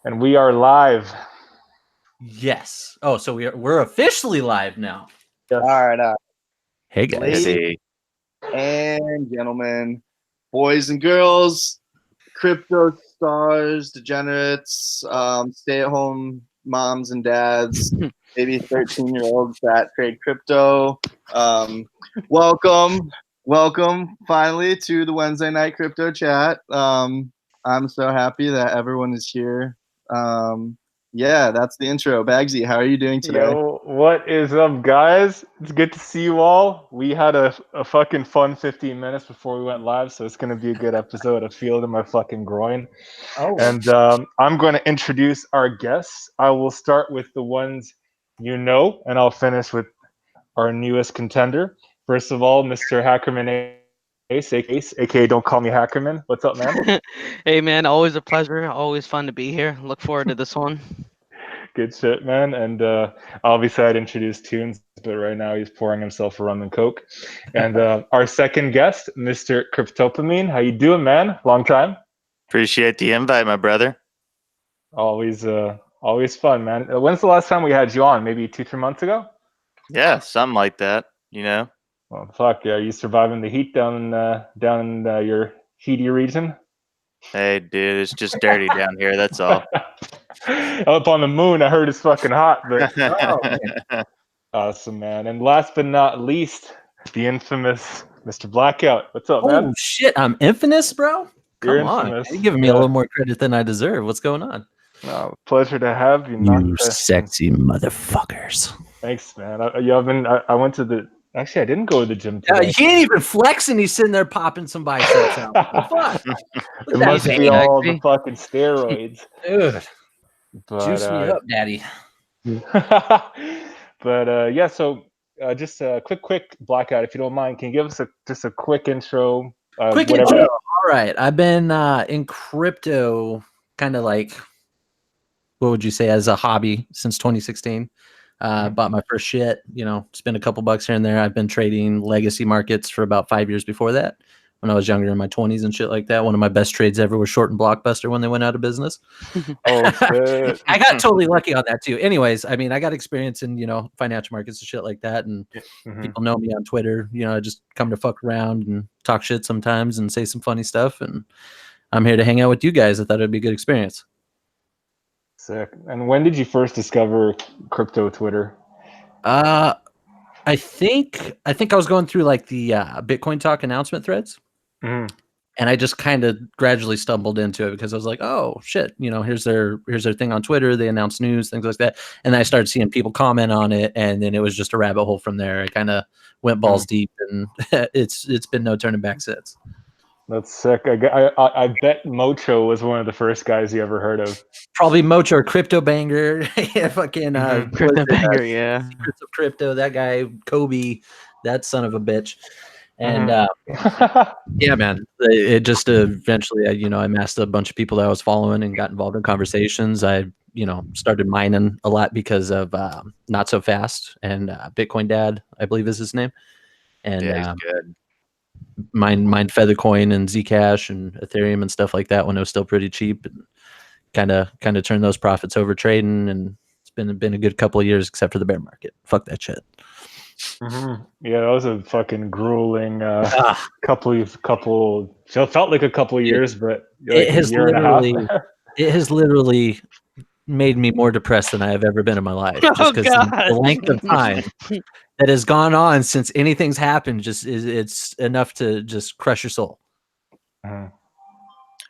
And we are live. Yes. Oh, so we're officially live now. Yes. All right. Hey guys. Ladies and gentlemen, boys and girls, crypto stars, degenerates, stay-at-home moms and dads, maybe 13-year-olds that trade crypto. Welcome finally to the Wednesday night crypto chat. I'm so happy that everyone is here. Yeah, that's the intro. Bagsy, how are you doing today? Yo, what is up, guys? It's good to see you all. We had a fucking fun 15 minutes before we went live, so it's going to be a good episode. I feel it in my fucking groin. Oh. And I'm going to introduce our guests. I will start with the ones you know, and I'll finish with our newest contender. First of all, Mr. HackermanAce, aka Don't Call Me Hackerman. What's up, man? Hey man, always a pleasure. Always fun to be here. Look forward to this one. Good shit, man. And obviously I'd introduce Tunes, but right now he's pouring himself a rum and coke. And our second guest, Mr. Cryptopamine. How you doing, man? Long time. Appreciate the invite, my brother. Always fun, man. When's the last time we had you on? Maybe 2-3 months ago? Yeah, something like that, you know. Well, fuck yeah. Are you surviving the heat down in your heaty region? Hey, dude, it's just dirty down here. That's all. Up on the moon, I heard it's fucking hot. But awesome, man. And last but not least, the infamous Mr. Bl4ack0ut. What's up, man? Oh shit, I'm infamous, bro. Come You're on, infamous. you're giving me a little more credit than I deserve. What's going on? Pleasure to have you. You sexy motherfuckers. Thanks, man. I went to the. Actually, I didn't go to the gym today. He ain't even flexing. He's sitting there popping some biceps out. What the fuck? It must be all the fucking steroids. Dude, But, juice me up, daddy. But yeah, so just a quick Bl4ack0ut, if you don't mind. Can you give us just a quick intro? Intro. All right. I've been in crypto, kind of like, what would you say, as a hobby since 2016. Bought my first shit, spent a couple bucks here and there. I've been trading legacy markets for about 5 years before that, when I was younger, in my 20s and shit like that. One of my best trades ever was short and Blockbuster when they went out of business. Oh, shit. I got totally lucky on that too. Anyways, I mean, I got experience in, financial markets and shit like that. And people know me on Twitter. I just come to fuck around and talk shit sometimes and say some funny stuff. And I'm here to hang out with you guys. I thought it'd be a good experience. Sick. And when did you first discover crypto Twitter? I think I was going through like the Bitcoin Talk announcement threads, and I just kind of gradually stumbled into it because I was like, oh shit, here's their thing on Twitter. They announce news, things like that, and I started seeing people comment on it, and then it was just a rabbit hole from there. I kind of went balls deep, and it's been no turning back since. That's sick. I bet Mocho was one of the first guys you ever heard of. Probably Mocho or Crypto Banger. Yeah, fucking Crypto Banger, yeah. Secrets of Crypto, that guy, Kobe, that son of a bitch. And yeah, man, it just eventually, I amassed a bunch of people that I was following and got involved in conversations. I, started mining a lot because of Not So Fast and Bitcoin Dad, I believe is his name. And yeah, he's good. Mined Feathercoin and Zcash and Ethereum and stuff like that when it was still pretty cheap, and kind of turned those profits over trading. And it's been a good couple of years, except for the bear market. Fuck that shit. Yeah, that was a fucking grueling couple. So it felt like a couple of years, but like it has literally made me more depressed than I have ever been in my life. Just because the length of time that has gone on since anything's happened, it's enough to just crush your soul.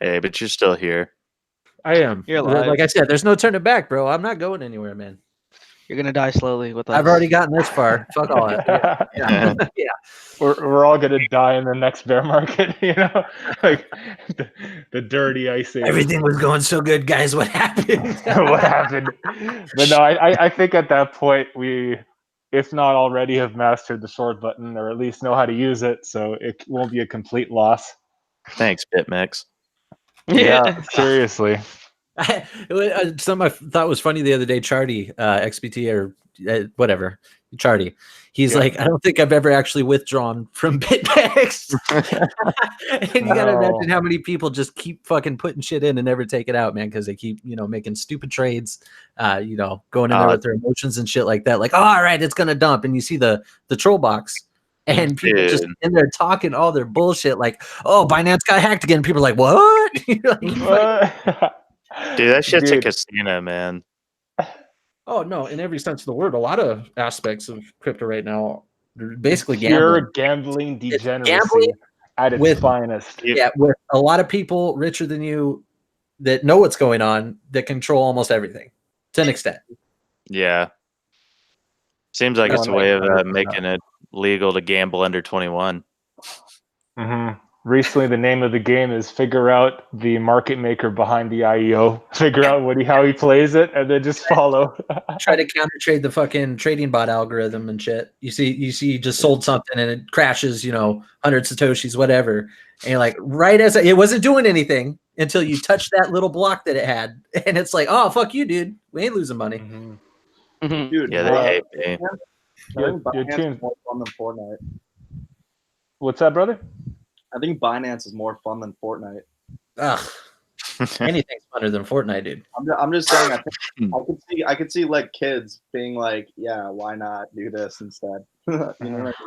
Hey, but you're still here. I am. You're alive. Like I said, there's no turning back, bro. I'm not going anywhere, man. You're gonna die slowly with us. I've already gotten this far. Fuck all that. Yeah. Yeah. We're all gonna die in the next bear market, like the dirty ice age. Everything was going so good, guys. What happened? What happened? But no, I think at that point we, if not already, have mastered the short button, or at least know how to use it, so it won't be a complete loss. Thanks, BitMEX. Yeah, seriously. Something I thought was funny the other day, Charty, XBT or whatever, Charty. He's like, I don't think I've ever actually withdrawn from BitBags. And you gotta imagine how many people just keep fucking putting shit in and never take it out, man, because they keep, making stupid trades, going in there with their emotions and shit like that. Like, oh, all right, it's gonna dump, and you see the troll box, and people just in there talking all their bullshit, like, oh, Binance got hacked again. And people are like, what? Dude, that shit's a casino, man. Oh no! In every sense of the word, a lot of aspects of crypto right now, basically pure gambling degeneracy at its finest. Yeah, with a lot of people richer than you that know what's going on that control almost everything to an extent. Yeah, seems like it's a way of making it legal to gamble under 21. Mm-hmm. Recently, the name of the game is figure out the market maker behind the IEO, figure out how he plays it, and then just follow. Try to counter trade the fucking trading bot algorithm and shit. You see, you just sold something and it crashes, 100 Satoshis, whatever. And you're like, right as it wasn't doing anything until you touched that little block that it had. And it's like, oh, fuck you, dude. We ain't losing money. Mm-hmm. Mm-hmm. Dude, yeah, they hate me. Binance is more fun than Fortnite. What's that, brother? I think Binance is more fun than Fortnite. Ugh. Anything's funner than Fortnite, dude. I'm just saying. I could see like kids being like, "Yeah, why not do this instead?"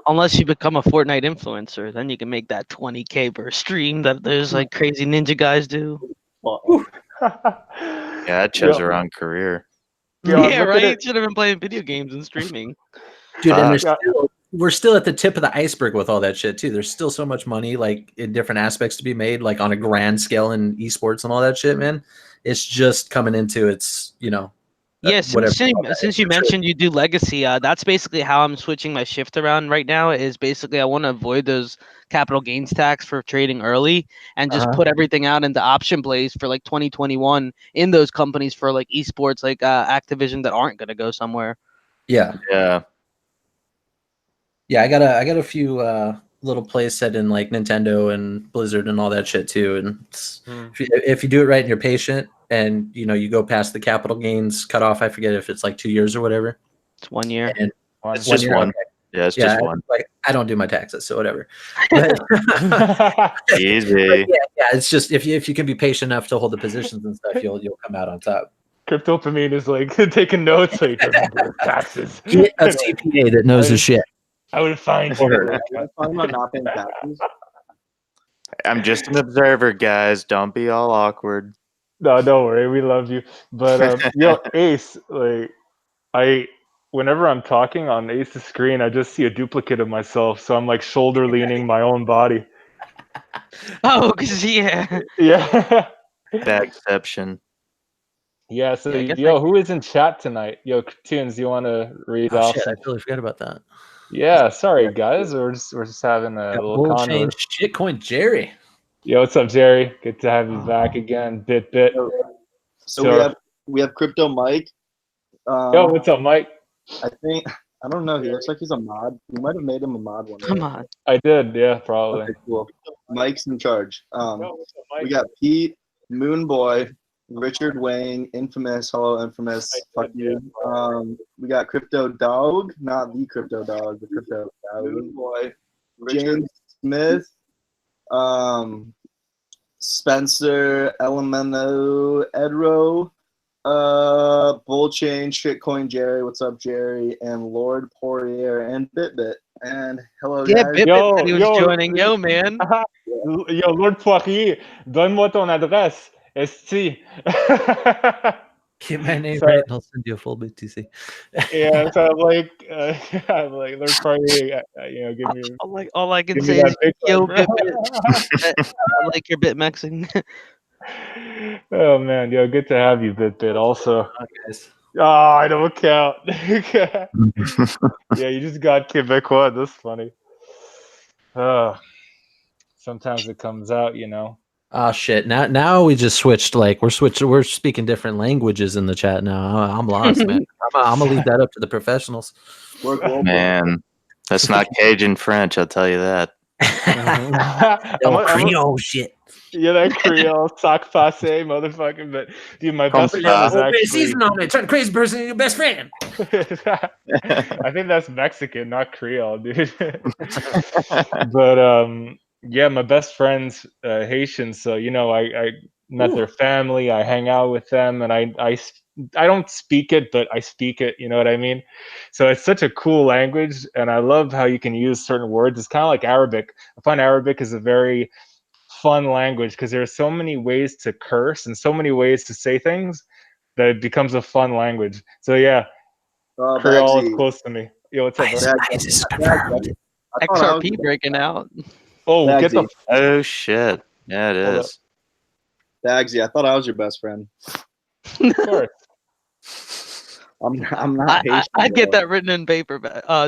Unless you become a Fortnite influencer, then you can make that 20K per stream that there's like crazy ninja guys do. Yeah, I chose the wrong career. Yeah, right. Should have been playing video games and streaming. Dude, and we're still at the tip of the iceberg with all that shit too. There's still so much money, like in different aspects, to be made, like on a grand scale in esports and all that shit, man. It's just coming into its, Yeah, since you mentioned you do legacy, that's basically how I'm switching my shift around right now. Is basically I want to avoid those capital gains tax for trading early and just put everything out into option plays for like 2021 in those companies for like esports, like Activision, that aren't going to go somewhere. Yeah. Yeah, I got a few little plays set in like Nintendo and Blizzard and all that shit too. And if you do it right and you're patient and you go past the capital gains cutoff, I forget if it's like 2 years or whatever. It's 1 year. And it's just one. Okay. Yeah, it's just one. Like I don't do my taxes, so whatever. But, easy. Yeah, it's just if you can be patient enough to hold the positions and stuff, you'll come out on top. Cryptopamine is like taking notes, like taxes. Get a CPA that knows his shit. I would find you. I'm just an observer, guys. Don't be all awkward. No, don't worry. We love you. But Ace, like whenever I'm talking on Ace's screen, I just see a duplicate of myself. So I'm like shoulder leaning my own body. Oh, yeah. Yeah. That exception. Yeah. So who is in chat tonight? Cryptunez, you want to read off? Shit, I totally forgot about that. Yeah, sorry guys. We're just having a little convo. Shitcoin Jerry. Yo, what's up, Jerry? Good to have you back again. Bit. So we have Crypto Mike. Yo, what's up, Mike? I don't know. He looks like he's a mod. You might have made him a mod one. Come on. I did. Yeah, probably. Okay, cool. Mike's in charge. We got Pete, Moonboy, Richard Wayne, Infamous. Hello, Infamous. Fuck you. We got Crypto Dog, not the Crypto Dog, the Crypto Dog. Moonboy, James Smith, Spencer, Elemento, Edro, Bullchain, Shitcoin Jerry. What's up, Jerry? And Lord Poirier and BitBit. And hello, yeah, guys. BitBit said he was joining. Yo, man. Yo, Lord Poirier, donne-moi ton adresse. Esti. Get my name right, and I'll send you a full BTC. Yeah, so I'm like, Lord Poirier, give me. All I can say is, yo, BitBit. I like your BitMexing. Oh man, good to have you, BitBit. Also, guys. Oh, I don't count. Yeah, you just got Quebecois. That's funny. Sometimes it comes out, Oh shit! Now we just switched. Like we're speaking different languages in the chat now. I'm lost, man. I'm gonna leave that up to the professionals. Man, that's not Cajun French. I'll tell you that. Creole shit. Yeah, that Creole sock passe motherfucker. But dude, my best friend is actually. Season on me, turn crazy person into your best friend. I think that's Mexican, not Creole, dude. But yeah, my best friend's Haitian, so you know, I met their family. I hang out with them, and I don't speak it, but I speak it. You know what I mean? So it's such a cool language, and I love how you can use certain words. It's kind of like Arabic. I find Arabic is a very fun language because there are so many ways to curse and so many ways to say things that it becomes a fun language. So yeah, Creole is close to me. Yo, what's up, bro? XRP breaking out. Oh, Bagsy. get the. Oh shit! Yeah, it Hold is. Bagsy, I thought I was your best friend. Of course. I'm not Haitian. I get that written in paper,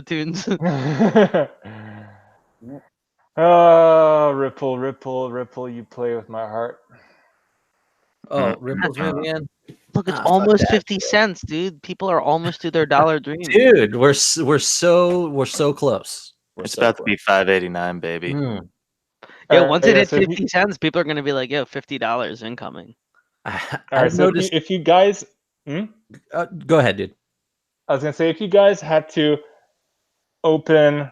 Tunes. Oh, Ripple, Ripple, Ripple, you play with my heart. Oh, Ripple's moving in. Look, it's almost 50 cents, dude. People are almost to their dollar dream. Dude, we're so close. It's about to be 589, baby. Yo, once it hits 50 cents, people are gonna be like, "Yo, $50 incoming." All right, so noticed... if you guys, go ahead, dude. I was gonna say, if you guys had to open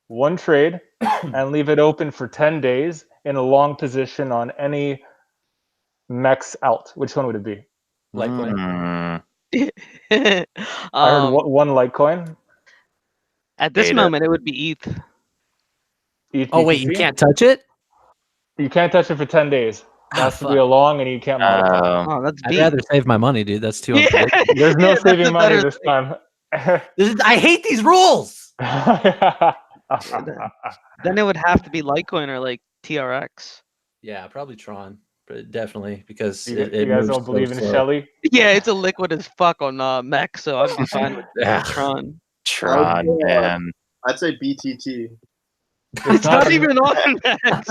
one trade and leave it open for 10 days in a long position on any MEX alt, which one would it be? Litecoin. I heard one Litecoin. At this moment, it would be ETH. Oh wait, you can't touch it? You can't touch it for 10 days. It has to be a long, and you can't modify. Oh, that's I'd rather save my money, dude. That's too unpredictable. There's no saving money this time. I hate these rules. Then it would have to be Litecoin or like TRX. Yeah, probably Tron, but definitely because you guys don't believe in Shelly. Yeah, it's a liquid as fuck on MEX, so I'd be fine with Tron. Tron, man. I'd say BTT. It's not even on MEX.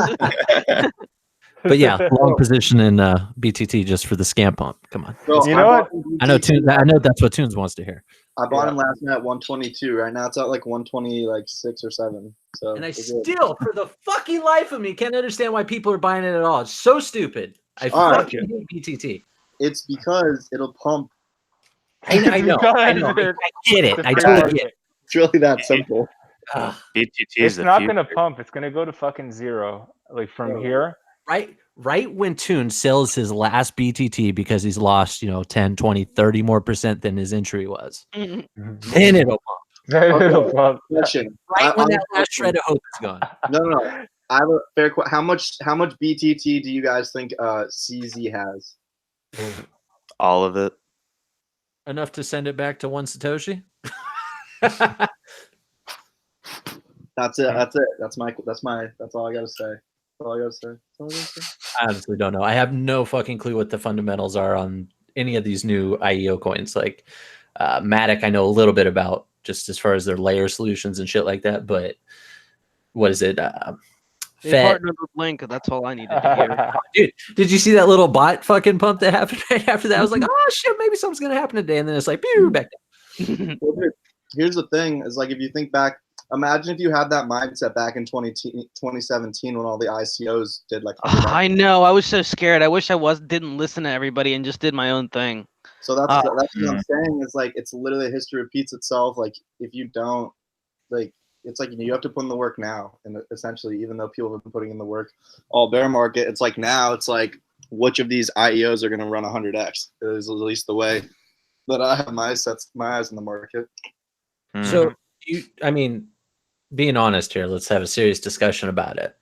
But yeah, long position in BTT just for the scam pump. Come on. Bro, you know what? I know that's what Tunes wants to hear. I bought him last night at 122. Right now it's at like 126 or 7. So and I still, for the fucking life of me, can't understand why people are buying it at all. It's so stupid. I fucking hate BTT. It's because it'll pump. I know. I get it. I totally get it. It's really that simple. BTT it's not going to pump. It's going to go to fucking zero. Like from here. Right when Toon sells his last BTT because he's lost, 10, 20, 30 more % than his entry was. And it'll pump. It'll pump. Right when that last shred of hope is gone. No. I have a fair question. How much BTT do you guys think CZ has? All of it. Enough to send it back to one Satoshi? That's it. That's all I gotta say. I honestly don't know. I have no fucking clue what the fundamentals are on any of these new IEO coins. Like Matic, I know a little bit about just as far as their layer solutions and shit like that. But what is it? They partnered with Link. That's all I needed to hear. Dude, did you see that little bot fucking pump that happened right after that? I was like, oh shit, maybe something's gonna happen today. And then it's like, pew, back down. Well, dude, here's the thing: is like if you think back. Imagine if you had that mindset back in 2017 when all the ICOs did like. I know. I was so scared. I wish I didn't listen to everybody and just did my own thing. So that's what I'm saying. Is like it's literally history repeats itself. Like if you don't, like it's like you have to put in the work now. And essentially, even though people have been putting in the work all bear market, it's like now it's like which of these IEOs are going to run 100x is at least the way that I have my eyes in the market. So being honest here, let's have a serious discussion about it.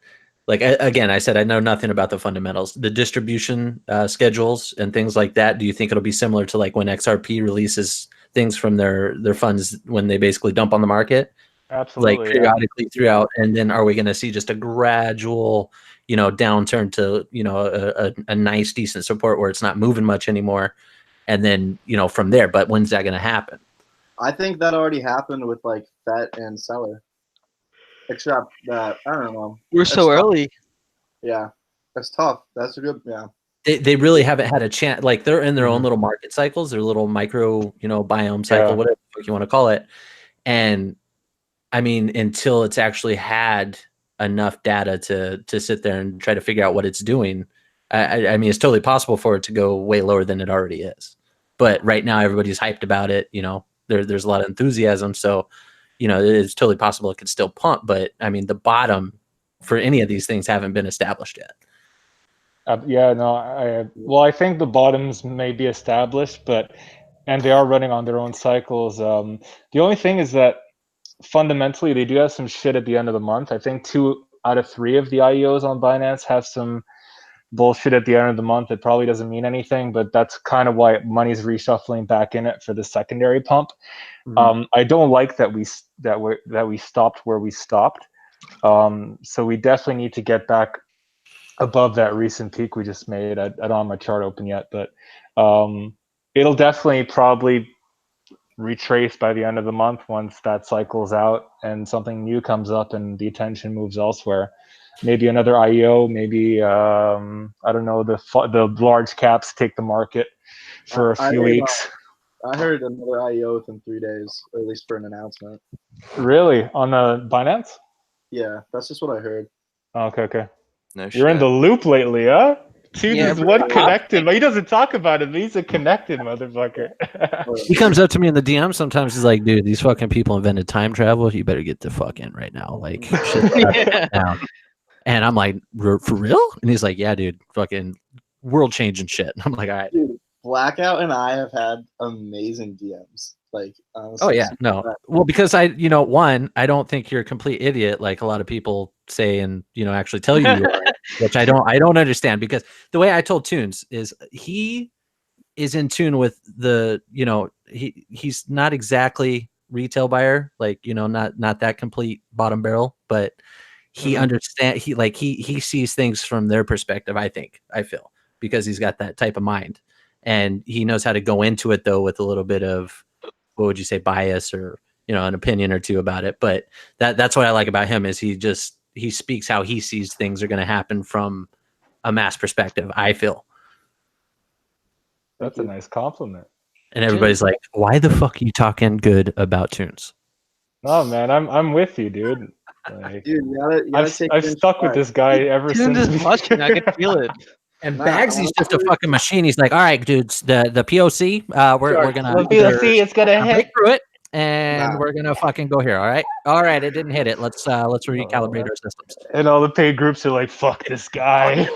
Like, again, I said I know nothing about the fundamentals. The distribution schedules and things like that, do you think it'll be similar to like when XRP releases things from their funds when they basically dump on the market? Absolutely. Like periodically throughout, and then are we going to see just a gradual, downturn to, a nice, decent support where it's not moving much anymore? And then, from there, but when's that going to happen? I think that already happened with like FET and Seller. Except that I don't know. We're so early. Yeah, that's tough. That's a good. Yeah. They really haven't had a chance. Like they're in their own little market cycles, their little micro, biome cycle, whatever you want to call it. And I mean, until it's actually had enough data to sit there and try to figure out what it's doing, I mean, it's totally possible for it to go way lower than it already is. But right now, everybody's hyped about it. You know, there's a lot of enthusiasm. So, you know, it's totally possible it could still pump. But I mean, the bottom for any of these things haven't been established yet. Yeah, no, well, I think the bottoms may be established, and they are running on their own cycles. The only thing is that fundamentally they do have some shit at the end of the month. I think 2 out of 3 of the IEOs on Binance have some bullshit at the end of the month. It probably doesn't mean anything, but that's kind of why money's reshuffling back in it for the secondary pump. I don't like that we stopped where we stopped. So we definitely need to get back above that recent peak we just made. I don't have my chart open yet, but it'll definitely probably retrace by the end of the month once that cycles out and something new comes up and the attention moves elsewhere. Maybe another IEO, maybe I don't know, the large caps take the market for a few weeks. I heard another IEO within 3 days, or at least for an announcement. Really? On the Binance? Yeah, that's just what I heard. Oh, okay. No You're in the loop lately, huh? Tunes is one bro. connected, but he doesn't talk about it, but he's a connected motherfucker. He comes up to me in the DM sometimes. He's like, dude, these fucking people invented time travel. You better get the fuck in right now. Like, shit down. And I'm like, for real? And he's like, yeah, dude, fucking world changing shit. And I'm like, all right. Dude, Bl4ack0ut and I have had amazing DMs. Like, honestly, oh yeah, no. Well, because I don't think you're a complete idiot like a lot of people say and actually tell you you are, which I don't understand, because the way I told Tunes is he is in tune with the, he's not exactly retail buyer, like, not that complete bottom barrel, but he understand he sees things from their perspective, I feel, because he's got that type of mind, and he knows how to go into it though with a little bit of, what would you say, bias or an opinion or two about it. But that's what I like about him, is he speaks how he sees things are going to happen from a mass perspective, I feel. That's a nice compliment. And everybody's like, why the fuck are you talking good about Tunes? Oh man, I'm with you, dude. Like, dude, you gotta I've stuck with this guy ever Tunes since. is flushing. I can feel it. And Bagsy's just a fucking machine. He's like, all right, dudes, the POC, we're gonna the POC is gonna hit through it, and we're gonna fucking go here. All right, it didn't hit it. Let's recalibrate our systems. And all the paid groups are like, fuck this guy.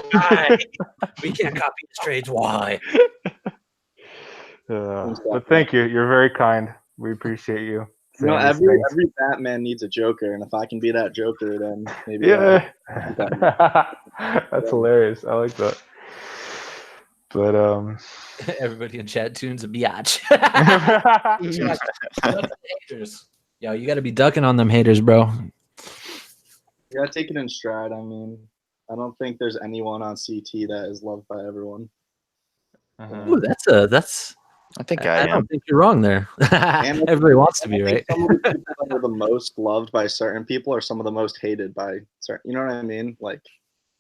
We can't copy his trades. Why? But thank you. You're very kind. We appreciate you. Every Batman needs a Joker, and if I can be that Joker, then maybe. Yeah. That's hilarious. I like that. But everybody in chat, Tunes a biatch. Haters. Yo, you got to be ducking on them haters, bro. You gotta take it in stride. I mean, I don't think there's anyone on CT that is loved by everyone. Ooh, that's. I think I don't think you're wrong there. Everybody wants to be, right? Some of the people that are the most loved by certain people are some of the most hated by certain. You know what I mean? Like,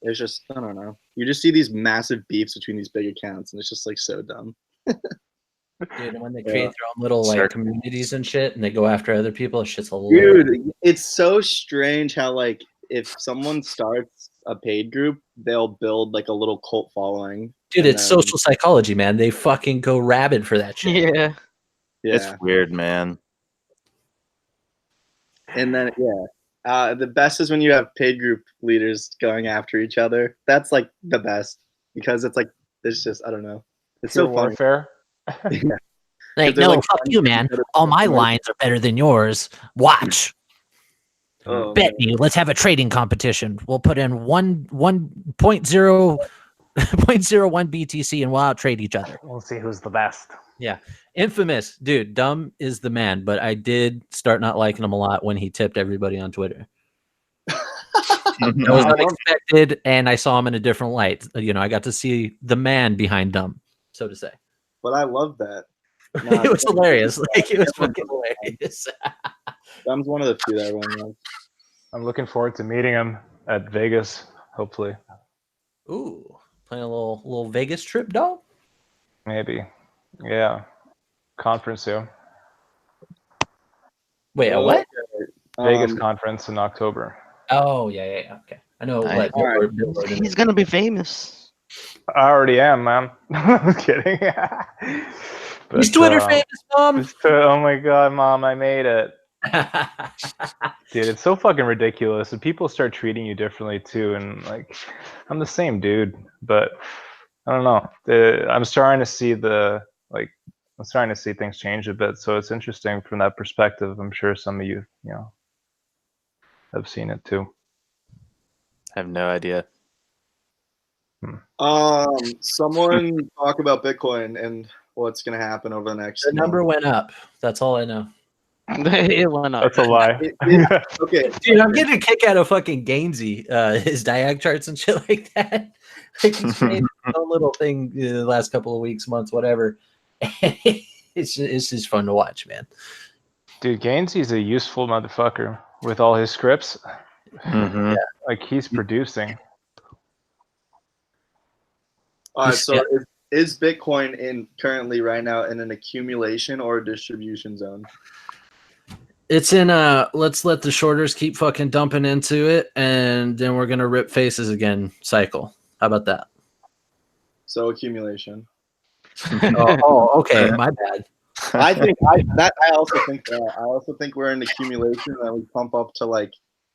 it's just, I don't know. You just see these massive beefs between these big accounts, and it's just like so dumb. Dude, when they create their own little communities and shit, and they go after other people, it's just a dude. It's so strange how, like, if someone starts a paid group, they'll build like a little cult following. Dude, it's social psychology, man. They fucking go rabid for that shit. Yeah. It's weird, man. And then the best is when you have paid group leaders going after each other. That's like the best, because it's like, it's just, I don't know. It's so warfare. Yeah. Like, no, fuck you, man. All my lines are better than yours. Watch. Bet you. Let's have a trading competition. We'll put in 1.0 0.01 BTC and we'll out trade each other. We'll see who's the best. Yeah. Infamous. Dude, Dumb is the man, but I did start not liking him a lot when he tipped everybody on Twitter. That was unexpected, and I saw him in a different light. I got to see the man behind Dumb, so to say. But I love that. It was hilarious. Like, it was fucking hilarious. Dumb's one of the few that everyone loves. I'm looking forward to meeting him at Vegas, hopefully. Ooh, playing a little Vegas trip, dog? Maybe. Yeah. Conference soon. Wait, a what? Vegas conference in October. Oh, yeah. Okay. I know. He's gonna be famous. I already am, man. I'm kidding. He's Twitter famous, Mom. Oh my god, Mom, I made it. Dude, it's so fucking ridiculous. And people start treating you differently too. And like, I'm the same dude, but I don't know. I'm starting to see things change a bit. So it's interesting from that perspective. I'm sure some of you, have seen it too. I have no idea. Someone talk about Bitcoin and what's gonna happen over the next. The number went up. That's all I know. It went up. That's a lie. Okay, dude, I'm getting a kick out of fucking Gainesy, his diag charts and shit like that. Like he's made a little thing the last couple of weeks, months, whatever. It's just fun to watch, man. Dude, Gainesy's a useful motherfucker with all his scripts. Mm-hmm. Yeah, like he's producing. All right, so is Bitcoin currently right now in an accumulation or a distribution zone? It's in let's let the shorters keep fucking dumping into it, and then we're gonna rip faces again cycle. How about that? So accumulation. Okay, my bad. I also think that. I also think we're in accumulation, and then we pump up to like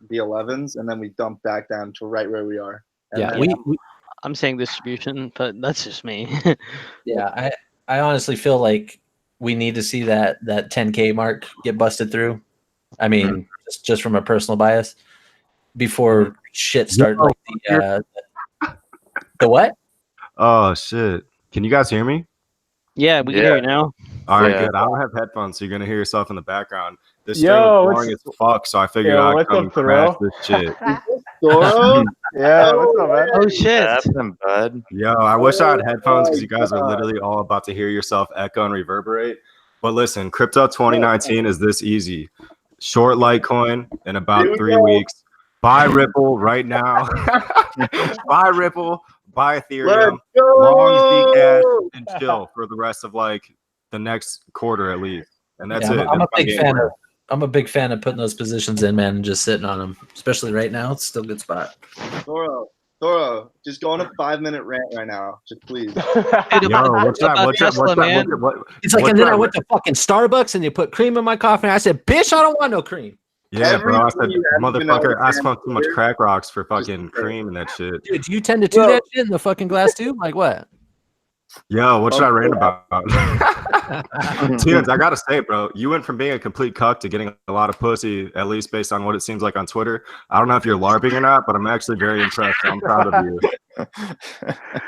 the 11s, and then we dump back down to right where we are. And Yeah, then, I'm saying distribution, but that's just me. yeah, I honestly feel like we need to see that 10K mark get busted through. I mean, just from a personal bias before shit starts. Like the what? Oh shit! Can you guys hear me? Yeah, we can hear you now. All right, Yeah. good. I don't have headphones, so you're gonna hear yourself in the background. This Yo, stream is boring as fuck, so I figured I'd come and crash this shit. Doro? Yeah, what's up, man? Oh shit! Happened, bud. Yo, I wish I had headphones because you guys are literally all about to hear yourself echo and reverberate. But listen, crypto 2019 is this easy. Short Litecoin in about 3 weeks. Buy Ripple right now. Buy Ripple. Buy Ethereum. Long Zcash and chill for the rest of like the next quarter at least. And that's it. I'm a big fan of putting those positions in, man, and just sitting on them. Especially right now, it's still a good spot. Doro, just go on a 5-minute rant right now, just please. It's like, and then I went to fucking Starbucks and they put cream in my coffee. And I said, "Bitch, I don't want no cream." Yeah, bro. I said, motherfucker, I smoked too much crack rocks for fucking cream and that shit. Dude, do you tend to do that shit in the fucking glass too? Like what? Yo, what should I rant about? Tunes, I gotta say, bro, you went from being a complete cuck to getting a lot of pussy, at least based on what it seems like on Twitter. I don't know if you're LARPing or not, but I'm actually very impressed. I'm proud of you.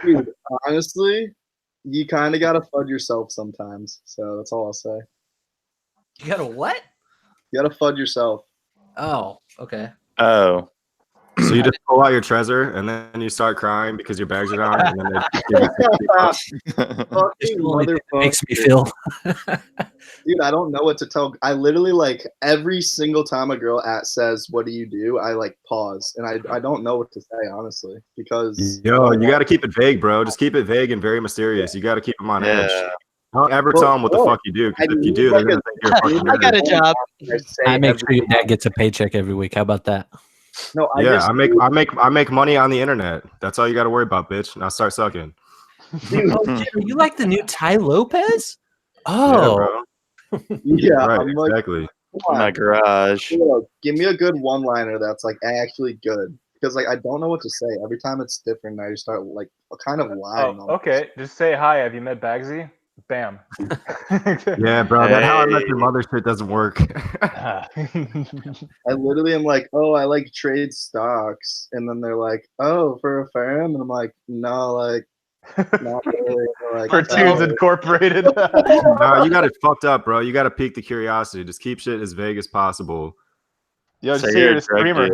Dude, honestly, you kind of gotta fud yourself sometimes. So that's all I'll say. You gotta what? You gotta fud yourself. Oh, okay. Oh. So you just pull out your treasure and then you start crying because your bags are down, and then Fucking makes me feel. Dude, I don't know what to tell. I literally like every single time a girl says, "What do you do?" I like pause and I don't know what to say honestly because you got to keep it vague, bro. Just keep it vague and very mysterious. You got to keep them on edge. Don't ever tell them what the fuck you do, because if you do, they're gonna think you're a fucking I got a job. I make sure your dad gets a paycheck every week. How about that? No, I make money on the internet. That's all you got to worry about, bitch. Now start sucking. Dude, you like the new Ty Lopez? Oh, yeah, right, I'm like, exactly. In my garage. Give me a good one-liner that's like actually good, because like I don't know what to say. Every time it's different, I just start like kind of lying. Okay, just say hi. Have you met Bagsy? Bam. Yeah, bro. That How I Met Your Mother shit doesn't work. I literally am like, oh, I like trade stocks, and then they're like, oh, for a firm, and I'm like, no, like, not really. Like, for Tunes Incorporated. No, you got it fucked up, bro. You got to pique the curiosity. Just keep shit as vague as possible. Yo, just say you're a streamer.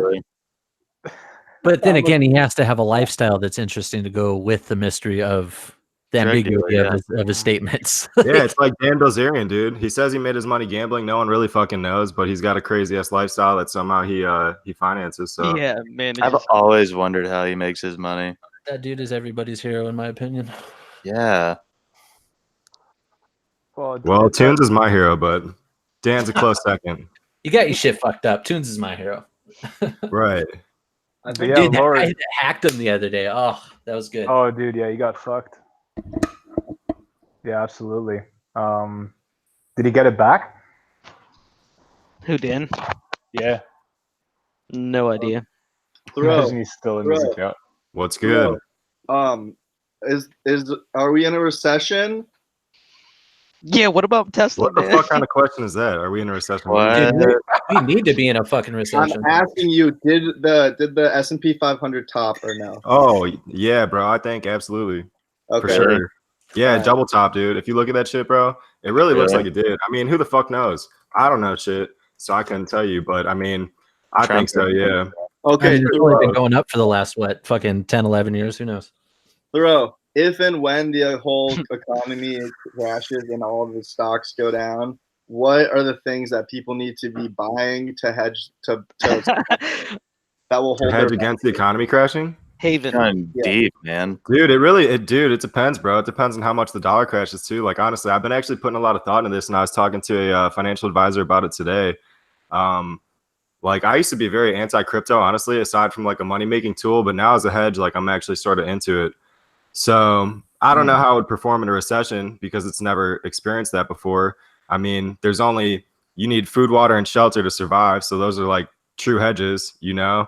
But then again, he has to have a lifestyle that's interesting to go with the mystery of the ambiguity of his statements. Yeah, it's like Dan Bilzerian, dude. He says he made his money gambling. No one really fucking knows, but he's got a crazy ass lifestyle that somehow he finances. So yeah, man. I've always wondered how he makes his money. That dude is everybody's hero, in my opinion. Yeah. Well, Tunes is my hero, but Dan's a close second. You got your shit fucked up. Tunes is my hero. Right. think Yeah, Dude, that Lord. guy that hacked him the other day. Oh, that was good. Oh, dude, yeah, you got fucked. Yeah, absolutely. Did he get it back? Who did? Yeah. No idea. Imagine he's still in his Bro. What's account. good? Are we in a recession? Yeah, what about Tesla, What the man? fuck kind of question is that? Are we in a recession? What? Dude, we need to be in a fucking recession. I'm asking you, did the S&P 500 top or no? Oh yeah, bro. I think absolutely for Okay. Really? sure. Yeah, Alright. double top, dude. If you look at that shit, bro, it really looks Really? like it did. I mean, who the fuck knows? I don't know shit, so I couldn't tell you. But I mean, I Trump. think so. Yeah. I Okay, mean, it's only been Thoreau. going up for the last, what, fucking 10, 11 years? Who knows? Thoreau, if and when the whole economy crashes and all of the stocks go down, what are the things that people need to be buying to hedge to that will To hold hedge their against the economy crashing, Haven. Going Yeah. deep, man. dude. It depends, bro. It depends on how much the dollar crashes too. Like honestly, I've been actually putting a lot of thought into this, and I was talking to a financial advisor about it today. Like I used to be very anti-crypto, honestly, aside from like a money-making tool, but now as a hedge, like I'm actually sort of into it. So I don't know how it would perform in a recession because it's never experienced that before. I mean, you need food, water, and shelter to survive. So those are like true hedges, you know.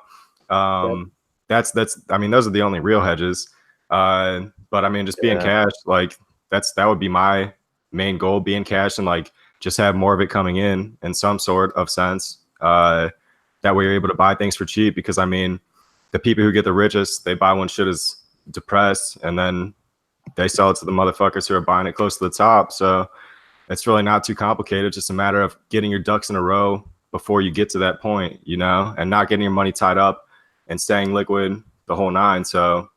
That's I mean, those are the only real hedges. But I mean, just being cash, like that would be my main goal, being cash and like just have more of it coming in some sort of sense. That way you're able to buy things for cheap because I mean, the people who get the richest, they buy when shit is depressed and then they sell it to the motherfuckers who are buying it close to the top. So it's really not too complicated. It's just a matter of getting your ducks in a row before you get to that point, you know, and not getting your money tied up and staying liquid the whole nine. So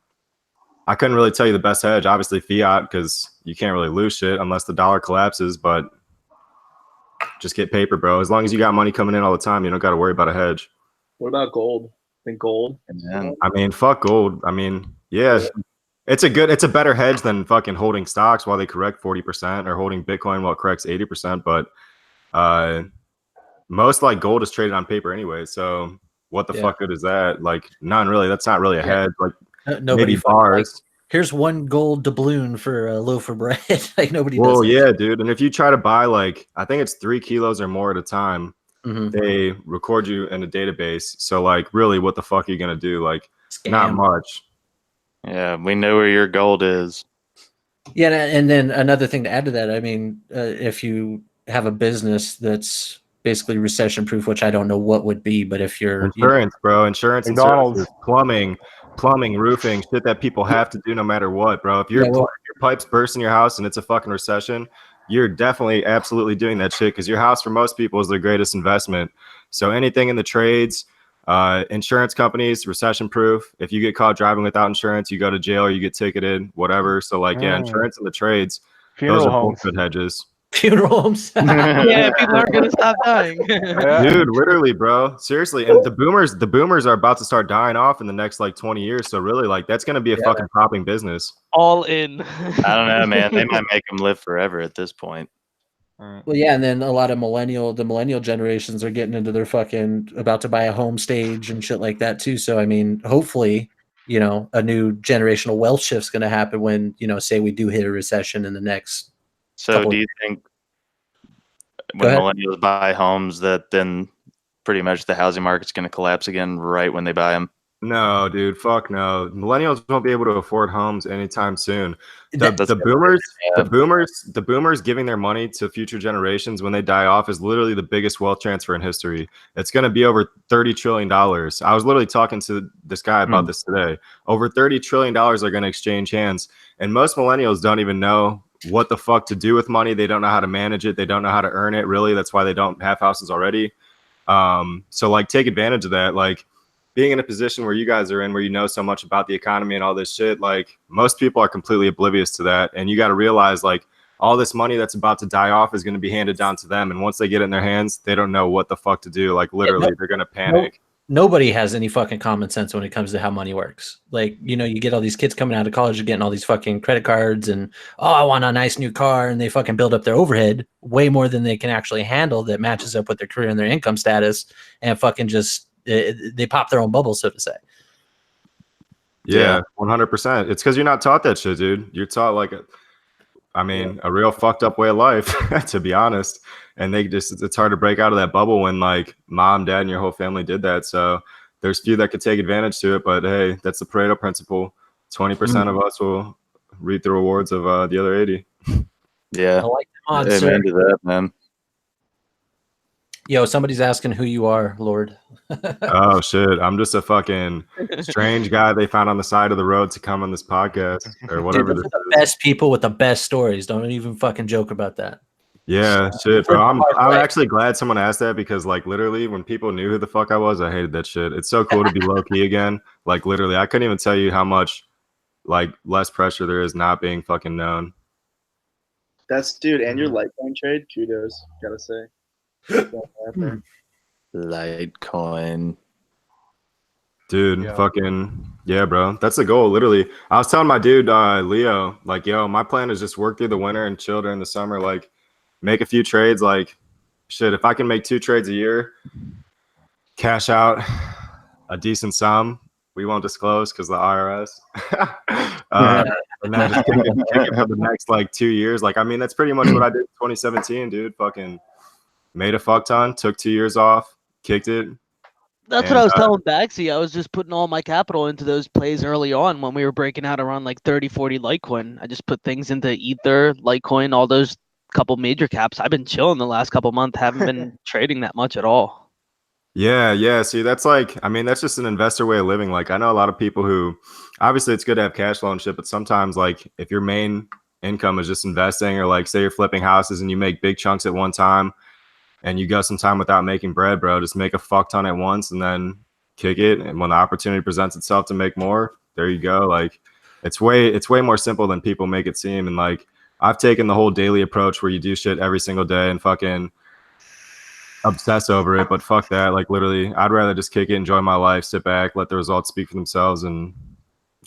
I couldn't really tell you the best hedge. Obviously fiat, because you can't really lose shit unless the dollar collapses, but just get paper, bro. As long as you got money coming in all the time, you don't got to worry about a hedge. What about gold? Think gold? Man. I mean, fuck gold. I mean, yeah. It's a better hedge than fucking holding stocks while they correct 40% or holding Bitcoin while it corrects 80%. But most like gold is traded on paper anyway. So what the fuck good is that? Like none really. That's not really a hedge. Like Nobody maybe bars. Like, here's one gold doubloon for a loaf of bread. Like nobody does. Well, yeah, that. dude. And if you try to buy like I think it's 3 kilos or more at a time, they record you in a database. So like really what the fuck are you gonna do? Like not much. Yeah, we know where your gold is. Yeah, and then another thing to add to that, I mean, if you have a business that's basically recession proof, which I don't know what would be, but if you're insurance, bro, insurance and services, plumbing, roofing, shit that people have to do no matter what, bro. If your pipes burst in your house and it's a fucking recession, you're definitely absolutely doing that shit because your house for most people is their greatest investment. So anything in the trades, insurance companies, recession proof. If you get caught driving without insurance, you go to jail or you get ticketed, whatever. So like, yeah, insurance in the trades, those are both good hedges. Funeral homes. Yeah, people aren't gonna stop dying. Dude, literally, bro. Seriously. And the boomers are about to start dying off in the next like 20 years. So really, like that's gonna be a fucking popping business. All in. I don't know, man. They might make them live forever at this point. Well, yeah, and then a lot of the millennial generations are getting into their fucking about to buy a home stage and shit like that too. So I mean, hopefully, you know, a new generational wealth shift's going to happen when, you know, say we do hit a recession in the next. So do you think when millennials buy homes that then pretty much the housing market's going to collapse again right when they buy them? No, dude, fuck no. Millennials won't be able to afford homes anytime soon. The boomers giving their money to future generations when they die off is literally the biggest wealth transfer in history. It's going to be over $30 trillion. I was literally talking to this guy about this today. Over $30 trillion are going to exchange hands. And most millennials don't even know what the fuck to do with money. They don't know how to manage it. They don't know how to earn it, really. That's why they don't have houses already. So like take advantage of that. Like being in a position where you guys are in, where you know so much about the economy and all this shit, like most people are completely oblivious to that. And you got to realize like all this money that's about to die off is going to be handed down to them. And once they get it in their hands, they don't know what the fuck to do. Like literally they're going to panic. Nobody has any fucking common sense when it comes to how money works. Like, you know, you get all these kids coming out of college and getting all these fucking credit cards and, oh, I want a nice new car. And they fucking build up their overhead way more than they can actually handle that matches up with their career and their income status and fucking just, they pop their own bubble, so to say. Yeah, 100%. It's because you're not taught that shit, dude. You're taught like a real fucked up way of life, to be honest. And it's hard to break out of that bubble when like mom, dad, and your whole family did that. So there's few that could take advantage to it, but hey, that's the Pareto principle. 20% of us will reap the rewards of the other 80. Yeah, I like them odds, amen to that, man. Yo, somebody's asking who you are, Lord. Oh shit, I'm just a fucking strange guy they found on the side of the road to come on this podcast or whatever. Dude, the best people with the best stories. Don't even fucking joke about that. Yeah, shit, bro. I'm actually glad someone asked that because like literally when people knew who the fuck I was, I hated that shit. It's so cool to be low key again. Like literally, I couldn't even tell you how much like less pressure there is not being fucking known. That's dude, and your Litecoin trade, kudos, gotta say. Litecoin. Dude, fucking yeah, bro. That's the goal. Literally, I was telling my dude Leo, like, yo, my plan is just work through the winter and chill during the summer. Like, make a few trades. Like, shit, if I can make 2 trades a year, cash out a decent sum. We won't disclose because the IRS. And then just kick it for the next like 2 years. Like, I mean, that's pretty much what I did in 2017, dude. Fucking made a fuck ton, took 2 years off, kicked it. That's what I was telling Baxi. I was just putting all my capital into those plays early on when we were breaking out around like 30, 40 Litecoin. I just put things into Ether, Litecoin, all those couple major caps. I've been chilling the last couple months. Haven't been trading that much at all. Yeah. See, that's like, I mean, that's just an investor way of living. Like, I know a lot of people who, obviously, it's good to have cash flow and shit, but sometimes, like, if your main income is just investing, or like, say you're flipping houses and you make big chunks at one time, and you go some time without making bread, bro, just make a fuck ton at once and then kick it. And when the opportunity presents itself to make more, there you go. Like, it's way more simple than people make it seem. And like, I've taken the whole daily approach where you do shit every single day and fucking obsess over it, but fuck that. Like literally, I'd rather just kick it, enjoy my life, sit back, let the results speak for themselves, and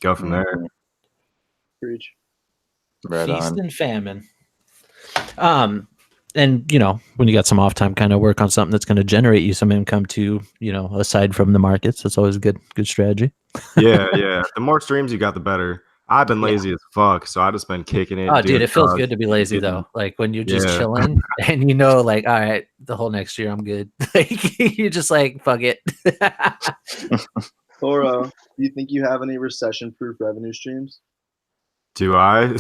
go from there. Preach. Right Feast on. and famine. And you know, when you got some off time, kind of work on something that's going to generate you some income too. You know, aside from the markets, that's always a good strategy. Yeah. The more streams you got, the better. I've been lazy as fuck, so I just been kicking it. Oh, dude, it feels good to be lazy though. Like when you're just chilling and you know, like, all right, the whole next year I'm good. Like you're just like, fuck it. Toro, do you think you have any recession-proof revenue streams? Do I?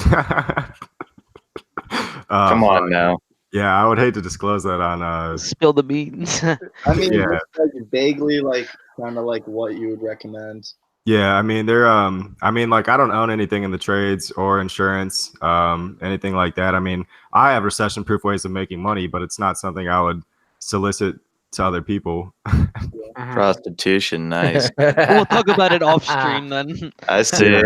Come on now. Yeah, I would hate to disclose that on Spill the beans. I mean, just like vaguely, like kind of like what you would recommend. Yeah, I mean, like I don't own anything in the trades or insurance, anything like that. I mean, I have recession-proof ways of making money, but it's not something I would solicit to other people. Prostitution, nice. We'll talk about it off stream then. I see.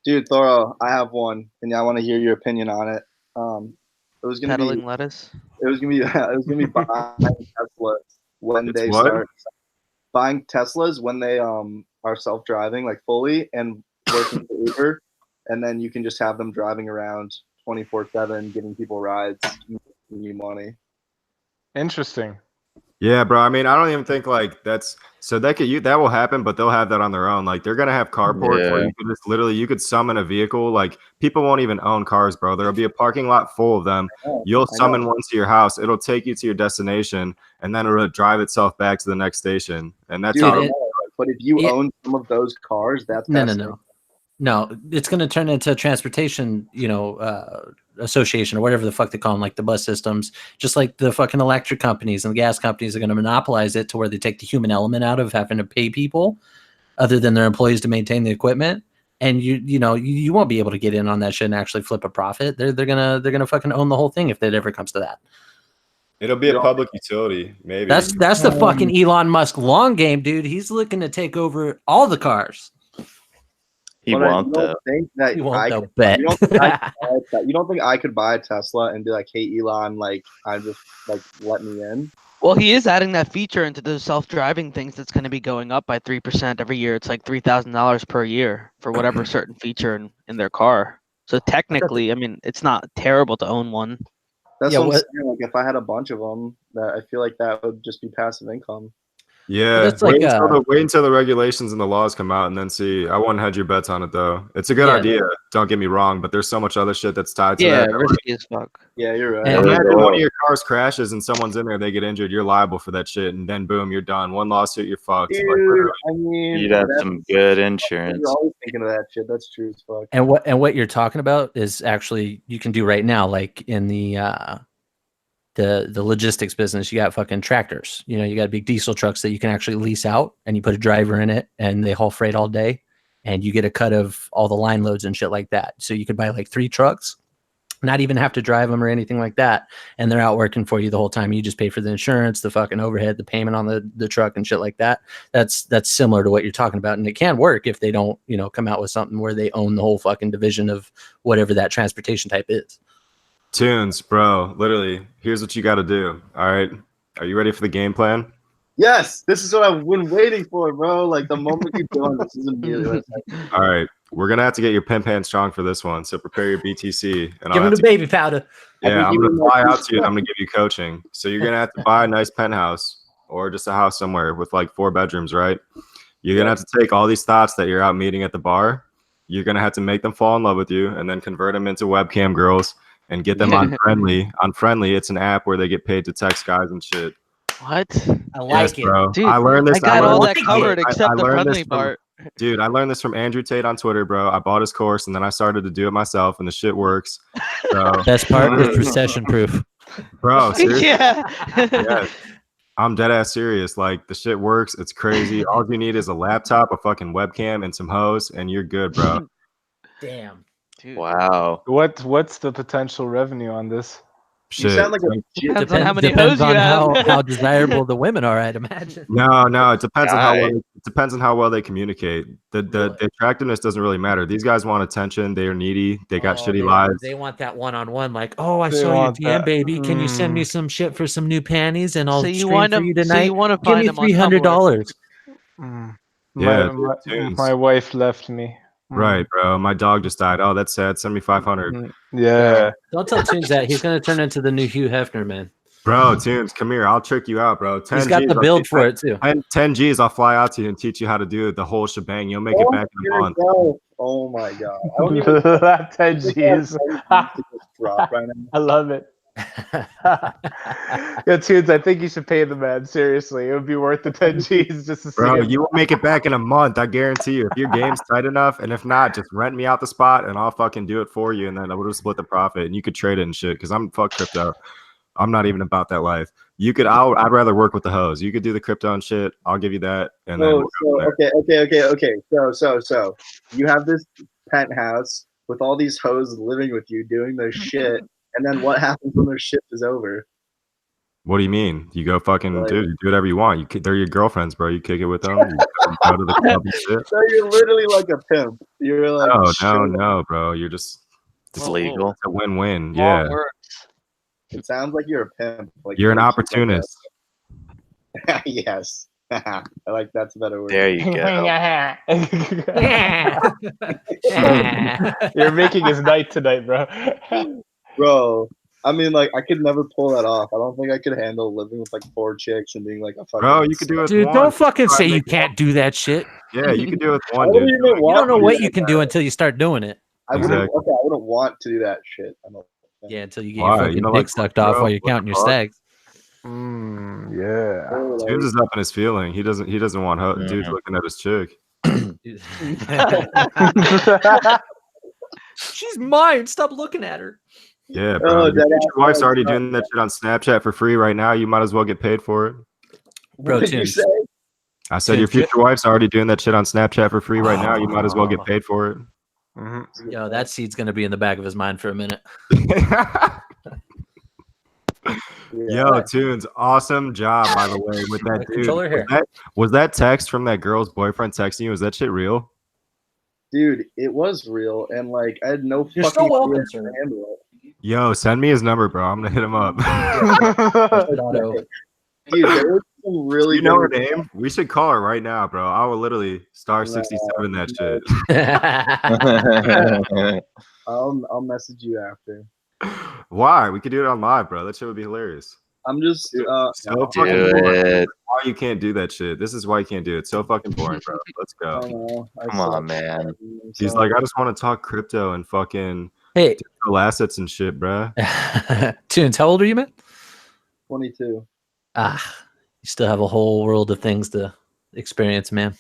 Dude, Thoro, I have one, and I want to hear your opinion on it. It was gonna Peddling be lettuce. It was gonna be buying Teslas when they start buying Teslas when they are self-driving like fully and working for Uber, and then you can just have them driving around 24/7, giving people rides, making you money. Interesting. Yeah, bro. I mean, I don't even think like that's so that will happen, but they'll have that on their own. Like they're gonna have carports where you could just literally you could summon a vehicle. Like people won't even own cars, bro. There'll be a parking lot full of them. You'll summon one to your house. It'll take you to your destination, and then it'll drive itself back to the next station. And that's how. But if you own some of those cars, that's No, it's going to turn into a transportation, association or whatever the fuck they call them, like the bus systems, just like the fucking electric companies and the gas companies are going to monopolize it to where they take the human element out of having to pay people other than their employees to maintain the equipment. And you won't be able to get in on that shit and actually flip a profit. They're gonna fucking own the whole thing if that ever comes to that. It'll be a public utility, maybe. That's the fucking Elon Musk long game, dude. He's looking to take over all the cars. He won't though. You don't think I could buy a Tesla and be like, "Hey, Elon, like, I just let me in." Well, he is adding that feature into those self-driving things that's going to be going up by 3% every year. It's like $3,000 per year for whatever certain feature in their car. So technically, I mean, it's not terrible to own one. That's what I'm saying. Like, if I had a bunch of them, that I feel like that would just be passive income. Yeah, That's like wait until the regulations and the laws come out, and then see. I wouldn't hedge your bets on it though. It's a good idea. Don't get me wrong, but there's so much other shit that's tied to that. Yeah, risky as fuck. Yeah, you're right. Imagine one of your cars crashes and someone's in there, they get injured. You're liable for that shit, and then boom, you're done. One lawsuit, you're fucked. Dude, I mean, you'd have some good insurance. You're always thinking of that shit. That's true as fuck. And what you're talking about is actually you can do right now, like in the logistics business. You got fucking tractors. You know, you got big diesel trucks that you can actually lease out, and you put a driver in it, and they haul freight all day, and you get a cut of all the line loads and shit like that. So you could buy like 3 trucks, not even have to drive them or anything like that, and they're out working for you the whole time. You just pay for the insurance, the fucking overhead, the payment on the truck and shit like that. That's similar to what you're talking about, and it can work if they don't, you know, come out with something where they own the whole fucking division of whatever that transportation type is. Tunes, bro. Literally, here's what you got to do. All right, are you ready for the game plan? Yes, this is what I've been waiting for, bro. Like the moment you go on, this is immediately. All right, we're gonna have to get your pimp hand strong for this one. So prepare your BTC. And Give him the baby powder. Yeah, I'm gonna fly out to you and I'm gonna give you coaching. So you're gonna have to buy a nice penthouse or just a house somewhere with like 4 bedrooms, right? You're gonna have to take all these thoughts that you're out meeting at the bar. You're gonna have to make them fall in love with you and then convert them into webcam girls and get them on Friendly. On Friendly, it's an app where they get paid to text guys and shit. What? I like it, bro. Dude, I learned this. I got all that covered except the friendly part. Dude, I learned this from Andrew Tate on Twitter, bro. I bought his course and then I started to do it myself, and the shit works. So, best part is recession proof, bro. Seriously? Yeah. I'm dead ass serious. Like the shit works. It's crazy. All you need is a laptop, a fucking webcam, and some hose, and you're good, bro. Damn. Dude. Wow. What's the potential revenue on this? You sound like a Depends on how many hoes you have. how desirable the women are, I'd imagine. No, it depends on how well they communicate. The attractiveness doesn't really matter. These guys want attention. They are needy. They got shitty lives. They want that one-on-one, like, oh, I saw your DM, baby. Can you send me some shit for some new panties and I'll stream for you tonight? So you want to Give find me $300. My wife left me. Right, bro. My dog just died. Oh, that's sad. 7,500. Yeah. Don't tell Tunes that. He's going to turn into the new Hugh Hefner, man. Bro, Tunes, come here. I'll trick you out, bro. He's got the build for it, too. 10 G's, I'll fly out to you and teach you how to do the whole shebang. You'll make it back in a month. Oh, my God. That 10 G's. Drop right now. I love it. Yeah, Tunes, I think you should pay the man. Seriously, it would be worth the 10 G's just to see. Bro, you will make it back in a month. I guarantee you. If your game's tight enough, and if not, just rent me out the spot and I'll fucking do it for you, and then we'll just split the profit and you could trade it and shit. Because I'm fuck crypto. I'm not even about that life. I'd rather work with the hoes. You could do the crypto and shit. I'll give you that, and then okay. So you have this penthouse with all these hoes living with you, doing their shit. And then what happens when their shift is over? What do you mean? You go fucking, dude, you do whatever you want. They're your girlfriends, bro. You kick it with them. You go to the club and shit. So you're literally like a pimp. You're like, no, bro. You're just, it's legal. It's a win-win. Yeah. It sounds like you're a pimp. Like you're an opportunist. Yes. I like that's a better word. There you go. You're making his night tonight, bro. Bro, I mean, like, I could never pull that off. I don't think I could handle living with like 4 chicks and being like a fucking. Bro, you could do it. Dude, don't fucking say you can't do that shit. Yeah, you can do it with one, dude. You don't know what you can do until you start doing it. I wouldn't want to do that shit. Yeah, until you get your fucking dick sucked off while you're counting your stags. Yeah. James is up in his feeling. He doesn't want dudes looking at his chick. She's mine. Stop looking at her. Yeah, bro. Your wife's already doing that shit on Snapchat for free right now. You might as well get paid for it. Bro, I said your future wife's already doing that shit on Snapchat for free right now. You might as well get paid for it. Mm-hmm. Yo, that seed's gonna be in the back of his mind for a minute. Yo, Tunes, awesome job, by the way, with that dude. Was that text from that girl's boyfriend texting you? Was that shit real? Dude, it was real, and like I had no You're fucking so welcome, sir. Yo, send me his number, bro. I'm gonna hit him up. Dude, there was some really. You know her name? We should call her right now, bro. I will literally star 67 that shit. I'll message you after. Why? We could do it on live, bro. That shit would be hilarious. I'm just so fucking Do boring. it. Why you can't do that shit? This is why you can't do it. It's so fucking boring, bro. Let's I go. don't know. Come on, man. He's like, I just want to talk crypto and fucking Hey, digital assets and shit, bro. Tunes, how old are you, man? 22. You still have a whole world of things to experience, man.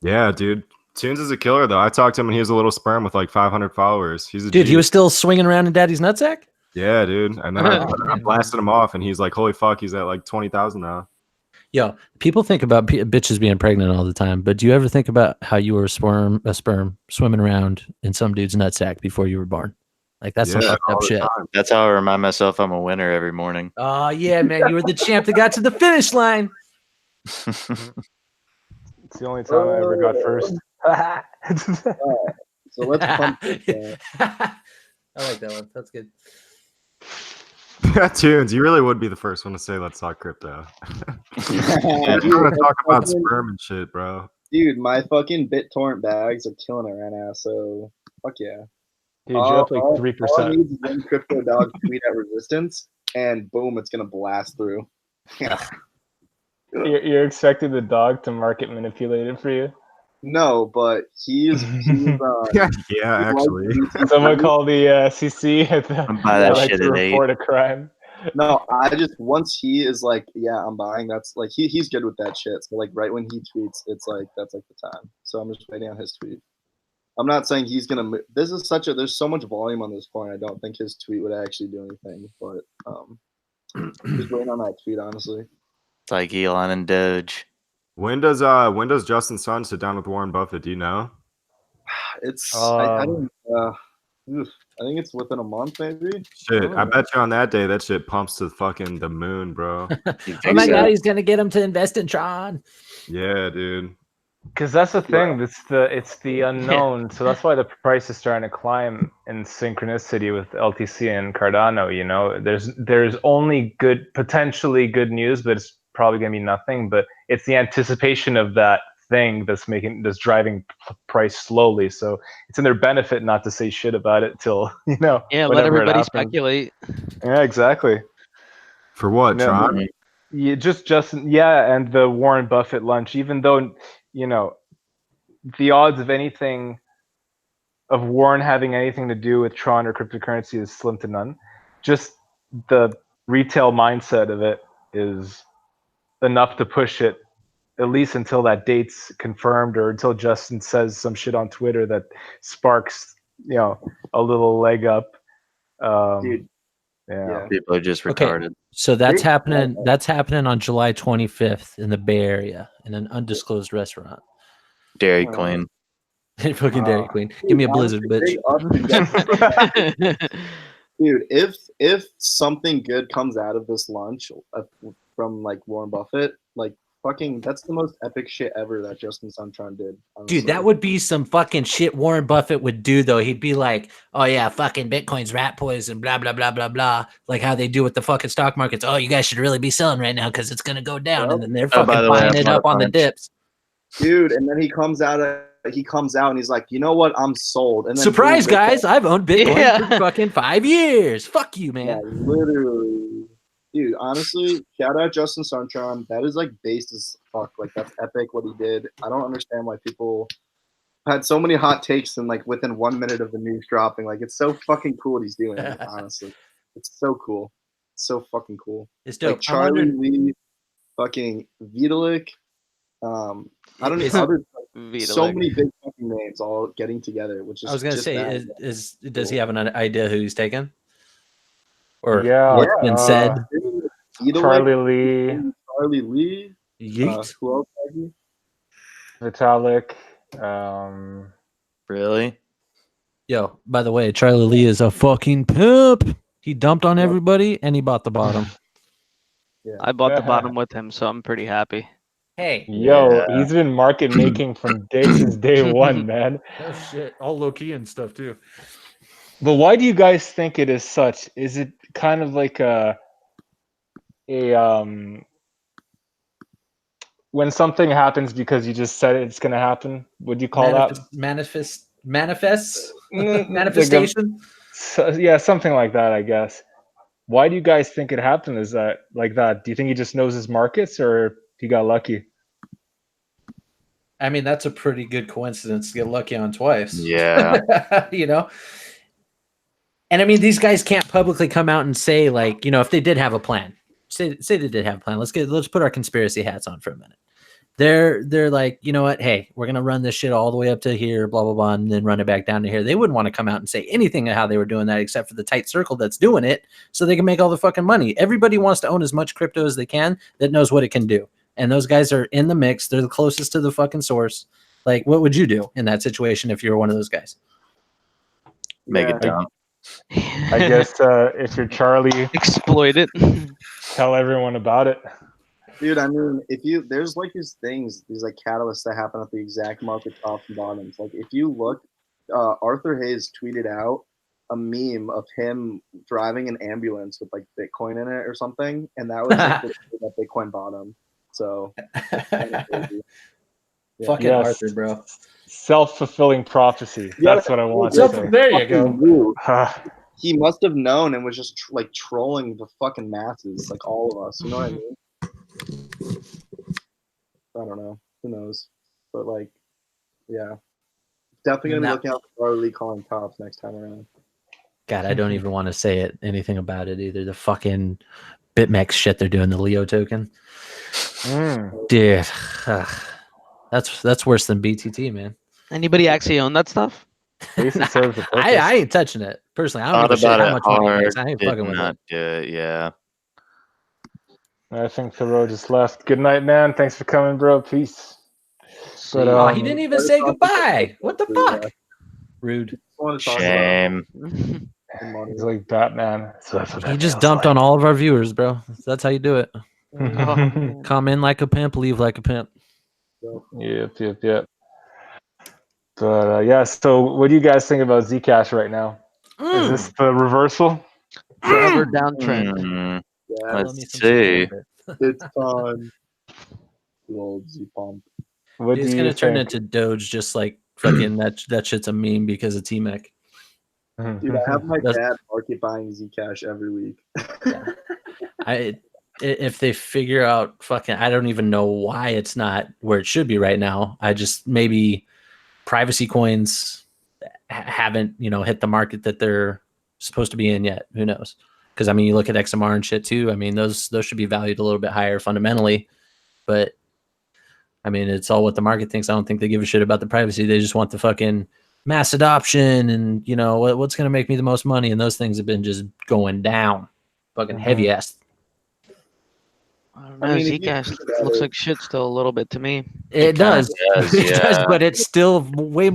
Yeah, dude. Tunes is a killer, though. I talked to him and he was a little sperm with like 500 followers. He's a Dude, G. he was still swinging around in daddy's nutsack? Yeah, dude. And then I blasted him off and he's like, holy fuck, he's at like 20,000 now. Yo, people think about bitches being pregnant all the time, but do you ever think about how you were a sperm swimming around in some dude's nutsack before you were born? Like, that's some fucked up shit. That's how I remind myself I'm a winner every morning. Oh, yeah, man. You were the champ that got to the finish line. It's the only time I ever got first. So let's pump this. I like that one. That's good. Tunes, you really would be the first one to say, let's talk crypto. I'm trying to talk about sperm and shit, bro. Dude, my fucking BitTorrent bags are killing it right now, so fuck yeah. Dude, you're up like 3%. All I need is one crypto dog tweet at resistance, and boom, it's gonna blast through. You're expecting the dog to market manipulate it for you? No, but he's yeah, actually. Someone call the SEC at the Buy that like shit to at report a crime. No, I just once he is like, yeah, I'm buying. That's like he's good with that shit. So like right when he tweets, it's like that's like the time. So I'm just waiting on his tweet. I'm not saying he's gonna. This is such a. There's so much volume on this point. I don't think his tweet would actually do anything. But just waiting on that tweet, honestly. It's like Elon and Doge. When does Justin Sun sit down with Warren Buffett? Do you know? It's I don't. I think it's within a month, maybe. Shit, I bet you on that day that shit pumps to fucking the moon, bro. Oh my god, he's gonna get him to invest in Tron. Yeah, dude. Because that's the thing. It's the unknown. So that's why the price is starting to climb in synchronicity with LTC and Cardano. You know, there's only potentially good news, but it's probably gonna be nothing. But it's the anticipation of that thing that's driving price slowly. So it's in their benefit not to say shit about it till Yeah, let everybody speculate. Yeah, exactly. For what, Tron? Yeah, and the Warren Buffett lunch. Even though the odds of Warren having anything to do with Tron or cryptocurrency is slim to none. Just the retail mindset of it is enough to push it, at least until that date's confirmed or until Justin says some shit on Twitter that sparks, a little leg up. Dude. Yeah. People are just retarded. Okay. So that's happening. That's happening on July 25th in the Bay Area in an undisclosed restaurant. Dairy Queen. Fucking Dairy Queen. Give me a Blizzard, bitch. Dude, if something good comes out of this lunch from like Warren Buffett, like fucking, that's the most epic shit ever that Justin Suntron did. Honestly. Dude, that would be some fucking shit Warren Buffett would do, though. He'd be like, oh, yeah, fucking Bitcoin's rat poison, blah, blah, blah, blah, blah. Like how they do with the fucking stock markets. Oh, you guys should really be selling right now because it's going to go down. And then they're fucking buying it up on the dips. Dude, and then he comes out and he's like, you know what? I'm sold. And then surprise, guys. I've owned Bitcoin for fucking 5 years. Fuck you, man. Yeah, literally. Dude, honestly, shout out Justin Suntron. That is like based as fuck. Like that's epic what he did. I don't understand why people had so many hot takes and like within 1 minute of the news dropping. Like it's so fucking cool what he's doing. Honestly, it's so cool. It's so fucking cool. It's dope. Like Charlie Lee, fucking Vitalik. I don't know. So many big fucking names all getting together, which is. I was gonna say, does he have an idea who he's taking? Or what's been said? Charlie Lee. Who else? Vitalik. Really? Yo, by the way, Charlie Lee is a fucking pimp. He dumped on everybody and he bought the bottom. Yeah. I bought the bottom with him, so I'm pretty happy. Hey. He's been market making from since day one, man. Oh shit. All low key and stuff too. But why do you guys think it is such? Is it kind of like when something happens because you just said it's going to happen? Would you call that manifestation? So, yeah, something like that, I guess. why do you guys think it happened? Is that like that? Do you think he just knows his markets, or he got lucky? I mean, that's a pretty good coincidence to get lucky on twice. Yeah. You know? And I mean, these guys can't publicly come out and say, like, you know, if they did have a plan, say they did have a plan. Let's put our conspiracy hats on for a minute. They're like, you know what? Hey, we're gonna run this shit all the way up to here, blah blah blah, and then run it back down to here. They wouldn't want to come out and say anything of how they were doing that, except for the tight circle that's doing it, so they can make all the fucking money. Everybody wants to own as much crypto as they can that knows what it can do, and those guys are in the mix. They're the closest to the fucking source. Like, what would you do in that situation if you were one of those guys? Make it dumb. I guess if you're Charlie, exploit it. Tell everyone about it. Dude, I mean, there's like these things, these like catalysts that happen at the exact market tops and bottoms. Like if you look, Arthur Hayes tweeted out a meme of him driving an ambulance with like Bitcoin in it or something, and that was like that Bitcoin bottom. So Fucking yes. Arthur, bro. Self-fulfilling prophecy. That's what I want to say. There you go. He must have known and was just like trolling the fucking masses, like all of us. You know what I mean? I don't know. Who knows? But like, yeah, definitely gonna be looking out for Charlie calling tops next time around. God, I don't even want to say anything about it either. The fucking BitMEX shit they're doing, the Leo token. Dude, that's worse than BTT, man. Anybody actually own that stuff? I ain't touching it personally. I don't give a shit how much money it makes. I ain't fucking with it. Yeah. I think Thoreau just left. Good night, man. Thanks for coming, bro. Peace. But, he didn't even say goodbye. What the fuck? Rude. Shame. He's like Batman. So that's what he just dumped on all of our viewers, bro. That's how you do it. Come in like a pimp, leave like a pimp. Yep. But yeah, so what do you guys think about Zcash right now? Is this the reversal? Forever downtrend. Yeah, let's see. It's fun. The old Z pump. It's gonna turn into Doge, just like fucking that shit's a meme because of T-Mec. Dude, I have my dad market buying Zcash every week. If they figure out fucking, I don't even know why it's not where it should be right now. I just, maybe privacy coins haven't, hit the market that they're supposed to be in yet. Who knows? Because I mean, you look at XMR and shit too. I mean, those should be valued a little bit higher fundamentally, but I mean, it's all what the market thinks. I don't think they give a shit about the privacy. They just want the fucking mass adoption and what's going to make me the most money. And those things have been just going down, fucking heavy ass. I mean, Zcash looks like shit still a little bit to me. It does. It does, but it's still way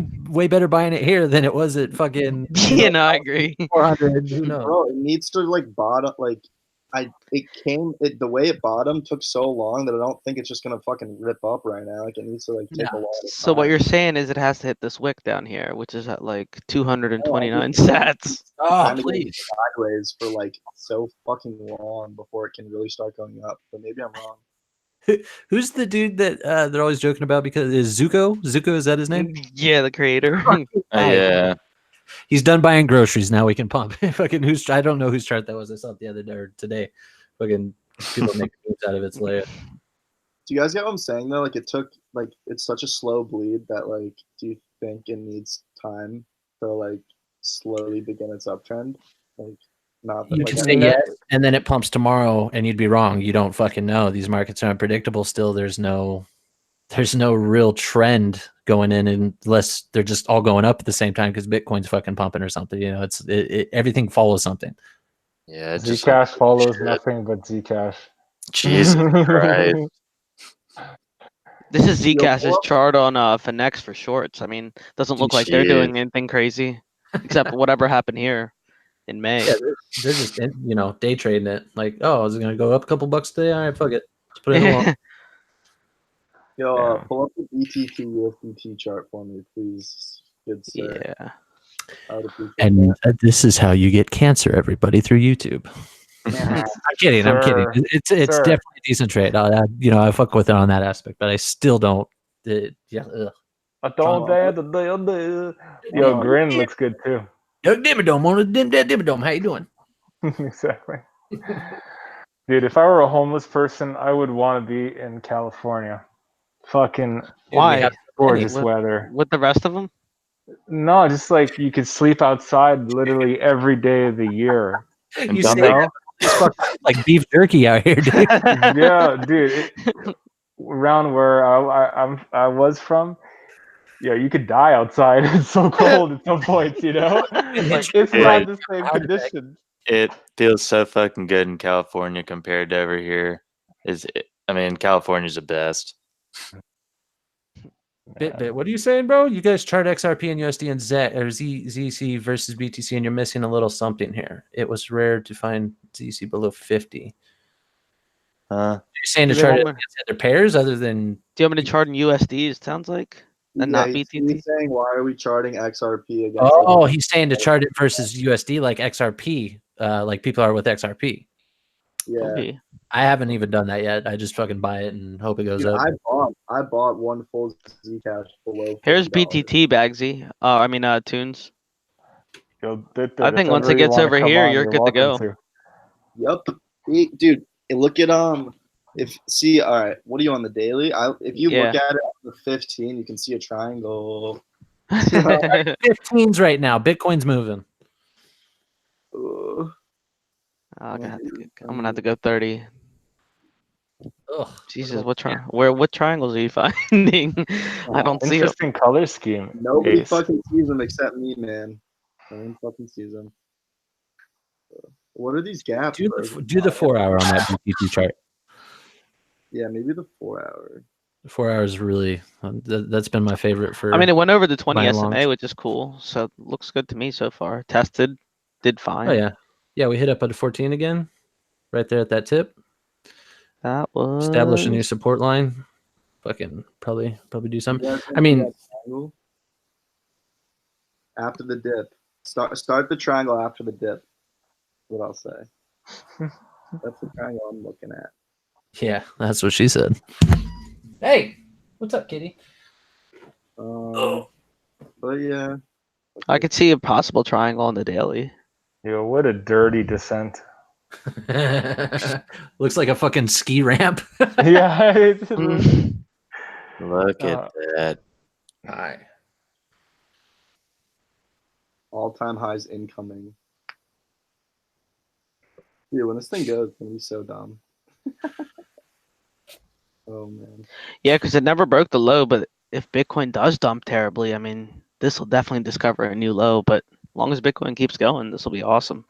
better buying it here than it was at fucking. I agree. 400. Who knows? Bro, it needs to like bottom. Like, the way it bottomed took so long that I don't think it's just gonna fucking rip up right now. Like, it needs to take a long time. So what you're saying is it has to hit this wick down here, which is at like 229 sats. Oh, please. Sideways for like so fucking long before it can really start going up. But maybe I'm wrong. Who's the dude that they're always joking about? Because is Zuko? Zuko, is that his name? Yeah, the creator. Yeah. He's done buying groceries. Now we can pump. Fucking I don't know whose chart that was. I saw it the other day or today. Fucking people make moves out of its layer. Do you guys get what I'm saying though? Like, it's such a slow bleed that like, do you think it needs time to like slowly begin its uptrend? Like, not that, you can say yes, and then it pumps tomorrow, and you'd be wrong. You don't fucking know. These markets are unpredictable. Still, there's no real trend going in unless they're just all going up at the same time because Bitcoin's fucking pumping or something. Everything follows something. Yeah, Zcash follows nothing but Zcash. Jesus Christ. This is Zcash's chart on Finex for shorts. I mean, doesn't look like they're doing anything crazy except whatever happened here in May. Yeah, they're just day trading it. Like, oh, is it gonna go up a couple bucks today? All right, fuck it. Let's put it in the wall. Pull up the BTT USDT chart for me, please. Good sir. Yeah. And this is how you get cancer, everybody, through YouTube. I'm kidding. I'm kidding. It's definitely a decent trade. I fuck with it on that aspect, but I still don't. I don't dare. Yo, Grin looks good too. Yo, Dimmadome on the Dimmadome. How you doing? Exactly. Dude, if I were a homeless person, I would want to be in California. Fucking Why? gorgeous With, weather. with the rest of them? No, just like you could sleep outside literally every day of the year. You say that, it's fucking like beef jerky out here, dude. Yeah, dude. Around where I was from, yeah, you could die outside. It's so cold at some points, you know. Like it's not the same conditions. It feels so fucking good in California compared to over here. I mean, California's the best. Bit, what are you saying, bro? You guys chart XRP and USD and ZC versus BTC, and you're missing a little something here. It was rare to find ZC below 50. You're saying to chart it against other pairs other than? Do you want me to chart in USD? It sounds like, and not BTC. He's saying, why are we charting XRP against? Oh, he's saying to chart it versus USD like XRP, like people are with XRP. Yeah. Okay. I haven't even done that yet. I just fucking buy it and hope it goes up. I bought one full Zcash below. Here's BTT, Bagsy. I mean, Tunes. Yo, I think once it gets over here, you're good to go. Yep, dude. Look at all right. What are you on the daily? If you look at it on the 15, you can see a triangle. 15s right now. Bitcoin's moving. I'm gonna have to go 30. Ugh, Jesus, what triangles are you finding? I don't see them. Interesting color scheme. Nobody fucking sees them except me, man. No one fucking sees them. What are these gaps? Do the 4 hour on that BTC chart. Yeah, maybe the 4 hour. 4 hours really. That's been my favorite for. I mean, it went over the 20 SMA, which is cool. So it looks good to me so far. Tested, did fine. Oh yeah, yeah. We hit up at a 14 again, right there at that tip. That was establish a new support line. Fucking probably do something. I mean, after the dip, start the triangle after the dip. What I'll say. That's the triangle I'm looking at. Yeah, that's what she said. Hey, what's up, kitty? But yeah, I could see a possible triangle on the daily. Yo, what a dirty descent. Looks like a fucking ski ramp. Yeah. Look at that. Hi. All-time highs incoming. Dude, when this thing goes, it's gonna be so dumb. Oh man. Yeah, because it never broke the low, but if Bitcoin does dump terribly, I mean, this will definitely discover a new low. But as long as Bitcoin keeps going, this will be awesome.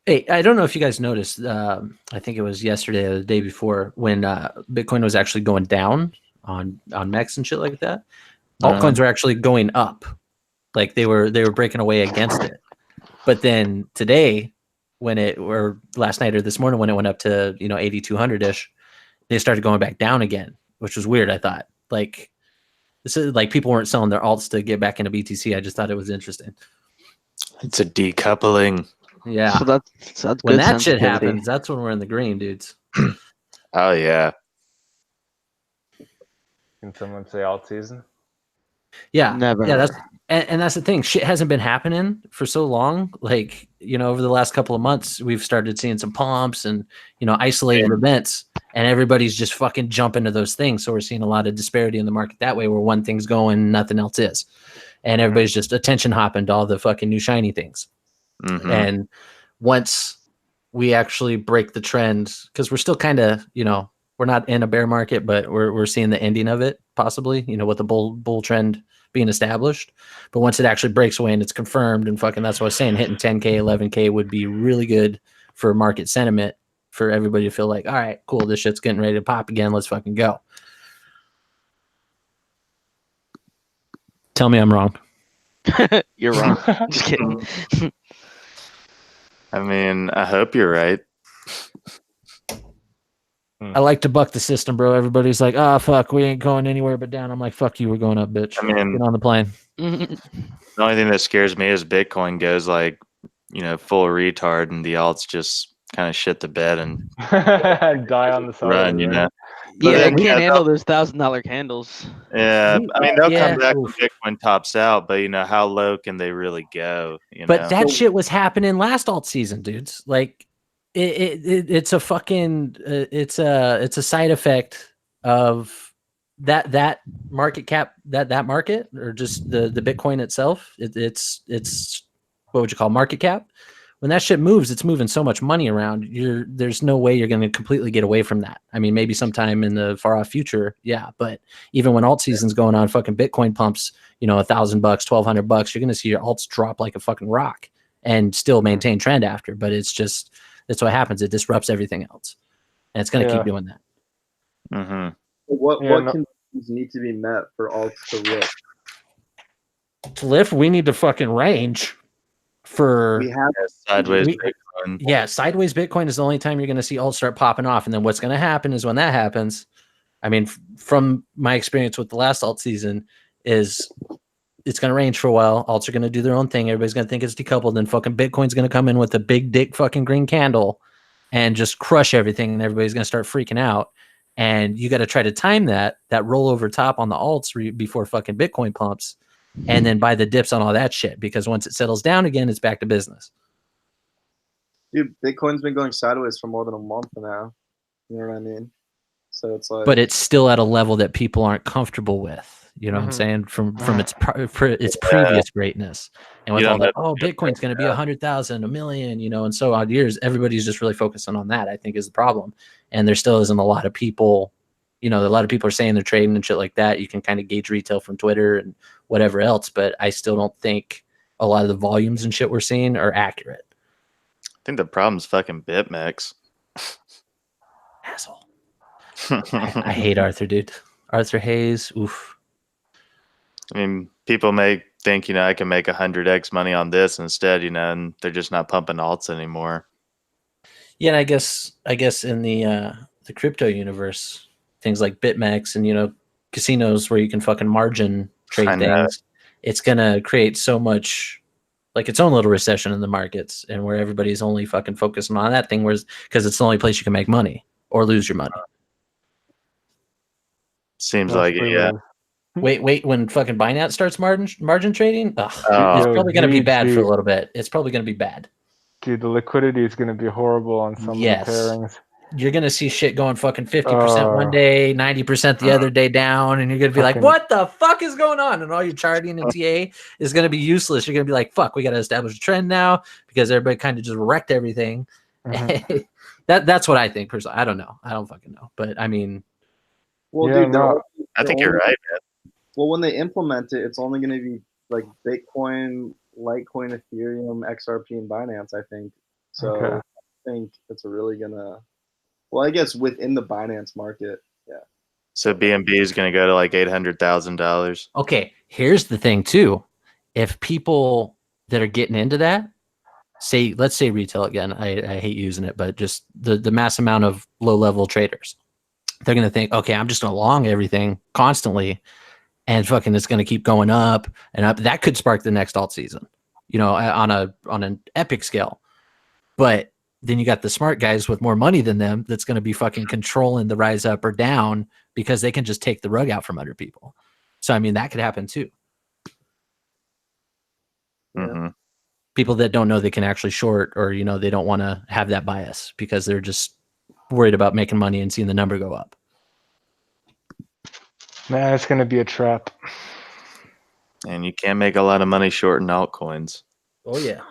Hey, I don't know if you guys noticed. I think it was yesterday or the day before when Bitcoin was actually going down on Mex and shit like that. Altcoins were actually going up, like they were breaking away against it. But then today, or last night or this morning when it went up to 8,200 ish, they started going back down again, which was weird. I thought like this is like people weren't selling their alts to get back into BTC. I just thought it was interesting. It's a decoupling. Yeah. So that's when good that shit happens, that's when we're in the green, dudes. Oh yeah. Can someone say alt season? Yeah. Never. Yeah, that's the thing. Shit hasn't been happening for so long. Like, over the last couple of months, we've started seeing some pumps and, isolated events, and everybody's just fucking jumping to those things. So we're seeing a lot of disparity in the market that way, where one thing's going, nothing else is. And everybody's just attention hopping to all the fucking new shiny things. Mm-hmm. And once we actually break the trend, because we're still kind of, we're not in a bear market, but we're seeing the ending of it, possibly, with the bull trend being established. But once it actually breaks away and it's confirmed, and fucking, that's what I was saying, hitting 10K, 11K would be really good for market sentiment, for everybody to feel like, all right, cool, this shit's getting ready to pop again. Let's fucking go. Tell me I'm wrong. You're wrong. Just kidding. I mean, I hope you're right. I like to buck the system, bro. Everybody's like, fuck, we ain't going anywhere but down. I'm like, fuck you, we're going up, bitch. I mean, get on the plane. The only thing that scares me is Bitcoin goes like, full retard, and the alts just kind of shit the bed and die on the side. Run, Yeah, they can't handle those $1,000 candles. Yeah, I mean, they'll come back when Bitcoin tops out, but how low can they really go? But that shit was happening last alt season, dudes. Like, It's a fucking it's a side effect of that market cap, that market, or just the Bitcoin itself. It's what would you call market cap? When that shit moves, it's moving so much money around. There's no way you're going to completely get away from that. I mean, maybe sometime in the far off future, yeah. But even when alt season's going on, fucking Bitcoin pumps, $1,000, $1,200, you're going to see your alts drop like a fucking rock and still maintain trend after. But that's what happens. It disrupts everything else, and it's going to keep doing that. Mm-hmm. What conditions need to be met for alts to lift? To lift, we need to fucking range. For sideways Bitcoin. Yeah, sideways Bitcoin is the only time you're going to see alts start popping off. And then what's going to happen is when that happens, I mean, from my experience with the last alt season, is it's going to range for a while. Alts are going to do their own thing. Everybody's going to think it's decoupled. Then fucking Bitcoin's going to come in with a big dick fucking green candle and just crush everything. And everybody's going to start freaking out. And you got to try to time that rollover top on the alts before fucking Bitcoin pumps. And then buy the dips on all that shit, because once it settles down again, it's back to business. Dude, Bitcoin's been going sideways for more than a month now. You know what I mean? So it's like, but it's still at a level that people aren't comfortable with. You know what I'm saying? From its previous greatness, and with all that, Bitcoin's going to be 100,000, 1 million, and so odd years. Everybody's just really focusing on that, I think, is the problem. And there still isn't a lot of people. A lot of people are saying they're trading and shit like that. You can kind of gauge retail from Twitter and whatever else, but I still don't think a lot of the volumes and shit we're seeing are accurate. I think the problem's fucking BitMEX. Asshole. I hate Arthur, dude. Arthur Hayes. Oof. I mean, people may think, I can make 100x money on this instead, and they're just not pumping alts anymore. Yeah, and I guess in the crypto universe, things like BitMEX and casinos where you can fucking margin trade things, it's gonna create so much, like, its own little recession in the markets, and where everybody's only fucking focusing on that thing, because it's the only place you can make money or lose your money. Seems like it, yeah. Wait, when fucking Binance starts margin trading, it's probably gonna be bad for a little bit. It's probably gonna be bad. Dude, the liquidity is gonna be horrible on some of the pairings. You're going to see shit going fucking 50% one day, 90% the other day down, and you're going to be like, what the fuck is going on? And all your charting and TA is going to be useless. You're going to be like, fuck, we got to establish a trend now, because everybody kind of just wrecked everything. That's what I think, personally. I don't know. I don't fucking know. But, I mean... Well, dude, I think you're right, man. Well, when they implement it, it's only going to be like Bitcoin, Litecoin, Ethereum, XRP, and Binance, I think. So I think it's really going to... Well, I guess within the Binance market, yeah. So BNB is going to go to like $800,000. Okay, here's the thing too. If people that are getting into that, let's say retail again, I hate using it, but just the mass amount of low-level traders, they're going to think, okay, I'm just going to long everything constantly, and fucking it's going to keep going up and up. That could spark the next alt season, on an epic scale. But then you got the smart guys with more money than them that's going to be fucking controlling the rise up or down, because they can just take the rug out from under people. So, I mean, that could happen too. Mm-hmm. People that don't know they can actually short, or, they don't want to have that bias because they're just worried about making money and seeing the number go up. Man, it's going to be a trap. And you can't make a lot of money shorting altcoins. Oh, yeah.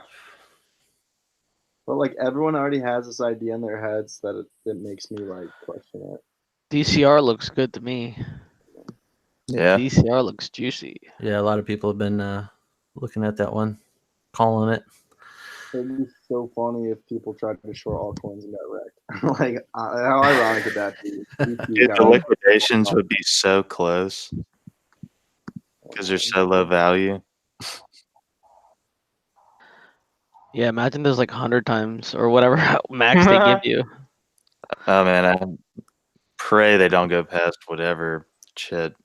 But like, everyone already has this idea in their heads that it makes me like question it. DCR looks good to me. Yeah. DCR looks juicy. Yeah, a lot of people have been looking at that one, calling it. It'd be so funny if people tried to short altcoins and got wrecked. Like, how ironic would that be? Dude, the liquidations would be so close because they're so low value. Yeah, imagine there's like 100 times or whatever max they give you. Oh man, I pray they don't go past whatever shit.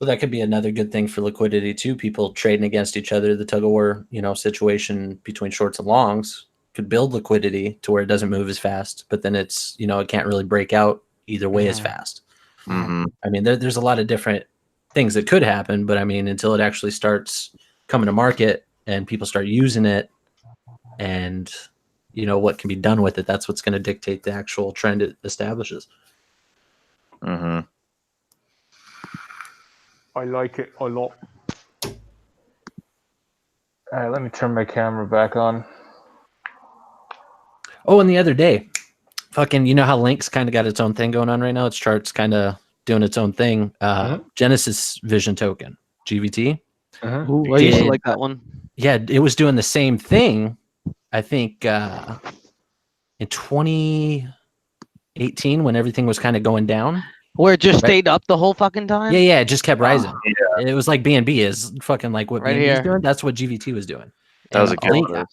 Well, that could be another good thing for liquidity too. People trading against each other, the tug of war, situation between shorts and longs could build liquidity to where it doesn't move as fast, but then it's, it can't really break out either way as fast. Mm-hmm. I mean, there's a lot of different things that could happen, but I mean, until it actually starts coming to market and people start using it, and what can be done with it. That's what's going to dictate the actual trend it establishes. Mm-hmm. I like it a lot. All right, let me turn my camera back on. Oh, and the other day, fucking, you know how Link's kind of got its own thing going on right now? Its chart's kind of doing its own thing. Genesis Vision Token, GVT. Ooh, I used to like that one. Yeah, it was doing the same thing, I think, in 2018 when everything was kind of going down. Where it just stayed up the whole fucking time? Yeah, it just kept rising. Yeah. It was like BNB is fucking like what Right BNB is here. doing. That's what GVT was doing. That was a And good Link, one.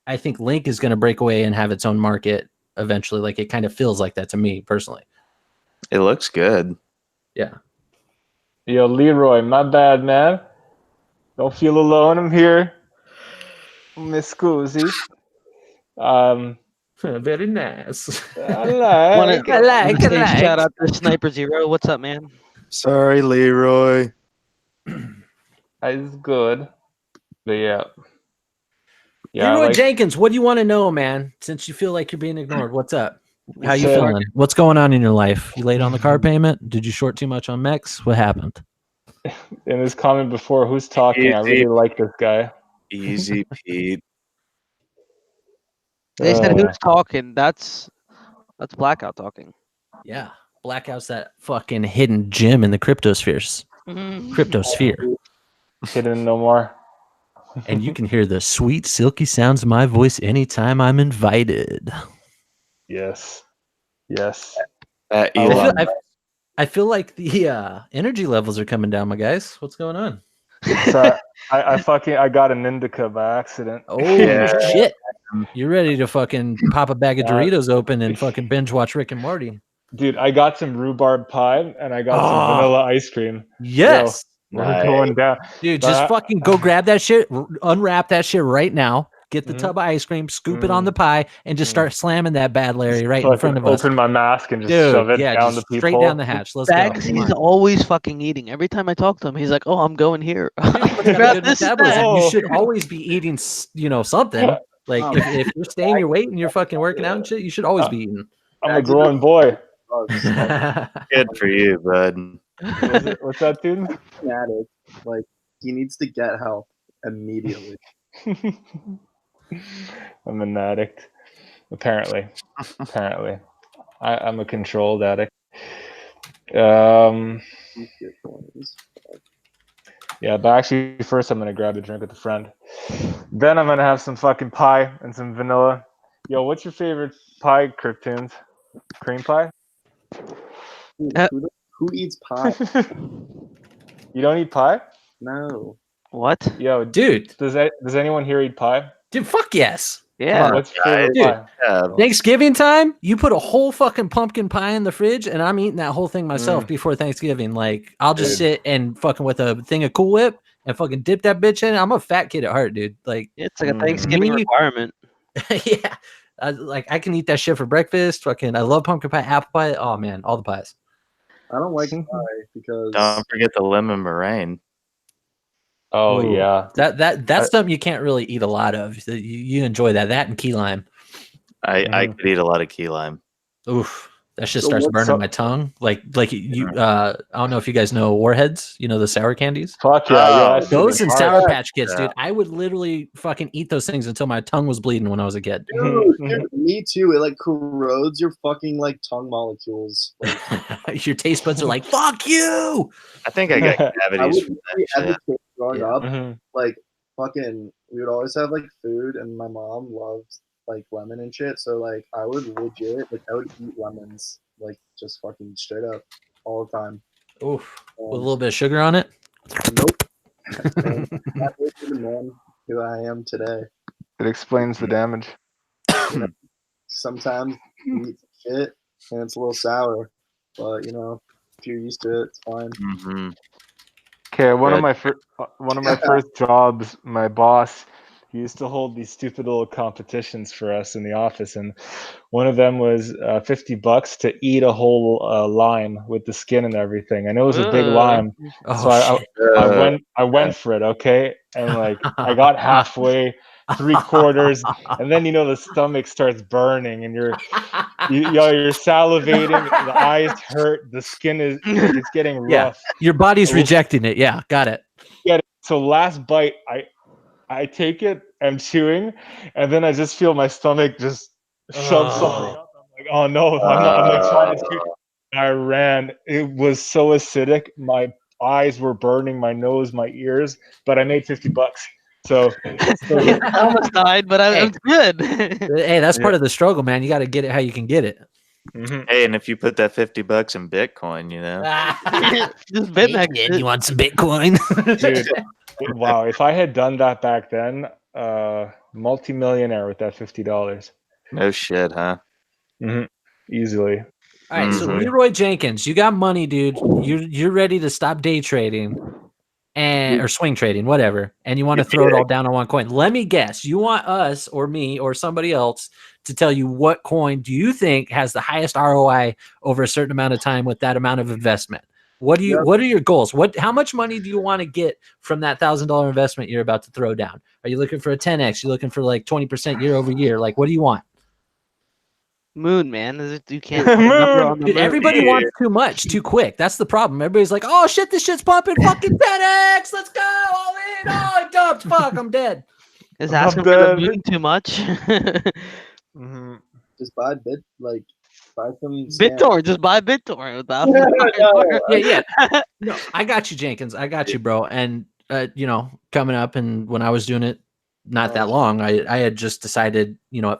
I think Link is going to break away and have its own market eventually. Like it kind of feels like that to me personally. It looks good. Yeah. Yo, Leroy, my bad, man. Don't feel alone. I'm here. Miss Scusi. Very nice. I like. Wanna say shout out to Sniper Zero. What's up, man? Sorry, Leroy. It's good. But yeah. Leroy like, Jenkins, what do you want to know, man? Since you feel like you're being ignored, what's up? How you So- feeling? What's going on in your life? You late on the car payment? Did you short too much on Mex? What happened? in his comment before, who's talking? I really like this guy. Easy, Pete. They said who's talking? That's Blackout talking. Yeah. Blackout's that fucking hidden gem in the cryptospheres. Cryptosphere. Hidden no more. And you can hear the sweet, silky sounds of my voice anytime I'm invited. Yes. Yes. Elon. I feel like the energy levels are coming down, my guys. What's going on? So I got an indica by accident. Oh shit! You're ready to fucking pop a bag of Doritos open and fucking binge watch Rick and Morty. Dude, I got some rhubarb pie and I got some vanilla ice cream. Yes. We're going down. Dude, just fucking go grab that shit, unwrap that shit right now, get the tub of ice cream, scoop it on the pie, and just start slamming that bad Larry right in front of us. Open my mask and just Dude, shove it down just the peephole. straight down the hatch. Let's Bags, go. he's always fucking eating. Every time I talk to him, he's like, "Oh, I'm going here." Good metabolism. You should always be eating, something. Like if you're staying your weight and you're fucking working out and shit, you should always be eating. I'm a growing boy. Good for you, bud. What's that, dude? Addict. Like he needs to get help immediately. I'm an addict. Apparently. I'm a controlled addict. Yeah, but actually first I'm gonna grab a drink with a friend. Then I'm gonna have some fucking pie and some vanilla. Yo, what's your favorite pie, Cryptunez? Cream pie? Who eats pie? You don't eat pie? No. What? Yo, dude. Does anyone here eat pie? Dude, fuck yes. Yeah. What's your favorite pie? Yeah. Thanksgiving time, you put a whole fucking pumpkin pie in the fridge, and I'm eating that whole thing myself before Thanksgiving. Like, I'll just sit and fucking with a thing of Cool Whip and fucking dip that bitch in. I'm a fat kid at heart, dude. Like, it's like a Thanksgiving requirement. Yeah. I can eat that shit for breakfast. Fucking, I love pumpkin pie, apple pie. Oh, man, all the pies. I don't like pie because Don't forget the lemon meringue. Oh, Ooh. yeah. That's something you can't really eat a lot of. You enjoy that and key lime. I could eat a lot of key lime. Oof, that shit starts burning my tongue. Like you. I don't know if you guys know Warheads. You know the sour candies. Fuck yeah, those and Sour Patch Kids, dude. I would literally fucking eat those things until my tongue was bleeding when I was a kid. Dude, me too. It like corrodes your fucking like tongue molecules. Like, your taste buds are like, "Fuck you." I think I got cavities from that shit. Growing up, like fucking, we would always have like food, and my mom loved like lemon and shit. So like, I would legit I would eat lemons like just fucking straight up all the time. Oof, with a little bit of sugar on it. Nope. That was the man who I am today. It explains the damage. Sometimes you eat shit and it's a little sour, but if you're used to it, it's fine. Okay, one of my first jobs, my boss, he used to hold these stupid little competitions for us in the office, and one of them was $50 to eat a whole lime with the skin and everything, and it was a big lime. So I went for it, okay, and like I got halfway 3/4, and then the stomach starts burning, and you're salivating, the eyes hurt, the skin is like it's getting rough. Your body's rejecting it. Yeah, got it. So last bite, I take it, I'm chewing, and then I just feel my stomach just shove something up. I'm like, oh no, I'm like trying to chew. I ran. It was so acidic. My eyes were burning, my nose, my ears, but I made $50. So I almost died, but I'm good. Hey, that's part of the struggle, man. You got to get it how you can get it. Hey, and if you put that $50 in Bitcoin, just BitMEX. You want some Bitcoin? Dude, wow, if I had done that back then, multi-millionaire with that $50. No shit, huh? Easily. All right, so Leroy Jenkins, you got money, dude. You're ready to stop day trading or swing trading, whatever, and you want to throw it all down on one coin. Let me guess. You want us or me or somebody else to tell you what coin do you think has the highest ROI over a certain amount of time with that amount of investment? What are your goals? How much money do you want to get from that $1,000 investment you're about to throw down? Are you looking for a 10x? You looking for like 20% year over year? Like, what do you want? Moon, man. You can't put a number on the Dude, moon. everybody wants too much, too quick. That's the problem. Everybody's like, oh shit, this shit's pumping fucking 10x. Let's go. All in. Oh, I dumped. Fuck, I'm dead. Is asking for the moon too much? Just buy some BitTorrent. Just buy BitTorrent. No, I got you, Jenkins. I got you, bro. And coming up and when I was doing it not that long, I had just decided,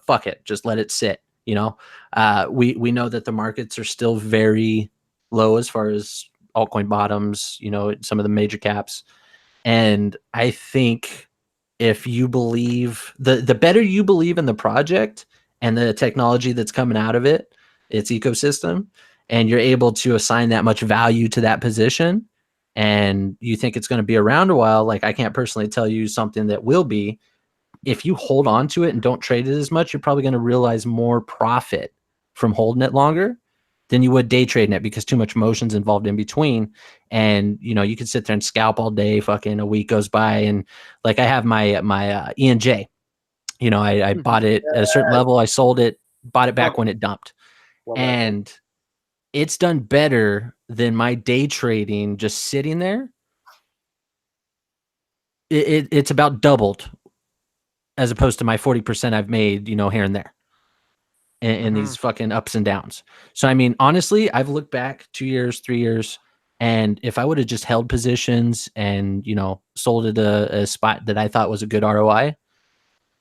fuck it, just let it sit. We know that the markets are still very low as far as altcoin bottoms, some of the major caps. And I think if you believe the better you believe in the project and the technology that's coming out of it, its ecosystem, and you're able to assign that much value to that position, and you think it's going to be around a while, like I can't personally tell you something that will be. If you hold on to it and don't trade it as much, you're probably going to realize more profit from holding it longer than you would day trading it, because too much motion's involved in between. And, you could sit there and scalp all day, fucking a week goes by. And like I have my ENJ, I bought it at a certain level. I sold it, bought it back when it dumped. And it's done better than my day trading just sitting there. It's about doubled as opposed to my 40% I've made, here and there in these fucking ups and downs. So, I mean, honestly, I've looked back 2 years, 3 years, and if I would have just held positions and, sold at a spot that I thought was a good ROI,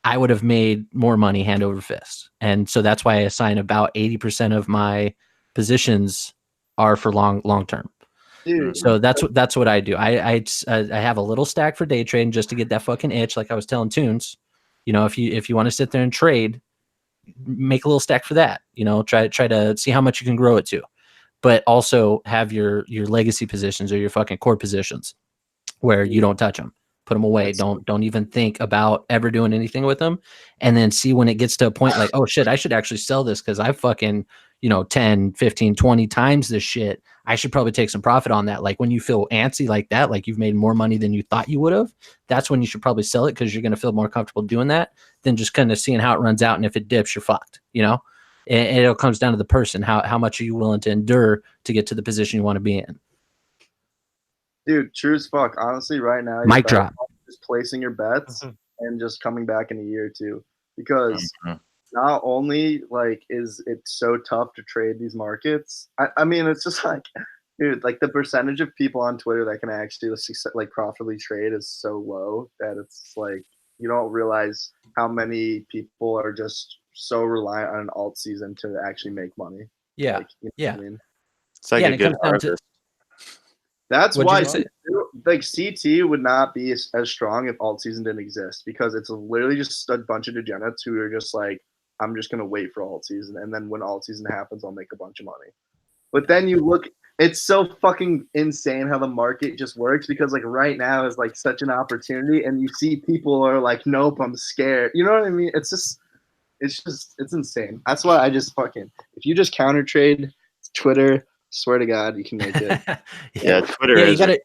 I would have made more money hand over fist. And so that's why I assign about 80% of my positions are for long term. Dude. So that's what I do. I have a little stack for day trading just to get that fucking itch, like I was telling Tunes. If you want to sit there and trade, make a little stack for that. Try to see how much you can grow it to, but also have your legacy positions or your fucking core positions where you don't touch them. Put them away. Don't even think about ever doing anything with them. And then see when it gets to a point like, oh shit, I should actually sell this because I fucking 10, 15, 20 times this shit. I should probably take some profit on that. Like when you feel antsy like that, like you've made more money than you thought you would have, that's when you should probably sell it, because you're going to feel more comfortable doing that than just kind of seeing how it runs out. And if it dips, you're fucked, and it all comes down to the person. How much are you willing to endure to get to the position you want to be in? Dude, true as fuck. Honestly, right now, mic drop. Just placing your bets and just coming back in a year or two, because not only is it so tough to trade these markets. I mean, it's just like, dude, like the percentage of people on Twitter that can actually profitably trade is so low that it's like you don't realize how many people are just so reliant on an alt season to actually make money. Yeah, what I mean? It's like a good harvest. That's why CT would not be as strong if alt season didn't exist, because it's literally just a bunch of degenerates who are just like, I'm just gonna wait for alt season, and then when alt season happens, I'll make a bunch of money. But then you look, it's so fucking insane how the market just works, because like right now is like such an opportunity, and you see people are like, nope, I'm scared. You know what I mean? It's insane. That's why I just if you just counter trade Twitter, swear to God, you can make it. Yeah, Twitter is retarded.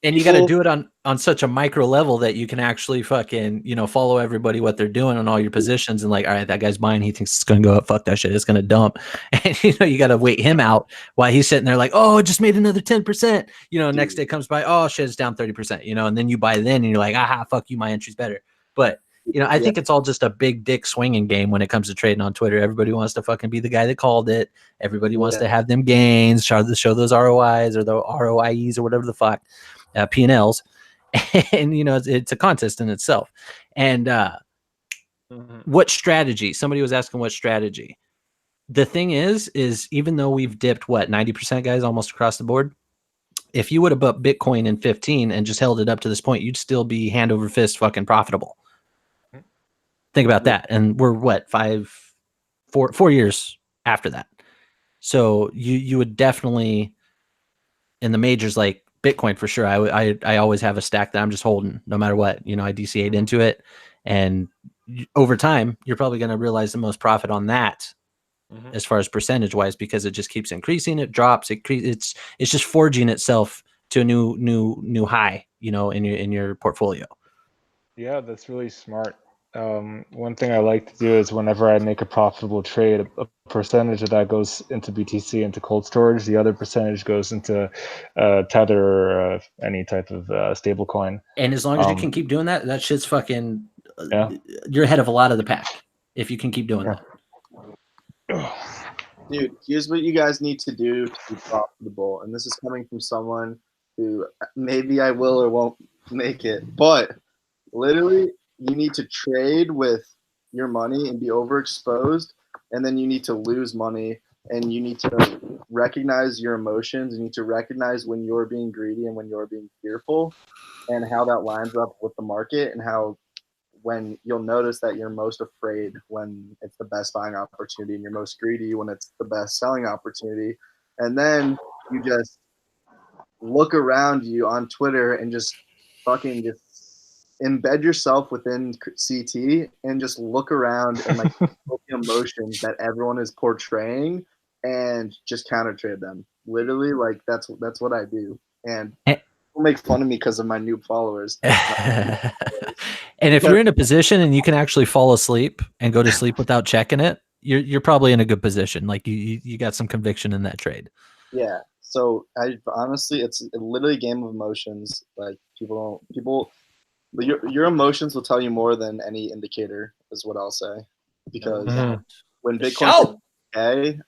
And you got to do it on such a micro level that you can actually fucking, follow everybody, what they're doing on all your positions, and like, all right, that guy's buying, he thinks it's going to go up, fuck that shit, it's going to dump. And you got to wait him out while he's sitting there like, oh, it just made another 10%. Next day comes by, oh shit, it's down 30%, and then you buy then and you're like, aha, fuck you, my entry's better. But I think it's all just a big dick swinging game when it comes to trading on Twitter. Everybody wants to fucking be the guy that called it. Everybody wants to have them gains, show those ROIs or the ROIEs or whatever the fuck. P&Ls, and it's a contest in itself. And what strategy? Somebody was asking what strategy. The thing is even though we've dipped 90% guys almost across the board, if you would have bought Bitcoin in 15 and just held it up to this point, you'd still be hand over fist fucking profitable. Think about that. And we're 4 years after that. So you would definitely, in the majors, like Bitcoin for sure, I always have a stack that I'm just holding no matter what. I DCA'd into it, and over time you're probably going to realize the most profit on that as far as percentage wise, because it just keeps increasing. It drops, it's just forging itself to a new high, in your portfolio. Yeah, that's really smart. One thing I like to do is whenever I make a profitable trade, a percentage of that goes into BTC, into cold storage. The other percentage goes into Tether or any type of stable coin. And as long as you can keep doing that, that shit's fucking, you're ahead of a lot of the pack if you can keep doing that. Dude, here's what you guys need to do to be profitable. And this is coming from someone who maybe I will or won't make it, but literally, you need to trade with your money and be overexposed, and then you need to lose money, and you need to recognize your emotions. You need to recognize when you're being greedy and when you're being fearful, and how that lines up with the market, and how when you'll notice that you're most afraid when it's the best buying opportunity, and you're most greedy when it's the best selling opportunity. And then you just look around you on Twitter and just fucking just embed yourself within CT and just look around and like the emotions that everyone is portraying and just counter trade them. Literally, like that's what I do. And people make fun of me because of my new followers. And if you're in a position and you can actually fall asleep and go to sleep without checking it, you're probably in a good position. Like you got some conviction in that trade. Yeah. So I honestly, it's literally a game of emotions. Like your emotions will tell you more than any indicator, is what I'll say. Because when Bitcoin was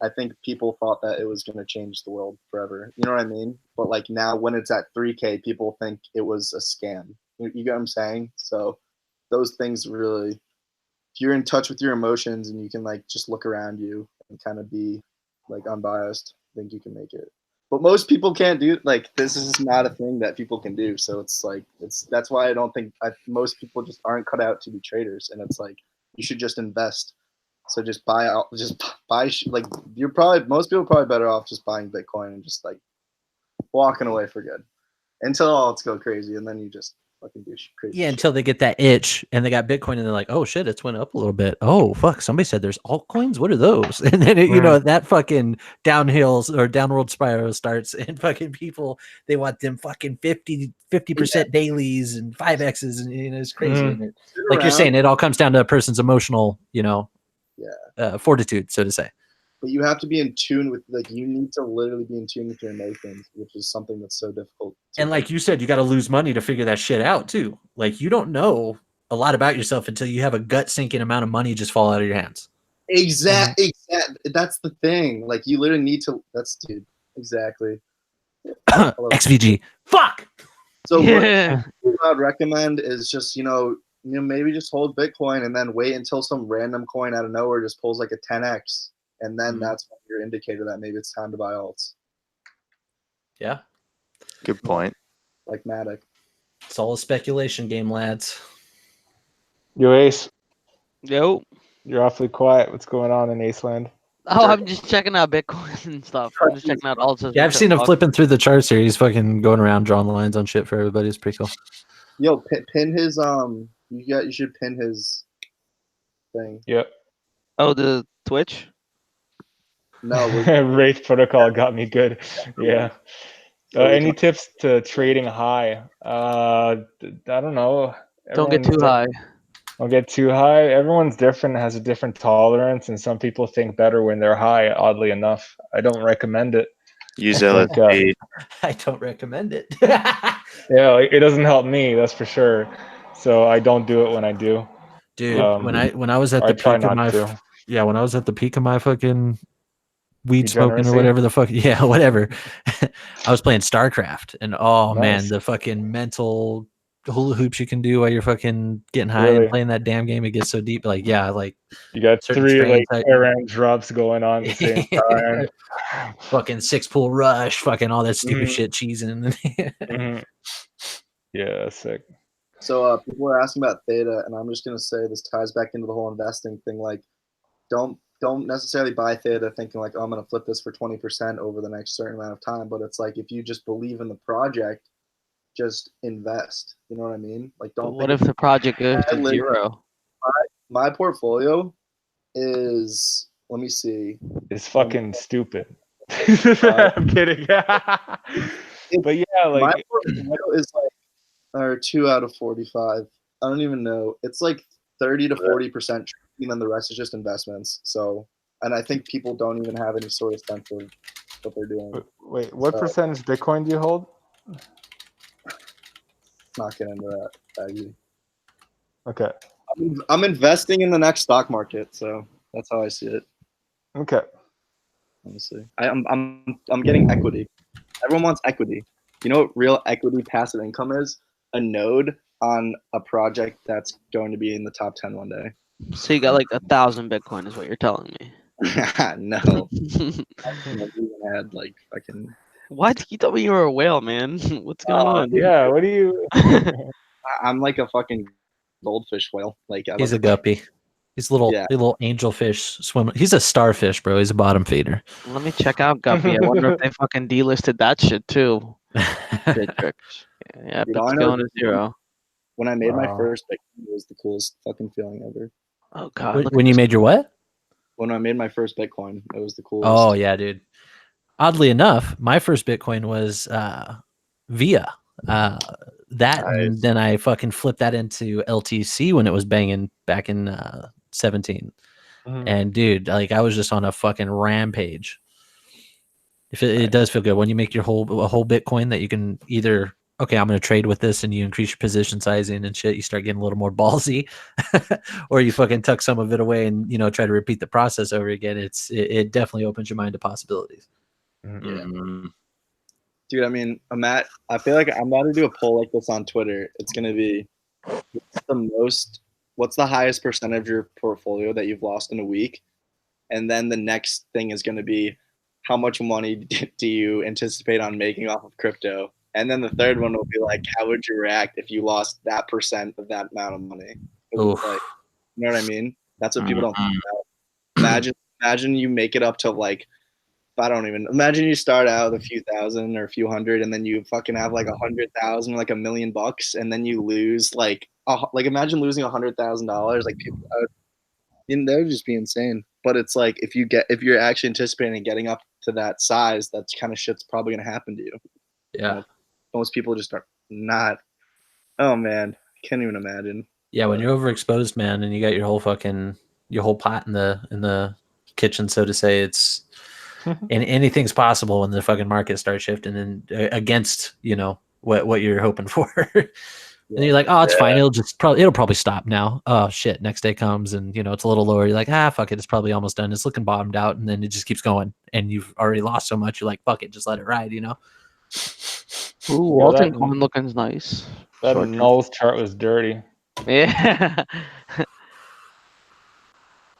I think people thought that it was going to change the world forever. You know what I mean? But like now, when it's at 3K, people think it was a scam. You get what I'm saying? So those things really, if you're in touch with your emotions and you can like just look around you and kind of be like unbiased, I think you can make it. But most people can't do, like, this is not a thing that people can do. So it's like, that's why I don't think most people just aren't cut out to be traders. And it's like, you should just invest. So just buy, like most people are probably better off just buying Bitcoin and just like walking away for good until alts go crazy. And then you just fucking do crazy. Yeah, until they get that itch and they got Bitcoin and they're like, oh shit, it's went up a little bit. Oh fuck, somebody said there's altcoins. What are those? And then that fucking downhills or downward spiral starts, and fucking people, they want them fucking 50% dailies and 5x's, and it's crazy. And like you're saying, it all comes down to a person's emotional, fortitude, so to say. But you have to be in tune with, like, you need to literally be in tune with your emotions, which is something that's so difficult. And like you said, you got to lose money to figure that shit out too. Like, you don't know a lot about yourself until you have a gut sinking amount of money just fall out of your hands. Exactly. That's the thing. Like, you literally need to. Dude. Exactly. XVG. Fuck. So what I'd recommend is just maybe just hold Bitcoin and then wait until some random coin out of nowhere just pulls like a 10x. And then that's your indicator that maybe it's time to buy alts. Yeah. Good point. Like Matic. It's all a speculation game, lads. Yo, Ace. Yo. You're awfully quiet. What's going on in Aceland? Oh, I'm just checking out Bitcoin and stuff. I'm just checking out alts. Yeah, I've seen him flipping through the charts here. He's fucking going around drawing the lines on shit for everybody. It's pretty cool. Yo, pin his you should pin his thing. Yep. Oh, the Twitch? No, Wraith Protocol got me good. Yeah. Any tips to trading high? I don't know. Don't get too high. Don't get too high. Everyone's different, has a different tolerance, and some people think better when they're high. Oddly enough, I don't recommend it. Use LSD. I don't recommend it. Yeah, it doesn't help me, that's for sure. So I don't do it when I do. Dude, when I was at the peak of my when I was at the peak of my fucking weed smoking or whatever the fuck, whatever. I was playing StarCraft, and man, the fucking mental hula hoops you can do while you're fucking getting high and playing that damn game, it gets so deep. Like, like you got 3 like air drops going on at the same time. Fucking 6-pool rush, fucking all that stupid shit cheesing. Yeah, sick. So people are asking about theta, and I'm just gonna say this ties back into the whole investing thing. Like, don't necessarily buy theta thinking like, oh, I'm gonna flip this for 20% over the next certain amount of time. But it's like, if you just believe in the project, just invest. You know what I mean? Like, don't. What if the project goes to zero? My portfolio is, let me see. It's fucking stupid. I'm kidding. But yeah, like my portfolio is like, or 2 out of 45. I don't even know. It's like 30 to 40%, and then the rest is just investments. So, and I think people don't even have any sort of sense of what they're doing. Wait, what percentage Bitcoin do you hold? Not get into that, Aggie. Okay. I'm investing in the next stock market, so that's how I see it. Okay. Let me see. I'm getting equity. Everyone wants equity. You know what real equity passive income is? A node on a project that's going to be in the top 10 one day. So you got like 1,000 Bitcoin is what you're telling me. No. I had like fucking. What? You told me you were a whale, man. What's going on? Yeah, what do you? I'm like a fucking goldfish whale. Like, he's a guppy. He's a little angelfish swimming. He's a starfish, bro. He's a bottom feeder. Let me check out Guppy. I wonder if they fucking delisted that shit too. Yeah, it's going to zero. When I made my first Bitcoin, it was the coolest fucking feeling ever. Oh god! When you made your what? When I made my first Bitcoin, it was the coolest. Oh yeah, dude. Oddly enough, my first Bitcoin was via that, and then I fucking flipped that into LTC when it was banging back in 17. And dude, like I was just on a fucking rampage. If it does feel good when you make your whole Bitcoin that you can either, okay, I'm going to trade with this, and you increase your position sizing and shit. You start getting a little more ballsy, or you fucking tuck some of it away and try to repeat the process over again. It definitely opens your mind to possibilities. Yeah. Dude, I mean, I feel like I'm about to do a poll like this on Twitter. It's going to be what's the highest percentage of your portfolio that you've lost in a week? And then the next thing is going to be, how much money do you anticipate on making off of crypto? And then the third one will be like, how would you react if you lost that percent of that amount of money? Like, you know what I mean? That's what people don't think about. Imagine you make it up to like, imagine you start out with a few thousand or a few hundred, and then you fucking have like 100,000, like $1 million, and then you lose like imagine losing $100,000. Like people, that would just be insane. But it's like if you're actually anticipating getting up to that size, that kind of shit's probably gonna happen to you. Yeah. Most people just are not. Oh man, can't even imagine. Yeah, when you're overexposed, man, and you got your whole pot in the kitchen, so to say, it's and anything's possible when the fucking market starts shifting and against what you're hoping for. And you're like, oh, it's fine. It'll probably stop now. Oh shit! Next day comes and it's a little lower. You're like, fuck it. It's probably almost done. It's looking bottomed out, and then it just keeps going. And you've already lost so much. You're like, fuck it, just let it ride. Ooh, altcoin looking nice. That Null's chart was dirty. Yeah.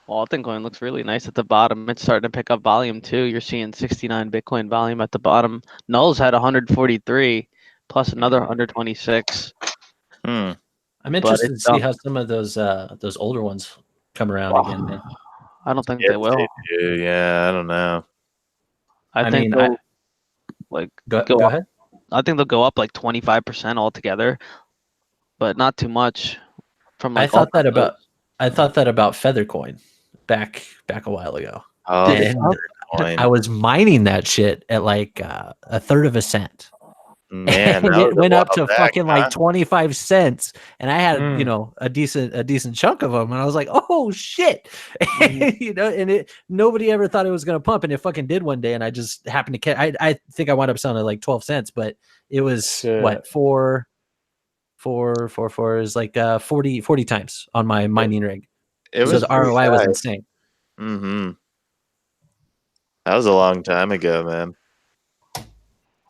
Altcoin looks really nice at the bottom. It's starting to pick up volume too. You're seeing 69 Bitcoin volume at the bottom. Null's had 143 plus another 126. I'm interested to see how some of those older ones come around again, man. I don't think they will. Yeah, I don't know. I think they'll go ahead. I think they'll go up like 25% altogether, but not too much. I thought that about Feathercoin back a while ago. Oh, and I was mining that shit at like a third of a cent. Man, and that it was a went up while to back, fucking huh? like 25 cents, and I had Mm. a decent chunk of them, and I was like, oh shit. And nobody ever thought it was gonna pump, and it fucking did one day, and I just happened to catch. I think I wound up selling it like 12 cents, but it was what, four is like 40 times on my mining rig. It So was the pretty ROI was high. insane. Mm-hmm. That was a long time ago, man.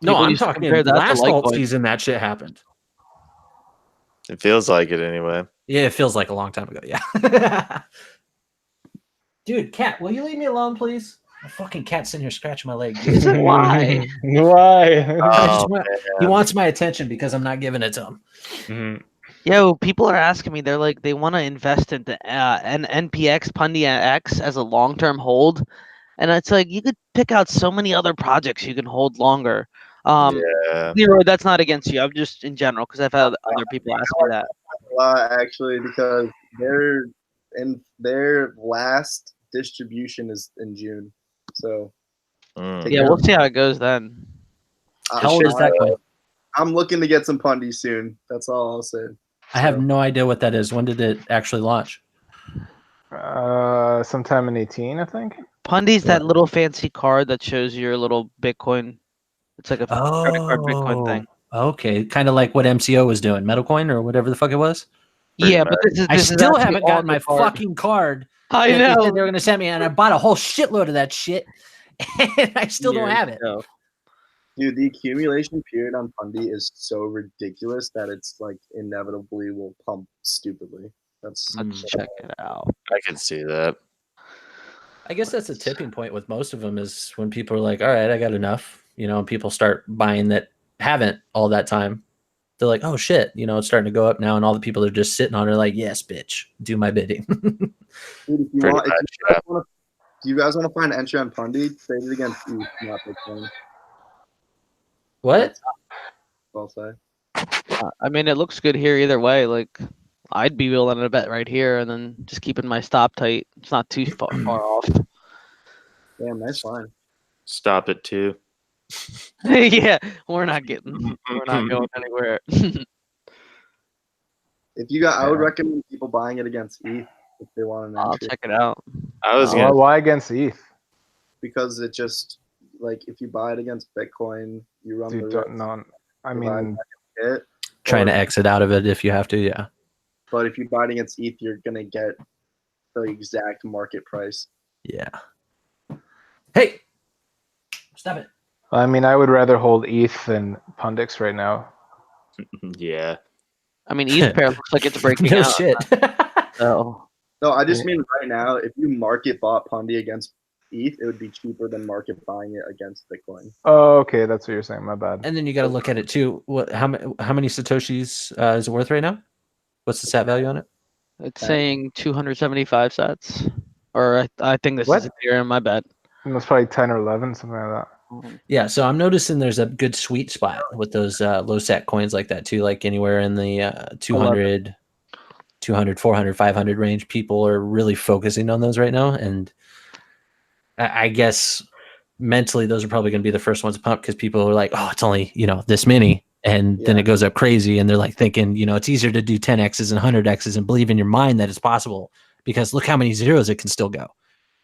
No, People I'm used to talking compare that to last alt Litecoin. season that shit happened. It feels like it anyway. Yeah, it feels like a long time ago. Yeah. Dude, cat, will you leave me alone, please? My fucking cat's sitting here scratching my leg. Dude. Why? Why? He wants my attention because I'm not giving it to him. Mhm. Yo, people are asking me. They're like, they want to invest into an NPX Pundi X as a long-term hold, and it's like you could pick out so many other projects you can hold longer. Yeah. Leroy, that's not against you. I'm just in general because I've had other people ask me that. A lot actually, because their last distribution is in June. So Mm. Yeah, we'll see how it goes then. How old is that coin? I'm looking to get some Pundi soon. That's all I'll say. I have no idea what that is. When did it actually launch? Sometime in 18, I think. Pundi's that little fancy card that shows your little Bitcoin. It's like a credit card Bitcoin thing. Okay, kind of like what MCO was doing, MetaCoin or whatever the fuck it was. Yeah, but this I is still actually haven't on gotten the my card. fucking card. I that They know. said they were going to send me, and I bought a whole shitload of that shit, and I still don't have it. No. Dude, the accumulation period on Pundi is so ridiculous that it's like inevitably will pump stupidly. Let's check it out. I can see that. I guess that's a tipping point with most of them is when people are like, all right, I got enough, and people start buying that haven't all that time. They're like, oh shit, it's starting to go up now, and all the people that are just sitting on it are like, yes, bitch, do my bidding. Dude, do you guys want to find entry on Pundi? Trade it against ETH, not Bitcoin. What? I'll say. I mean, it looks good here either way. Like, I'd be willing to bet right here, and then just keeping my stop tight. It's not too far off. Damn, nice line. Stop it too. Yeah, we're not going anywhere. If you got, I would recommend people buying it against ETH if they want an entry. I'll check it out. I was gonna. Why against ETH? Because it just like if you buy it against Bitcoin, you run the risk. No, I mean, Trying to exit out of it if you have to, yeah. But if you buy it against ETH, you're gonna get the exact market price. Yeah. Hey, stop it. I mean, I would rather hold ETH than Pundix right now. Yeah. I mean, ETH pair looks like it's breaking No out. shit. So, No, I just mean right now, if you market bought Pundi against ETH, it would be cheaper than market buying it against Bitcoin. Oh, okay, that's what you're saying. My bad. And then you got to look at it too. How many satoshis is it worth right now? What's the sat value on it? it's saying 275 sats. Or I think this is Ethereum, my bad. It's probably 10 or 11, something like that. Yeah, so I'm noticing there's a good sweet spot with those low sat coins like that too, like anywhere in the 200, 400, 500 range. People are really focusing on those right now. And I guess mentally those are probably going to be the first ones to pump because people are like, oh, it's only, this many. And then it goes up crazy. And they're like thinking, it's easier to do 10Xs and 100Xs and believe in your mind that it's possible because look how many zeros it can still go,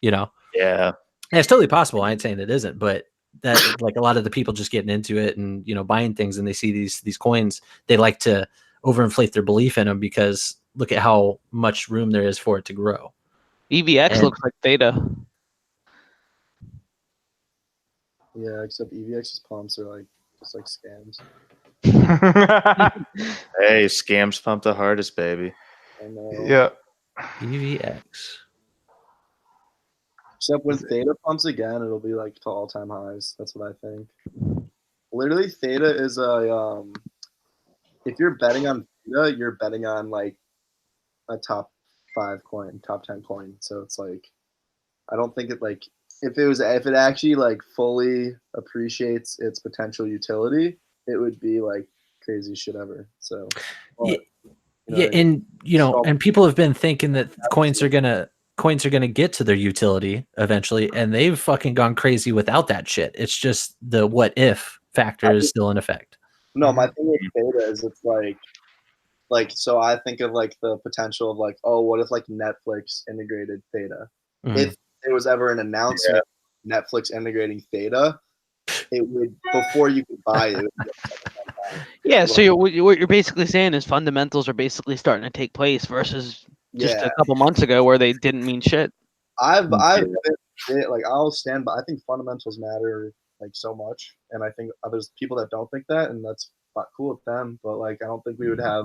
Yeah. Yeah. And it's totally possible. I ain't saying it isn't, but that like a lot of the people just getting into it and buying things and they see these coins, they like to overinflate their belief in them because look at how much room there is for it to grow. EVX looks like Theta. Yeah, except EVX's pumps are like just like scams. Hey, scams pump the hardest, baby. I know. Yeah. EVX. Except when Theta pumps again, it'll be like to all-time highs. That's what I think. Literally, Theta is a if you're betting on Theta, you're betting on like a top 5 coin, top 10 coin. So it's like, I don't think it like if it actually like fully appreciates its potential utility, it would be like crazy shit ever. So but, and people have been thinking that coins are gonna get to their utility eventually, and they've fucking gone crazy without that shit. It's just the what if factor is still in effect. No, my thing with theta is it's like so I think of like the potential of like, oh, what if like Netflix integrated theta? If there was ever an announcement Netflix integrating theta, it would before you could buy it. Yeah, so what you're basically saying is fundamentals are basically starting to take place versus just a couple months ago where they didn't mean shit. I've been like I'll stand by. I think fundamentals matter like so much, and I think there's people that don't think that, and that's not cool with them. But like I don't think we would have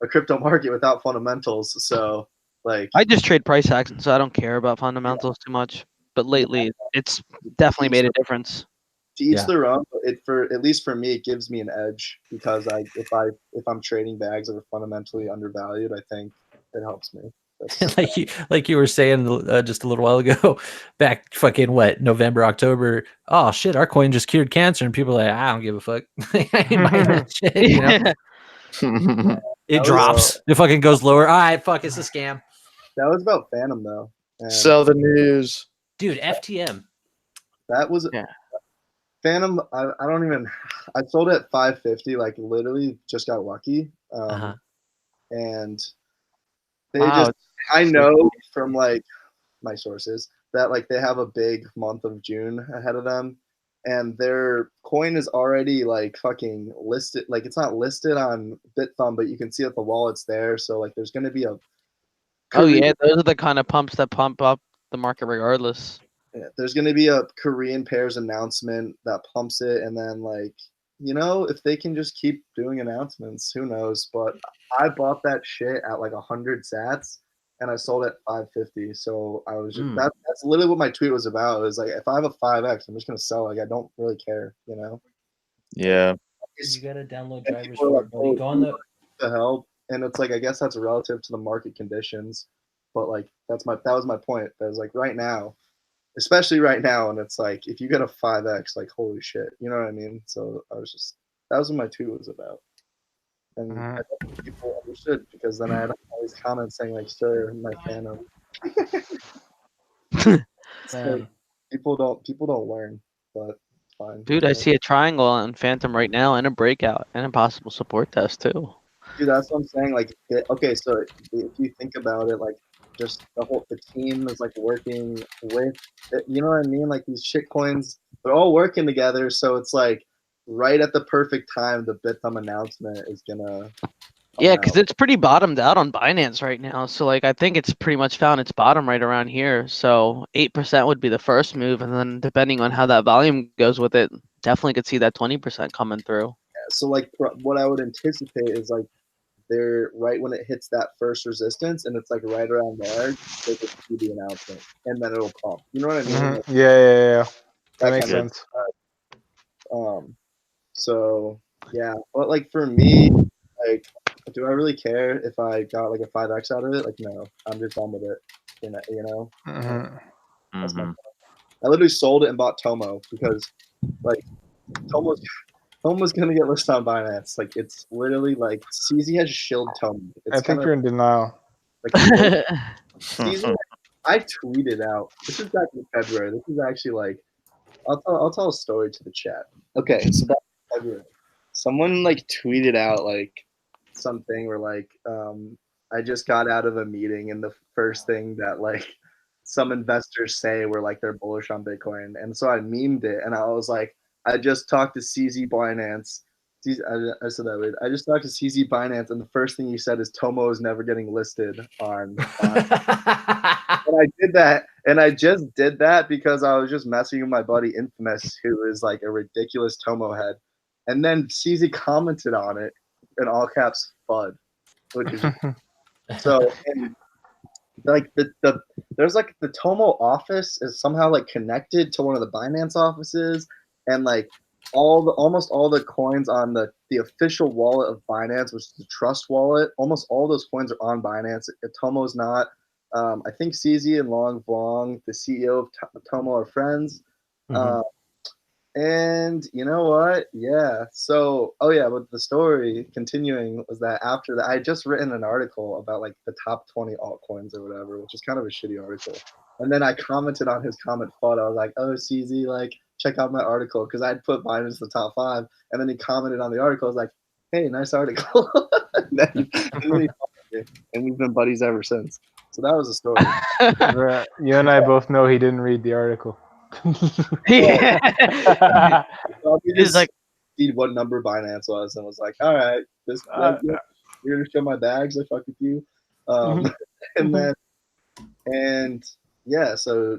a crypto market without fundamentals. So like I just trade price action, so I don't care about fundamentals too much. But lately, it's definitely made a difference. To each their own. It for at least for me, it gives me an edge because if I'm trading bags that are fundamentally undervalued, I think it helps me. like you were saying just a little while ago, back fucking what, November, October. Oh shit, our coin just cured cancer, and people are like, I don't give a fuck. I ain't buying that shit, you know? It drops. It fucking goes lower. All right, fuck, it's a scam. That was about Phantom though. Sell the news, dude. FTM. That was Phantom. I don't even. I sold it at 550. Like literally, just got lucky. And they just. I know from like my sources that like they have a big month of June ahead of them, and their coin is already like fucking listed. Like it's not listed on BitThumb, but you can see that the wallet's there. So like there's gonna be a. Oh yeah, those are the kind of pumps that pump up the market regardless. Yeah, there's gonna be a Korean pairs announcement that pumps it, and then like if they can just keep doing announcements, who knows? But I bought that shit at like 100 sats. And I sold at 550. So I was just that's literally what my tweet was about. It was like if I have a 5x, I'm just gonna sell. Like I don't really care, Yeah. You gotta download drivers for it, buddy. Go on the help. And it's like I guess that's relative to the market conditions. But like that was my point. That was like right now, especially right now, and it's like if you get a 5x, like holy shit. You know what I mean? So that was what my tweet was about. And I think people understood because then I had all these comments saying like, "Sir, my Phantom." So people don't learn, but fine. Dude, I see a triangle on Phantom right now and a breakout and a possible support test too. Dude, that's what I'm saying. Like, okay, so if you think about it, like, just the team is like working with, you know what I mean? Like these shit coins, they're all working together. So it's like right at the perfect time, the BitThumb announcement is gonna. Yeah, because it's pretty bottomed out on Binance right now. So like I think it's pretty much found its bottom right around here. So 8% would be the first move, and then depending on how that volume goes with it, definitely could see that 20% coming through. Yeah, so like what I would anticipate is like they're right when it hits that first resistance, and it's like right around there, they could see the announcement, and then it'll pump. You know what I mean? Like, yeah. That makes sense. So yeah, but like for me, like, do I really care if I got like a 5x out of it? Like, no, I'm just done with it. You know. That's my point. I literally sold it and bought Tomo because, like, Tomo's gonna get listed on Binance. Like, it's literally like CZ has shilled Tomo. I think you're in denial. Like, CZ, I tweeted out. This is back in February. This is actually like, I'll tell a story to the chat. Okay, so back in February, someone like tweeted out like something where like I just got out of a meeting and the first thing that like some investors say were like they're bullish on Bitcoin, and so I memed it and I was like, I just talked to CZ Binance. I said that weird. I just talked to CZ Binance, and the first thing you said is Tomo is never getting listed on. And I did that, and I just did that because I was just messing with my buddy Infamous, who is like a ridiculous Tomo head. And then CZ commented on it in all caps, FUD, which is so. And like there's like the Tomo office is somehow like connected to one of the Binance offices, and like almost all the coins on the official wallet of Binance, which is the Trust wallet, almost all those coins are on Binance. Tomo's not. I think CZ and Bl4ack0ut, the CEO of Tomo, are friends. And you know what? Yeah. So, but the story continuing was that after that, I had just written an article about like the top 20 altcoins or whatever, which is kind of a shitty article. And then I commented on his comment FUD. I was like, oh, CZ, like, check out my article because I'd put Binance the top 5, and then he commented on the article. I was like, hey, nice article. and then he followed me, and we've been buddies ever since. So that was a story. You and I both know he didn't read the article. Yeah. He's like, see what number Binance was, and was like, all right, this you're gonna show my bags. I fuck with you. And yeah, so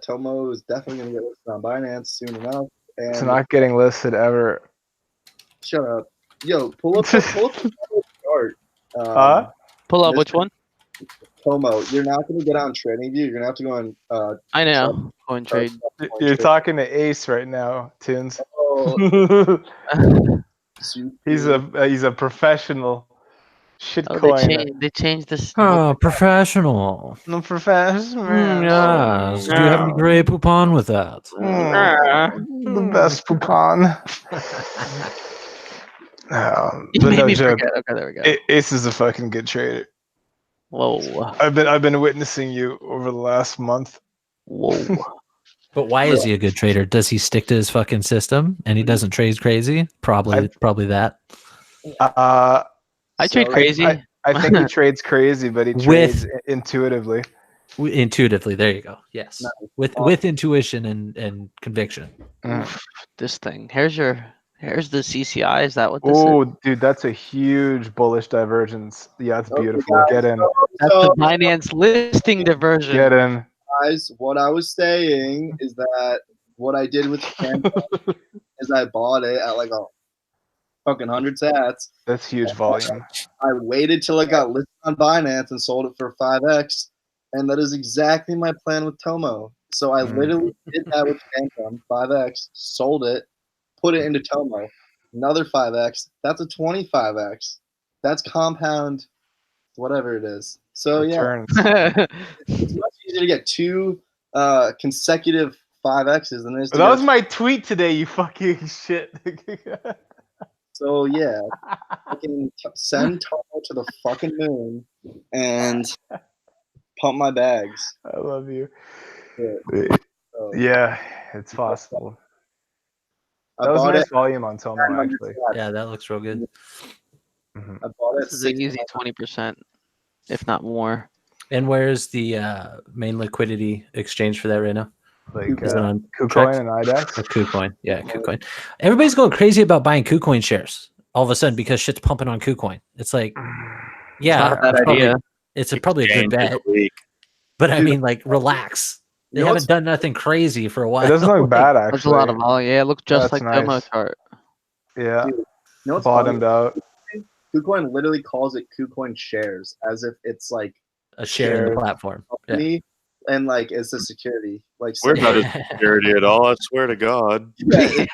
Tomo is definitely gonna get listed on Binance soon enough. And It's not getting listed ever. shut up, yo, pull up the chart. pull up which one? Tomo, you're not gonna get on TradingView. You're gonna have to go on. I know. Coin trade. You're talking to Ace right now, Tunes. Oh, he's a professional shitcoin. They changed this. Oh, professional. No professional. Yes. Do you have any gray poupon with that? The best poupon. You made me forget. Okay, there we go. Ace is a fucking good trader. Whoa. I've been witnessing you over the last month. Whoa. But why is he a good trader? Does he stick to his fucking system and he doesn't trade crazy? Probably that. I trade crazy. I think he trades crazy, but he trades intuitively. Intuitively, there you go. Yes, with intuition and conviction. This thing. Here's the CCI. Is that what this is? Oh, dude, that's a huge bullish divergence. Yeah, it's beautiful. Get in. That's the Binance listing diversion. Get in. Guys, what I was saying is that what I did with the is I bought it at like a fucking 100 sats. That's huge volume. I waited till it got listed on Binance and sold it for 5x, and that is exactly my plan with Tomo. So I literally did that with Phantom, 5x, sold it, put it into Tomo, another 5x. That's a 25x. That's compound, whatever it is. So yeah, it's much easier to get 2 consecutive 5x's than it is. That was my tweet today. You fucking shit. So yeah, I can send Tomo to the fucking moon and pump my bags. I love you. So, yeah, it's possible. I That was bought nice it. volume on Tomo, actually. Yeah, that looks real good. I bought it. This is an easy 20%, if not more. And where's the main liquidity exchange for that right now? Like Is it on KuCoin and IDEX? KuCoin. Yeah, KuCoin. Everybody's going crazy about buying KuCoin shares all of a sudden because shit's pumping on KuCoin. It's like, yeah, It's not a bad idea. It's probably a good bet. But I mean, like, relax. They haven't done nothing crazy for a while. It doesn't look bad, actually. There's a lot of volume. Yeah, it looks just That's like Tomo nice. chart. Yeah. Dude, you know what's Bottomed out. KuCoin literally calls it KuCoin shares as if it's like a share in the platform. company and like it's a security. Like We're not a security at all. I swear to God. yeah,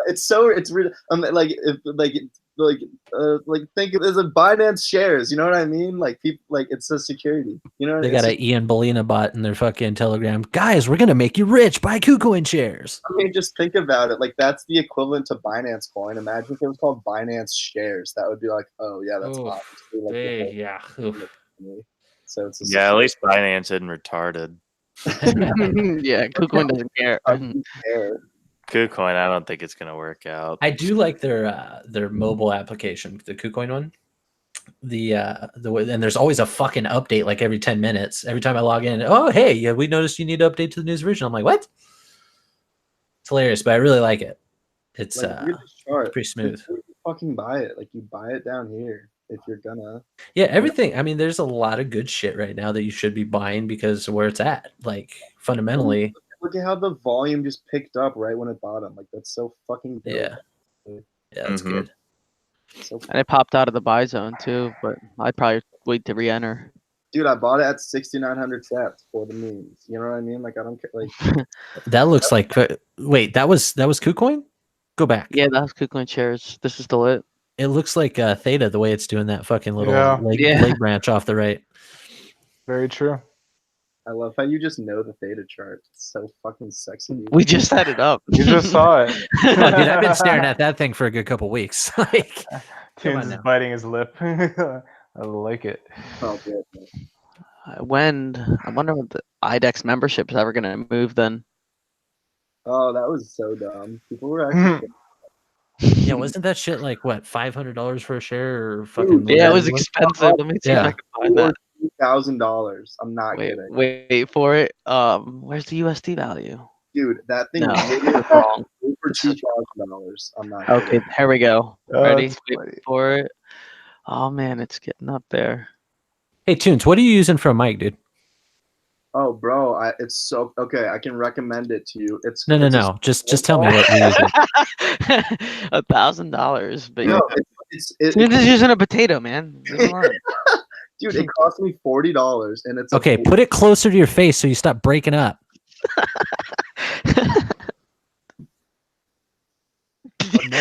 it's so it's really like if like think of it as a Binance shares. You know what I mean? Like people like it's a security. You know They got an Ian Bl4ack0ut bot in their fucking Telegram. Guys, we're gonna make you rich. Buy KuCoin shares. I mean, just think about it. Like that's the equivalent to Binance Coin. Imagine if it was called Binance Shares. That would be like, oh yeah, that's obviously like yeah. So it's Yeah, at least Binance isn't retarded. Yeah, KuCoin doesn't care. KuCoin, I don't think it's gonna work out. I do like their mobile application, the KuCoin one. And there's always a fucking update like every 10 minutes. Every time I log in, oh hey, yeah, we noticed you need to update to the newest version. I'm like, what? It's hilarious, but I really like it. It's pretty smooth. You fucking buy it. Like you buy it down here if you're gonna. Yeah, everything. I mean, there's a lot of good shit right now that you should be buying because of where it's at. Like fundamentally. Look at how the volume just picked up right when it bottomed. Like that's so fucking good. Yeah, that's good. So And it popped out of the buy zone too, but I'd probably wait to re-enter. dude, I bought it at 6,900 sats for the memes. You know what I mean? Like I don't care. Like That looks like. Wait, that was KuCoin? Go back. Yeah, that's KuCoin shares. This is still it. It looks like Theta the way it's doing that fucking little Yeah. leg branch off the right. Very true. I love how you just know the theta chart. It's so fucking sexy. Dude. We just set it up. You just saw it. Come on, dude, I've been staring at that thing for a good couple weeks. Like, Tunes is biting his lip. I like it. Oh, good. I wonder when the IDEX membership is ever going to move then. Oh, that was so dumb. People were actually. Yeah, wasn't that shit like what, $500 for a share or fucking? Yeah, it whatever was it was? expensive. Let me see if I Yeah. can find that. $2,000. I'm not Wait, kidding. wait for it. Where's the USD value? Dude, that thing No, literally wrong. over $2,000. I'm not Okay, kidding. here we go. Oh, Ready? that's Wait funny. for it. Oh man, it's getting up there. Hey, Tunes, what are you using for a mic, dude? Oh, bro, it's so okay. I can recommend it to you. It's No. Just tell me what you're using. $1,000, but No, Tunes is using a potato, man. Leave him alone. dude, it cost me $40, and it's Okay, put it closer to your face so you stop breaking up.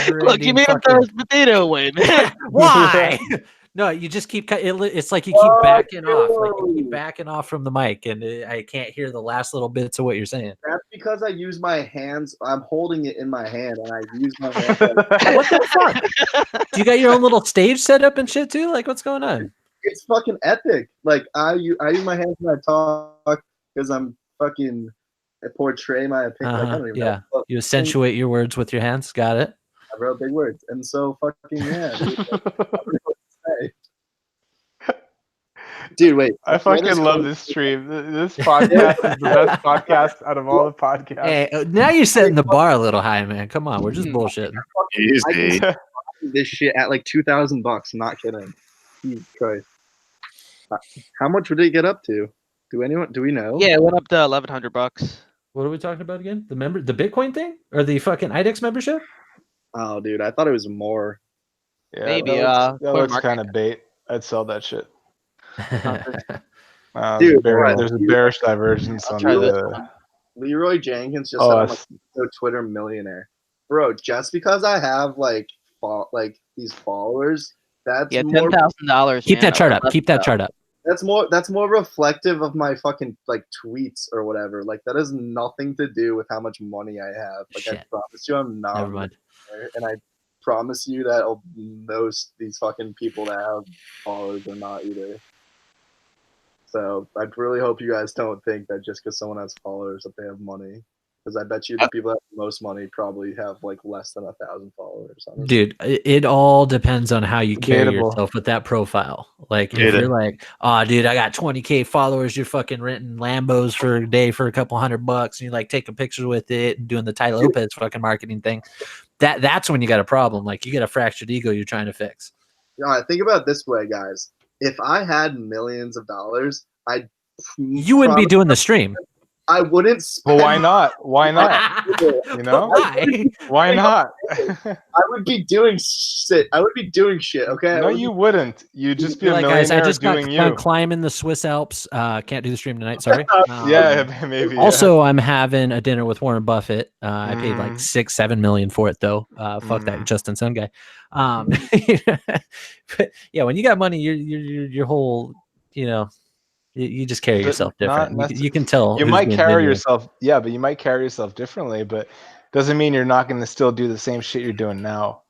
Look, you made him throw his potato away, man. Why? No, you just keep. It's like you keep backing off. Like you keep backing off from the mic, and I can't hear the last little bits of what you're saying. That's because I use my hands. I'm holding it in my hand, and I use my hands. What the fuck? Do you got your own little stage set up and shit too? Like, what's going on? It's fucking epic. Like I use my hands when I talk because I'm fucking. I portray my opinion. Like, I don't even know. But You accentuate your words with your hands. Got it. I wrote big words, and so fucking yeah. Dude, I don't know what to say. Dude, wait. I fucking love this stream. This podcast is the best podcast out of all the podcasts. Hey, now you're setting the bar a little high, man. Come on, we're just bullshitting. Easy. This shit at like $2,000. I'm not kidding. Jesus Christ. How much would it get up to? Do we know? Yeah, it went up to $1,100. What are we talking about again? The Bitcoin thing or the fucking IDEX membership? Oh, dude, I thought it was more. Yeah, Maybe, that looks CoinMarket kind of bait. I'd sell that shit. Dude, there's a bearish divergence I'll on try this the. one. Leroy Jenkins just said I'm like a Twitter millionaire. Bro, just because I have like these followers, that's more $10,000. Keep that chart up. Keep that chart up. that's more reflective of my fucking like tweets or whatever. Like that has nothing to do with how much money I have. Like Shit. I promise you I'm not. Never mind. And I promise you that these fucking people that have followers are not either. So I really hope you guys don't think that just because someone has followers that they have money. Because I bet you the people that have the most money probably have like less than 1,000 followers. Honestly. Dude, it all depends on how you carry Debatable. yourself with that profile. Like if you're like, oh, dude, I got 20K followers, you're fucking renting Lambos for a day for a couple $100, and you like taking pictures with it and doing the Ty Lopez fucking marketing thing. That's when you got a problem. Like you got a fractured ego you're trying to fix. Yeah, think about it this way, guys. If I had millions of dollars, you wouldn't be doing the stream. I wouldn't spend. Well, why not? Why not? You know? Why not? I would be doing shit. Okay. No, you wouldn't. You'd just be a like, millionaire guys, I just doing got you. done climbing the Swiss Alps. Can't do the stream tonight. Sorry. Yeah, maybe. Also, I'm having a dinner with Warren Buffett. I paid like $6-7 million for it though. Fuck that Justin Sun guy. But yeah, when you got money, your whole, you just carry yourself different. You can tell. You might carry yourself, but you might carry yourself differently, but doesn't mean you're not going to still do the same shit you're doing now.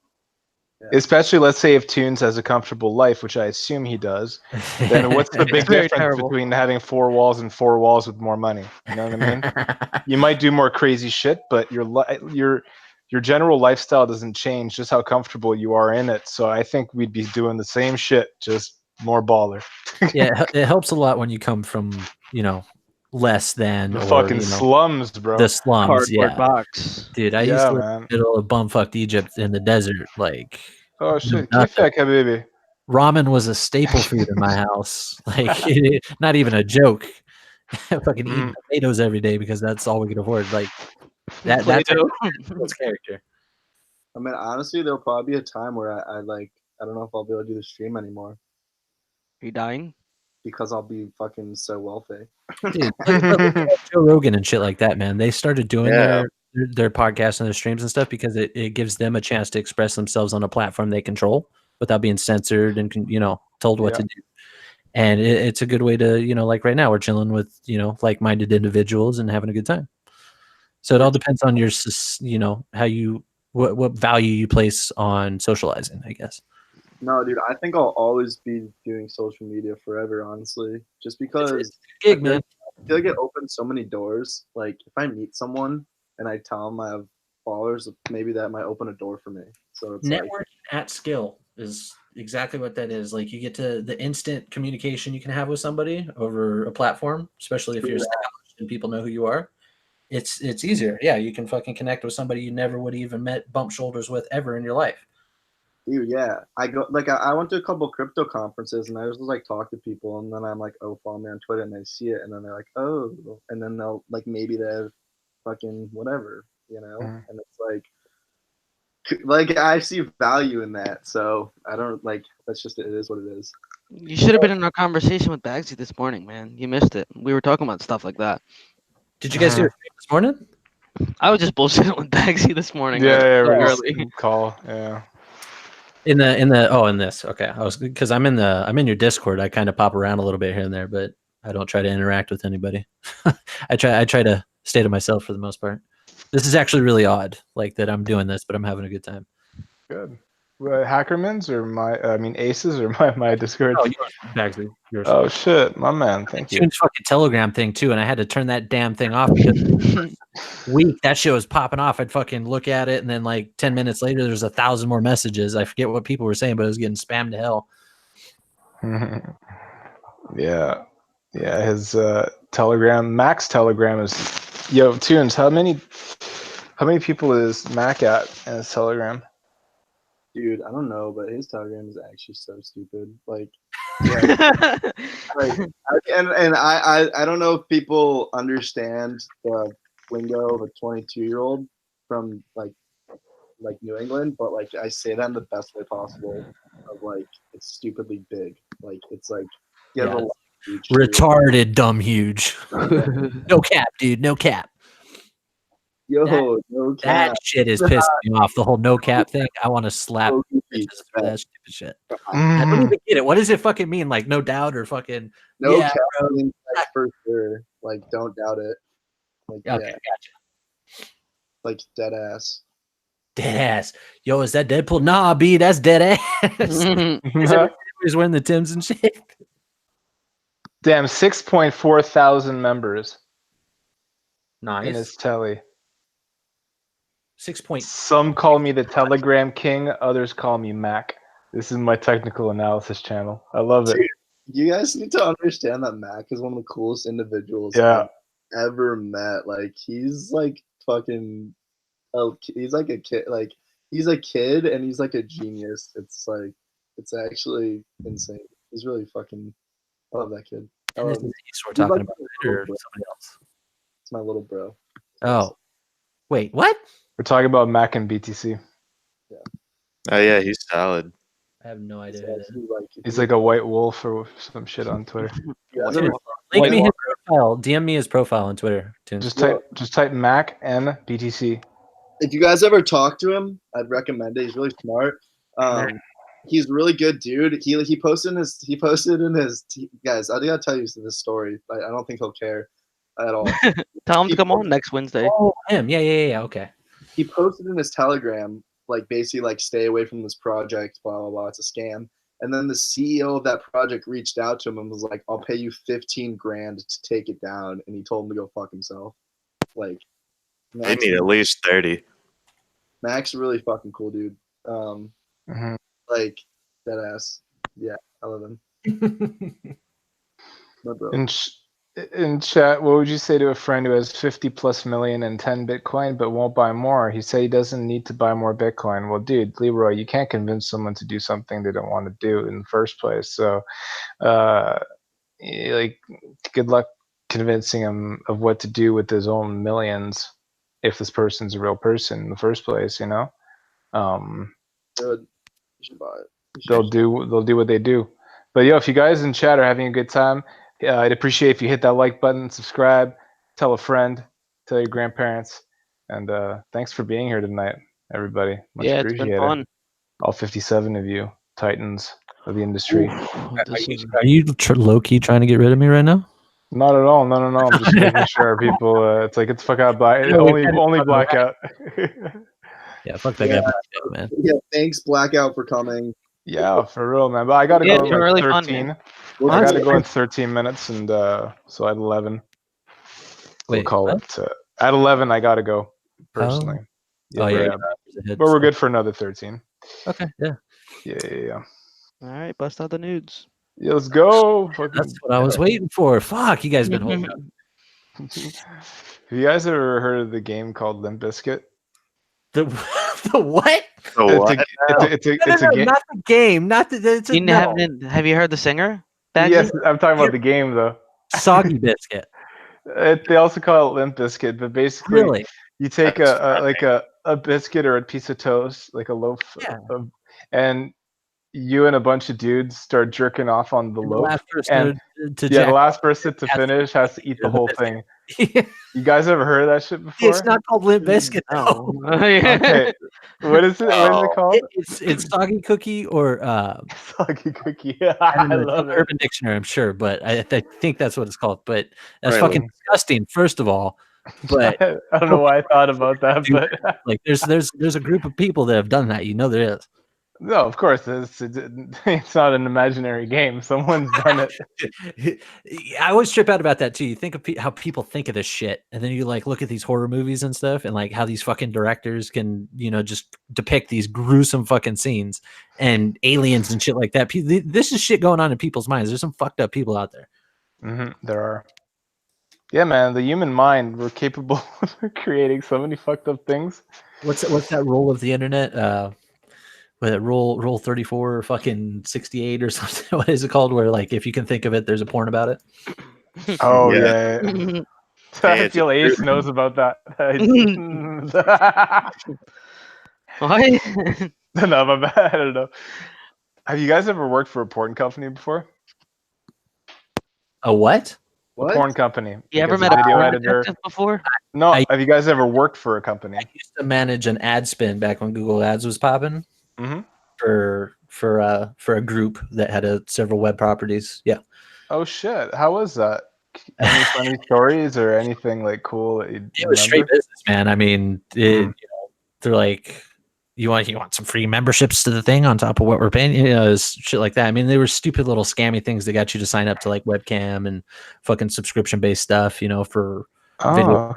Yeah. Especially, let's say if Tunes has a comfortable life, which I assume he does, then what's the big difference between having 4 walls and 4 walls with more money? You know what I mean? You might do more crazy shit, but your general lifestyle doesn't change, just how comfortable you are in it. So I think we'd be doing the same shit, just more baller. Yeah, it helps a lot when you come from, less than the fucking slums, bro. The slums, Cardboard box. Dude, I used to live in the middle of bumfucked Egypt in the desert. Like, oh shit, kifek, habibi. Ramen was a staple food in my house. Like, not even a joke. Fucking eating potatoes every day because that's all we could afford. Like, that's character. I mean, honestly, there'll probably be a time where I don't know if I'll be able to do the stream anymore. Are you dying? Because I'll be fucking so wealthy. Dude, Joe Rogan and shit like that, man. They started doing their podcasts and their streams and stuff because it gives them a chance to express themselves on a platform they control without being censored and told what to do. And it's a good way to, like right now we're chilling with, like-minded individuals and having a good time. So it all depends on your, how you, what value you place on socializing, I guess. No, dude, I think I'll always be doing social media forever, honestly. Just because it's a gig, man. I feel like it opens so many doors. Like if I meet someone and I tell them I have followers, maybe that might open a door for me. So it's networking at scale is exactly what that is. Like you get to the instant communication you can have with somebody over a platform, especially if you're established and people know who you are. It's easier. Yeah, you can fucking connect with somebody you never would have even met, bump shoulders with ever in your life. Dude, yeah. I went to a couple crypto conferences and I was just like talk to people and then I'm like, oh, follow me on Twitter, and they see it and then they're like, oh, and then they'll like maybe they have fucking whatever, you know? And it's like I see value in that. So I don't like that's just it is what it is. You should have been in our conversation with Bagsy this morning, man. You missed it. We were talking about stuff like that. Did you guys do it this morning? I was just bullshitting with Bagsy this morning. Early. Call. Yeah. In this. Okay. I was because I'm in your Discord. I kind of pop around a little bit here and there, but I don't try to interact with anybody. I try to stay to myself for the most part. This is actually really odd, like that I'm doing this, but I'm having a good time. Good. Hackerman's or Aces or my Discord? Oh, yours. Oh shit, my man. Thank you. Fucking Telegram thing too, and I had to turn that damn thing off because week that shit was popping off. I'd fucking look at it, and then like 10 minutes later, there's 1,000 more messages. I forget what people were saying, but it was getting spammed to hell. Yeah. His Telegram, Mac's Telegram is Tunes. How many people is Mac at in his Telegram? Dude, I don't know, but his Telegram is actually so stupid. Like, yeah, and I don't know if people understand the lingo of a 22-year-old from like New England, but like I say that in the best way possible. Of like it's stupidly big. Like it's like retarded, dumb, huge. No cap, dude. No cap. No cap. That shit is pissing me off. The whole no cap thing. I want to slap bitches for that stupid shit. I don't even get it. What does it fucking mean? Like no doubt or fucking cap means like, for sure. Like don't doubt it. Like okay, gotcha. Like dead ass. Dead ass. Yo, is that Deadpool? Nah, B, that's dead ass. He's wearing the Timbs and shit. Damn, 6.4 thousand members. Nice. In his telly. 6 point. Some call me the Telegram King, others call me Mac. This is my technical analysis channel. I love it. You guys need to understand that Mac is one of the coolest individuals I've ever met. Like he's like fucking he's like a kid, like he's a kid and he's like a genius. It's like it's actually insane. He's really fucking I love that kid. We're talking about or somebody else. It's my little bro. Oh. Wait, what? We're talking about Mac and BTC. Yeah. Oh yeah, he's solid. I have no idea. He's like a white wolf or some shit on Twitter. Link me his profile. DM me his profile on Twitter. Just type Mac and BTC. If you guys ever talk to him, I'd recommend it. He's really smart. He's a really good dude. He posted in his guys. I gotta tell you this story. I don't think he'll care at all. Tell him to come on next Wednesday. Oh, him. Yeah. Okay. He posted in his Telegram, like basically like stay away from this project, blah blah blah. It's a scam. And then the CEO of that project reached out to him and was like, "I'll pay you 15 grand to take it down." And he told him to go fuck himself. Like, they need at least 30. Mac's a really fucking cool dude. Like that ass. Yeah, I love him. My bro. In chat, what would you say to a friend who has 50+ million and 10 Bitcoin but won't buy more? He said he doesn't need to buy more Bitcoin. Well, dude, Leroy, you can't convince someone to do something they don't want to do in the first place. So, like, good luck convincing him of what to do with his own millions if this person's a real person in the first place, you know? Good. You should buy it. They'll do what they do. But yo, if you guys in chat are having a good time, I'd appreciate if you hit that like button, subscribe, tell a friend, tell your grandparents, and thanks for being here tonight, everybody. Much it's been fun. All 57 of you, titans of the industry. Are you low-key trying to get rid of me right now? Not at all. No. I'm just making sure people. It's like it's fuck out only blackout. Yeah, fuck that guy, man. Yeah, thanks Blackout for coming. Yeah, for real, man. But I gotta go in really 13. I gotta go in 13 minutes, and so at 11. We'll call it. At 11, I gotta go. personally. Oh yeah, but we're good for another 13. Okay, yeah. Yeah. All right, bust out the nudes. Yeah, let's go. That's what I was waiting for. Fuck, you guys been holding up. Have you guys ever heard of the game called Limp Bizkit? The what? It's a game. Not the game. Not the. Have you heard the singer? Baggy? Yes, I'm talking about the game though. Soggy biscuit. They also call it Limp Bizkit, but basically, Really? you take a biscuit or a piece of toast, like a loaf, and you and a bunch of dudes start jerking off on the loaf, and the last person to finish has to eat the whole thing. You guys ever heard of that shit before? It's not called Limp Bizkit. No. Okay, what is it? What is it called? It's Soggy Cookie or Soggy Cookie. I love it. Urban Dictionary, I'm sure, but I think that's what it's called. But that's fucking disgusting. First of all, but I don't know why I thought about that, but like there's a group of people that have done that. You know there is. No, of course, it's not an imaginary game. Someone's done it. I always trip out about that too. You think of how people think of this shit, and then you like look at these horror movies and stuff, and like how these fucking directors can, just depict these gruesome fucking scenes and aliens and shit like that. This is shit going on in people's minds. There's some fucked up people out there. There are. Yeah, man, the human mind, we're capable of creating so many fucked up things. What's that rule of the internet? With rule 34 or fucking 68 or something. What is it called? Where like if you can think of it, there's a porn about it. Oh yeah. I feel Ace knows about that. What? No, my bad. I don't know. Have you guys ever worked for a porn company before? A what? A porn company. You ever met a video editor before? No. Have you guys ever worked for a company? I used to manage an ad spin back when Google Ads was popping. For a group that had several web properties. Yeah. Oh shit! How was that? Any funny stories or anything like cool that you? It was straight business, man. I mean, they're like, you want some free memberships to the thing on top of what we're paying, shit like that. I mean, they were stupid little scammy things that got you to sign up to like webcam and fucking subscription based stuff, for video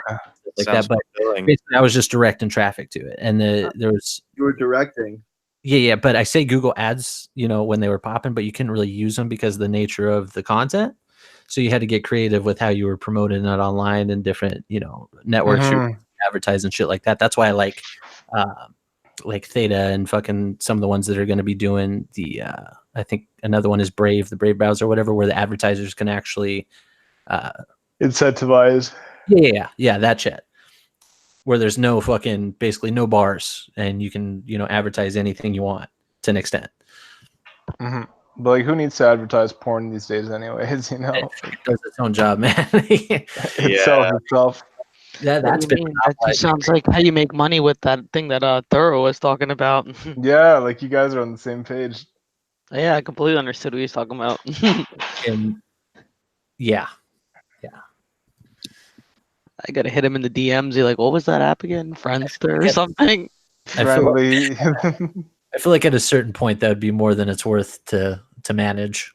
like that. But basically, I was just directing traffic to it, and there was you were directing. Yeah, but I say Google Ads, when they were popping, but you couldn't really use them because of the nature of the content. So you had to get creative with how you were promoting it online and different, networks, advertising shit like that. That's why I like Theta and fucking some of the ones that are going to be doing the. I think another one is Brave, the Brave browser, or whatever, where the advertisers can actually incentivize. Yeah, that shit. Where there's basically no bars, and you can, advertise anything you want to an extent. But like, who needs to advertise porn these days, anyways? It does its own job, man. Itself. Yeah, that just sounds like how you make money with that thing that Thorough was talking about. Yeah, like you guys are on the same page. Yeah, I completely understood what he was talking about. Yeah. I gotta hit him in the DMs. You're like, what was that app again? Friendster or something? I feel like at a certain point that would be more than it's worth to manage.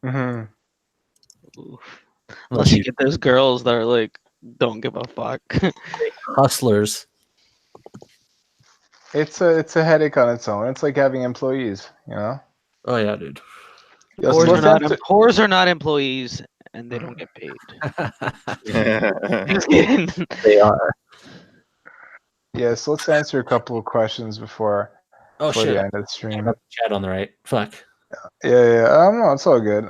Unless you get those girls that are like, don't give a fuck. Hustlers. It's a headache on its own. It's like having employees, Oh yeah, dude. Whores are not employees. And they don't get paid. Just kidding. They are. Yes, let's answer a couple of questions before the end of the stream. Chat on the right. Fuck. Yeah. No, it's all good.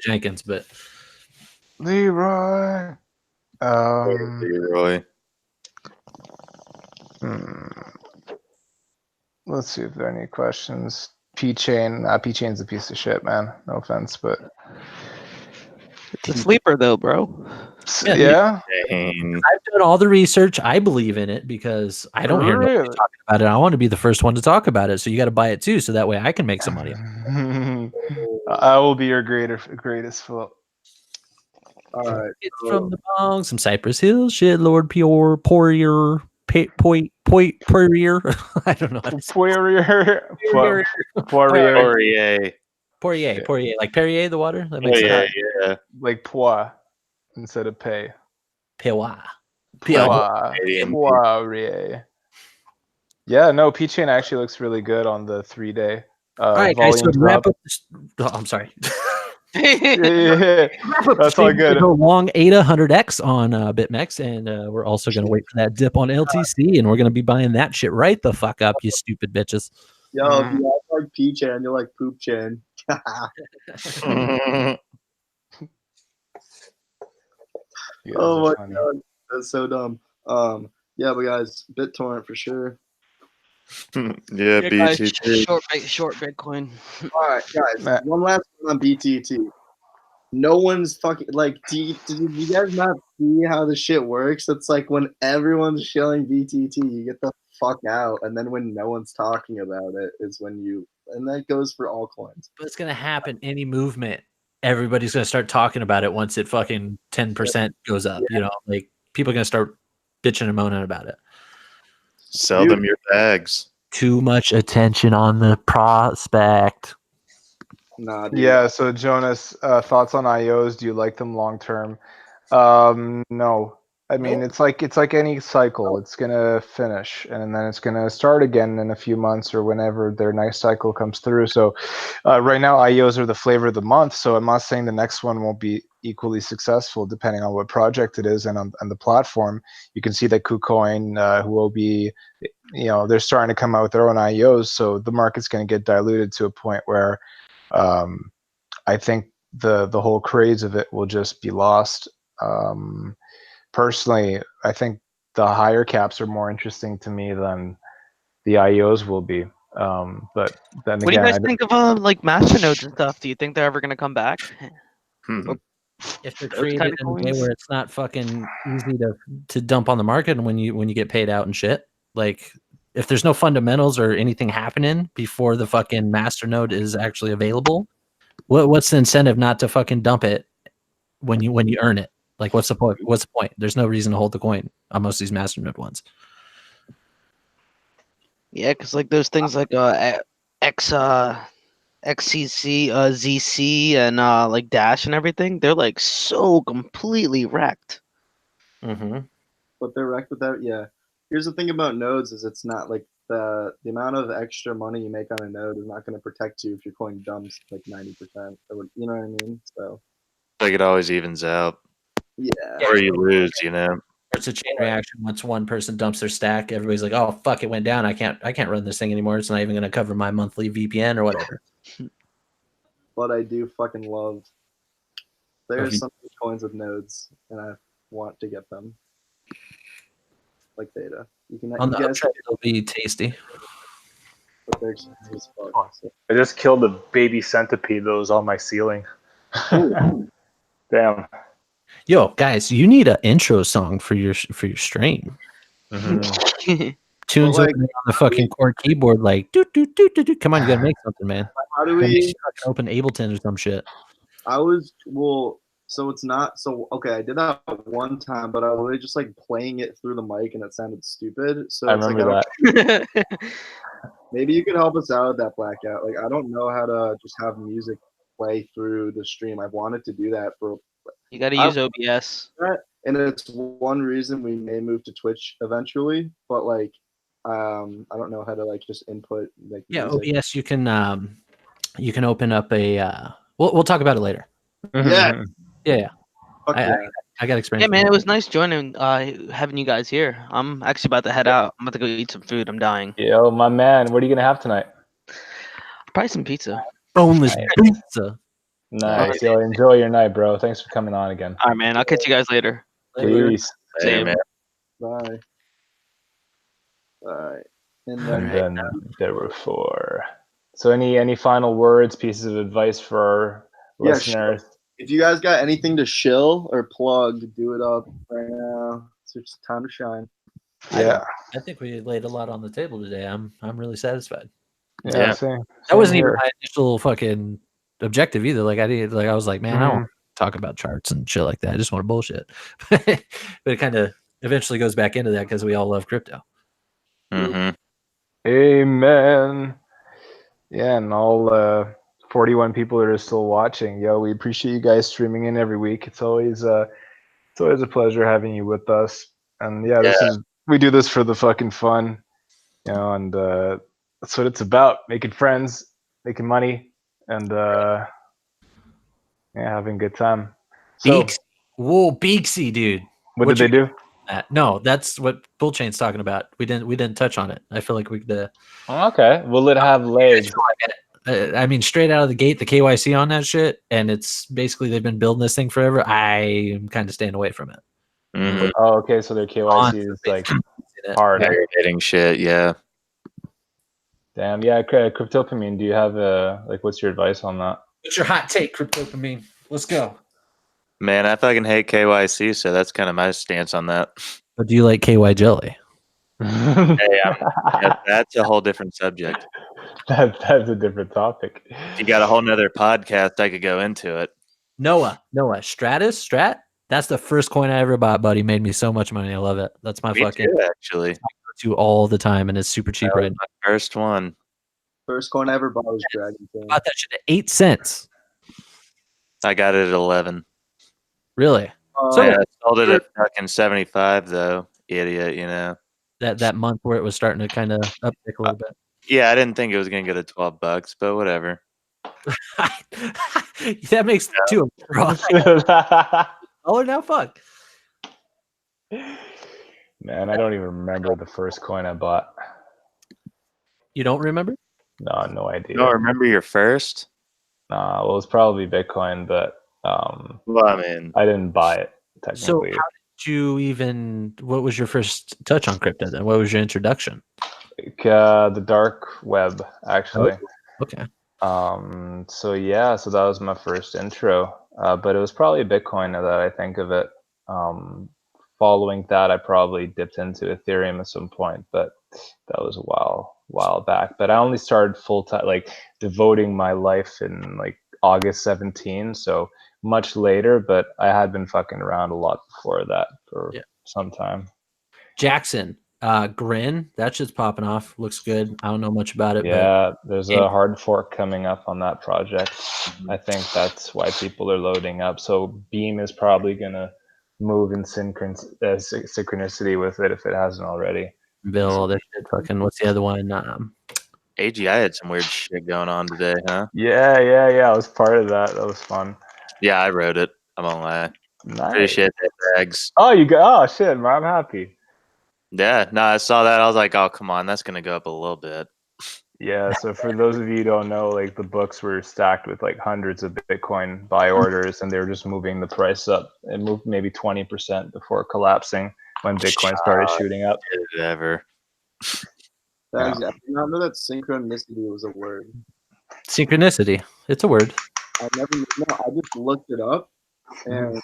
Jenkins, but Leroy. Leroy. Let's see if there are any questions. P-Chain's a piece of shit, man. No offense, but. It's a sleeper though, bro. Yeah. I've done all the research. I believe in it because I don't hear nobody talking about it. I want to be the first one to talk about it. So you got to buy it too, so that way I can make some money. I will be your greatest fool. All right. It's from the Bronx, some Cypress Hill shit, Lord Poirier. Poirier. I don't know. Poirier, like Perrier, the water. That makes sense. Yeah. Like pois instead of pay. Pewa. Poirier. Yeah, no, P-Chain actually looks really good on the 3-day. All right, guys, so to wrap up this, I'm sorry. Yeah. That's all good. Go long ADA 100X on BitMEX, and we're also going to wait for that dip on LTC, and we're going to be buying that shit right the fuck up, you stupid bitches. Yo, if you act like P-Chan, you're like Poop-Chan. Oh my god, that's so dumb. Yeah, but guys, BitTorrent for sure. Yeah, guys, BTT. short Bitcoin. All right, guys, one last one on BTT. No one's fucking like. Did you guys not see how the shit works? It's like when everyone's shilling BTT, you get the fuck out, and then when no one's talking about it is when you. And that goes for all coins. But it's gonna happen. Any movement, everybody's gonna start talking about it once it fucking 10% goes up. You know, like people are gonna start bitching and moaning about it. Sell them your bags. Too much attention on the prospect. Nah, dude. Yeah, so Jonas, thoughts on IEOs? Do you like them long term? No. I mean, it's like any cycle. It's gonna finish, and then it's gonna start again in a few months or whenever their next cycle comes through. So, right now IEOs are the flavor of the month. So I'm not saying the next one won't be equally successful, depending on what project it is and on the platform. You can see that KuCoin, Huobi, they're starting to come out with their own IEOs. So the market's going to get diluted to a point where I think the whole craze of it will just be lost. Personally, I think the higher caps are more interesting to me than the IEOs will be. But then what do you guys think of like masternodes and stuff? Do you think they're ever gonna come back? If they're created in a way where it's not fucking easy to dump on the market, and when you get paid out and shit, like if there's no fundamentals or anything happening before the fucking masternode is actually available, what's the incentive not to fucking dump it when you earn it? Like, what's the point? What's the point? There's no reason to hold the coin on most of these masternode ones. Yeah, because like those things like XCC, ZC, and like Dash and everything, they're like so completely wrecked. But they're wrecked without. Yeah. Here's the thing about nodes is it's not like the amount of extra money you make on a node is not going to protect you if your coin dumps like 90%. Or, you know what I mean? So. Like it always evens out. Yeah. Or you lose, you know. It's a chain reaction. Once one person dumps their stack, everybody's like, "Oh fuck, it went down. I can't run this thing anymore. It's not even going to cover my monthly VPN or whatever." But I do fucking love. There's some coins with nodes, and I want to get them. Like Theta. You can. On the uptrend, it'll be tasty. But they're expensive as fuck. So. I just killed a baby centipede that was on my ceiling. Damn. Yo, guys, you need an intro song for your stream. Tunes like, on the fucking chord keyboard, like do. Come on, you gotta make something, man. How do we open Ableton or some shit? So it's not so okay. I did that one time, but I was really just like playing it through the mic, and it sounded stupid. So I remember that. Maybe you could help us out with that Blackout. Like I don't know how to just have music play through the stream. I've wanted to do that for. You got to use OBS. And it's one reason we may move to Twitch eventually, but like, I don't know how to like just input like. Yeah, music. OBS. You can open up a. We'll talk about it later. Yeah. Yeah. I got experience. Yeah, man, it was nice joining, having you guys here. I'm actually about to head out. I'm about to go eat some food. I'm dying. Yo, my man, what are you gonna have tonight? Probably some pizza. Boneless pizza. Nice. Yo, enjoy your night, bro. Thanks for coming on again. All right, man. I'll catch you guys later. Peace. Hey, man. Bye. All right. And then there were 4. So any final words, pieces of advice for our listeners? Sure. If you guys got anything to shill or plug, do it up right now. It's just time to shine. Yeah. I think we laid a lot on the table today. I'm really satisfied. Yeah. Same that wasn't here. even my initial fucking objective either. Like I was like, man, I don't want to talk about charts and shit like that. I just want to bullshit. But it kind of eventually goes back into that because we all love crypto. Amen. Yeah, and all 41 people that are still watching. Yo, we appreciate you guys streaming in every week. It's always a pleasure having you with us. And yeah, we do this for the fucking fun, you know, and that's what it's about: making friends, making money, and having a good time. So, Beaksy, dude. What did they do? No, that's what Bullchain's talking about. We didn't touch on it. I feel like we could. Okay, will it have legs? I mean, straight out of the gate, the KYC on that shit, and it's basically they've been building this thing forever. I am kind of staying away from it. Mm-hmm. Oh, okay, so their KYC is like hard. Aggravating shit, yeah. Damn, yeah, Cryptopamine, do you have what's your advice on that? What's your hot take, Cryptopamine? Let's go. Man, I fucking hate KYC, so that's kind of my stance on that. But do you like KY jelly? Hey, that's a whole different subject. That's a different topic. If you got a whole nother podcast, I could go into it. Noah, Strat. That's the first coin I ever bought, buddy. Made me so much money. I love it. That's my fucking too, actually. I go to all the time, and it's super cheap right now. My first one. First coin I ever bought was Dragon King. Bought that shit at 8 cents. I got it at 11. Really? So yeah, I sold it at fucking 75 though. Idiot, you know. That month where it was starting to kind of uptick a little bit. Yeah, I didn't think it was gonna go to $12, but whatever. That makes $2. Oh, now fuck. Man, I don't even remember the first coin I bought. You don't remember? No, no idea. You don't remember your first? Well, it was probably Bitcoin, but well, I mean, I didn't buy it technically. So how did you even? What was your first touch on crypto? Then what was your introduction? The dark web, actually. Oh, okay. So that was my first intro. But it was probably Bitcoin now that I think of it. Following that, I probably dipped into Ethereum at some point, but that was a while back. But I only started full time, like devoting my life in like August 17, so much later. But I had been fucking around a lot before that for some time. Jackson, Grin, that shit's popping off. Looks good. I don't know much about it. Yeah, there's a hard fork coming up on that project. I think that's why people are loading up. So Beam is probably gonna move in synchronicity with it if it hasn't already. Bill, this shit fucking. What's the other one? AGI had some weird shit going on today, huh? Yeah. I was part of that. That was fun. Yeah, I wrote it. I'm gonna lie. Nice. Appreciate that, Bags. Oh, oh shit, man, I'm happy. Yeah, no, I saw that. I was like, oh, come on, that's gonna go up a little bit. Yeah, so for those of you who don't know, like the books were stacked with like hundreds of Bitcoin buy orders, and they were just moving the price up. It moved maybe 20% before collapsing when Bitcoin started shooting up. Ever. I did not know that synchronicity was a word. Synchronicity. It's a word. I just looked it up, and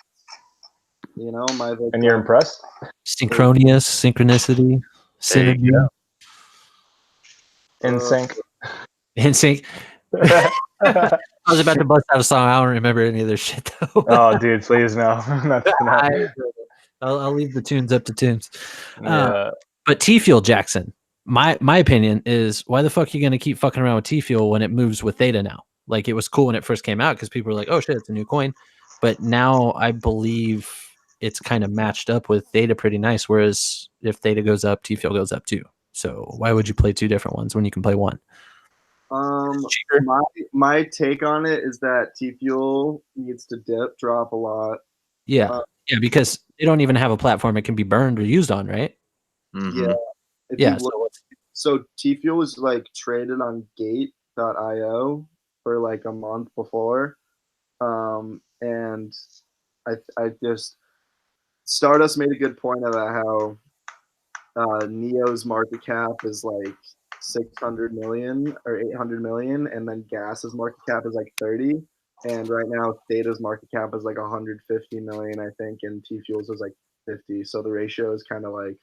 and you're impressed? Synchronicity. Synergy. In sync. In sync. I was about to bust out a song. I don't remember any of this shit though. Oh, dude, please no. I'll leave the tunes up to tunes. Yeah. But T-Fuel, Jackson, my opinion is, why the fuck are you going to keep fucking around with T-Fuel when it moves with Theta now? Like, it was cool when it first came out because people were like, oh shit, it's a new coin. But now I believe it's kind of matched up with Theta pretty nice. Whereas if Theta goes up, T-Fuel goes up too. So why would you play two different ones when you can play one? My take on it is that T-Fuel needs to drop a lot. Yeah. Because they don't even have a platform it can be burned or used on, right? Mm-hmm. Yeah. So T-Fuel was like traded on Gate.io for like a month before. And I just Stardust made a good point about how Neo's market cap is like 600 million or 800 million, and then Gas's market cap is like 30, and right now Theta's market cap is like 150 million, I think, and T-Fuel's is like 50. So the ratio is kind of like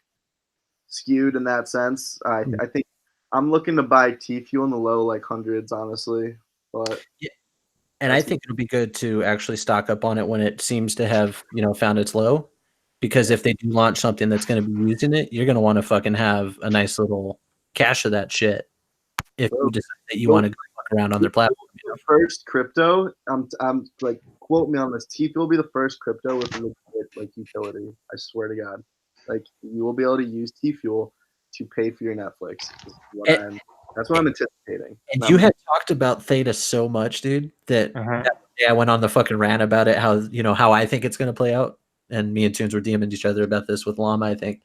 skewed in that sense. I think I'm looking to buy T-Fuel in the low like hundreds, honestly. But yeah. And I think it'll be good to actually stock up on it when it seems to have, found its low. Because if they do launch something that's going to be used in it, you're going to want to fucking have a nice little cache of that shit. If you decide that you want to go fuck around on their platform. The first crypto, I'm like, quote me on this. T-Fuel will be the first crypto with legit like utility. I swear to God. Like you will be able to use T Fuel to pay for your Netflix. That's what I'm anticipating. And you had talked about Theta so much, dude, that day I went on the fucking rant about it, how I think it's going to play out. And me and Tunes were DMing each other about this with Llama, I think.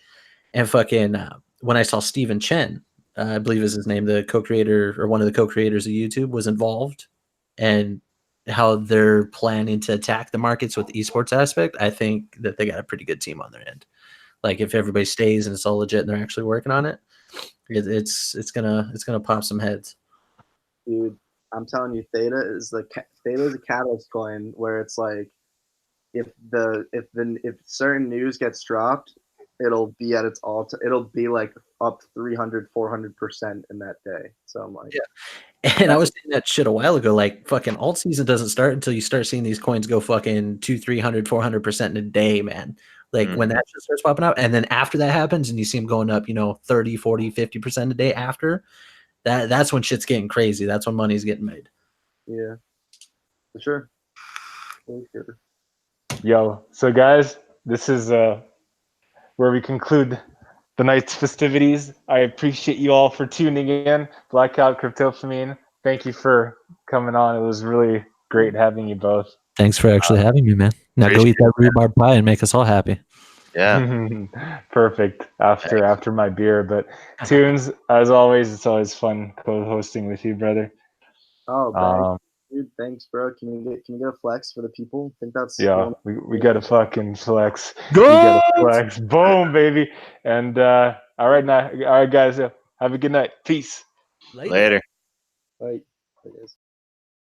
And fucking when I saw Steven Chen, I believe is his name, the co-creator or one of the co-creators of YouTube, was involved, and how they're planning to attack the markets with the esports aspect, I think that they got a pretty good team on their end. Like if everybody stays and it's all legit and they're actually working on it, it's gonna pop some heads. Dude, I'm telling you, Theta is a catalyst coin where it's like if certain news gets dropped, it'll be at its it'll be like up 300-400% in that day. So I'm like, yeah. And I was saying that shit a while ago. Like fucking alt season doesn't start until you start seeing these coins go fucking 200-300-400% in a day, man. Like when that shit starts popping up, and then after that happens, and you see them going up, 30, 40, 50% a day after. That's when shit's getting crazy. That's when money's getting made. Yeah, for sure. For sure. Yo, so guys, this is where we conclude the night's festivities. I appreciate you all for tuning in. Blackout, Cryptopamine, thank you for coming on. It was really great having you both. Thanks for actually having me, man. Now go eat that rhubarb pie and make us all happy. Yeah. Perfect after my beer. But Tunes, as always, it's always fun co-hosting with you, brother. Oh, dude, thanks, bro. Can we get a flex for the people? I think that's we got a fucking flex. Go! We got a flex. Boom, baby. And all right, guys. Have a good night. Peace. Later. Bye.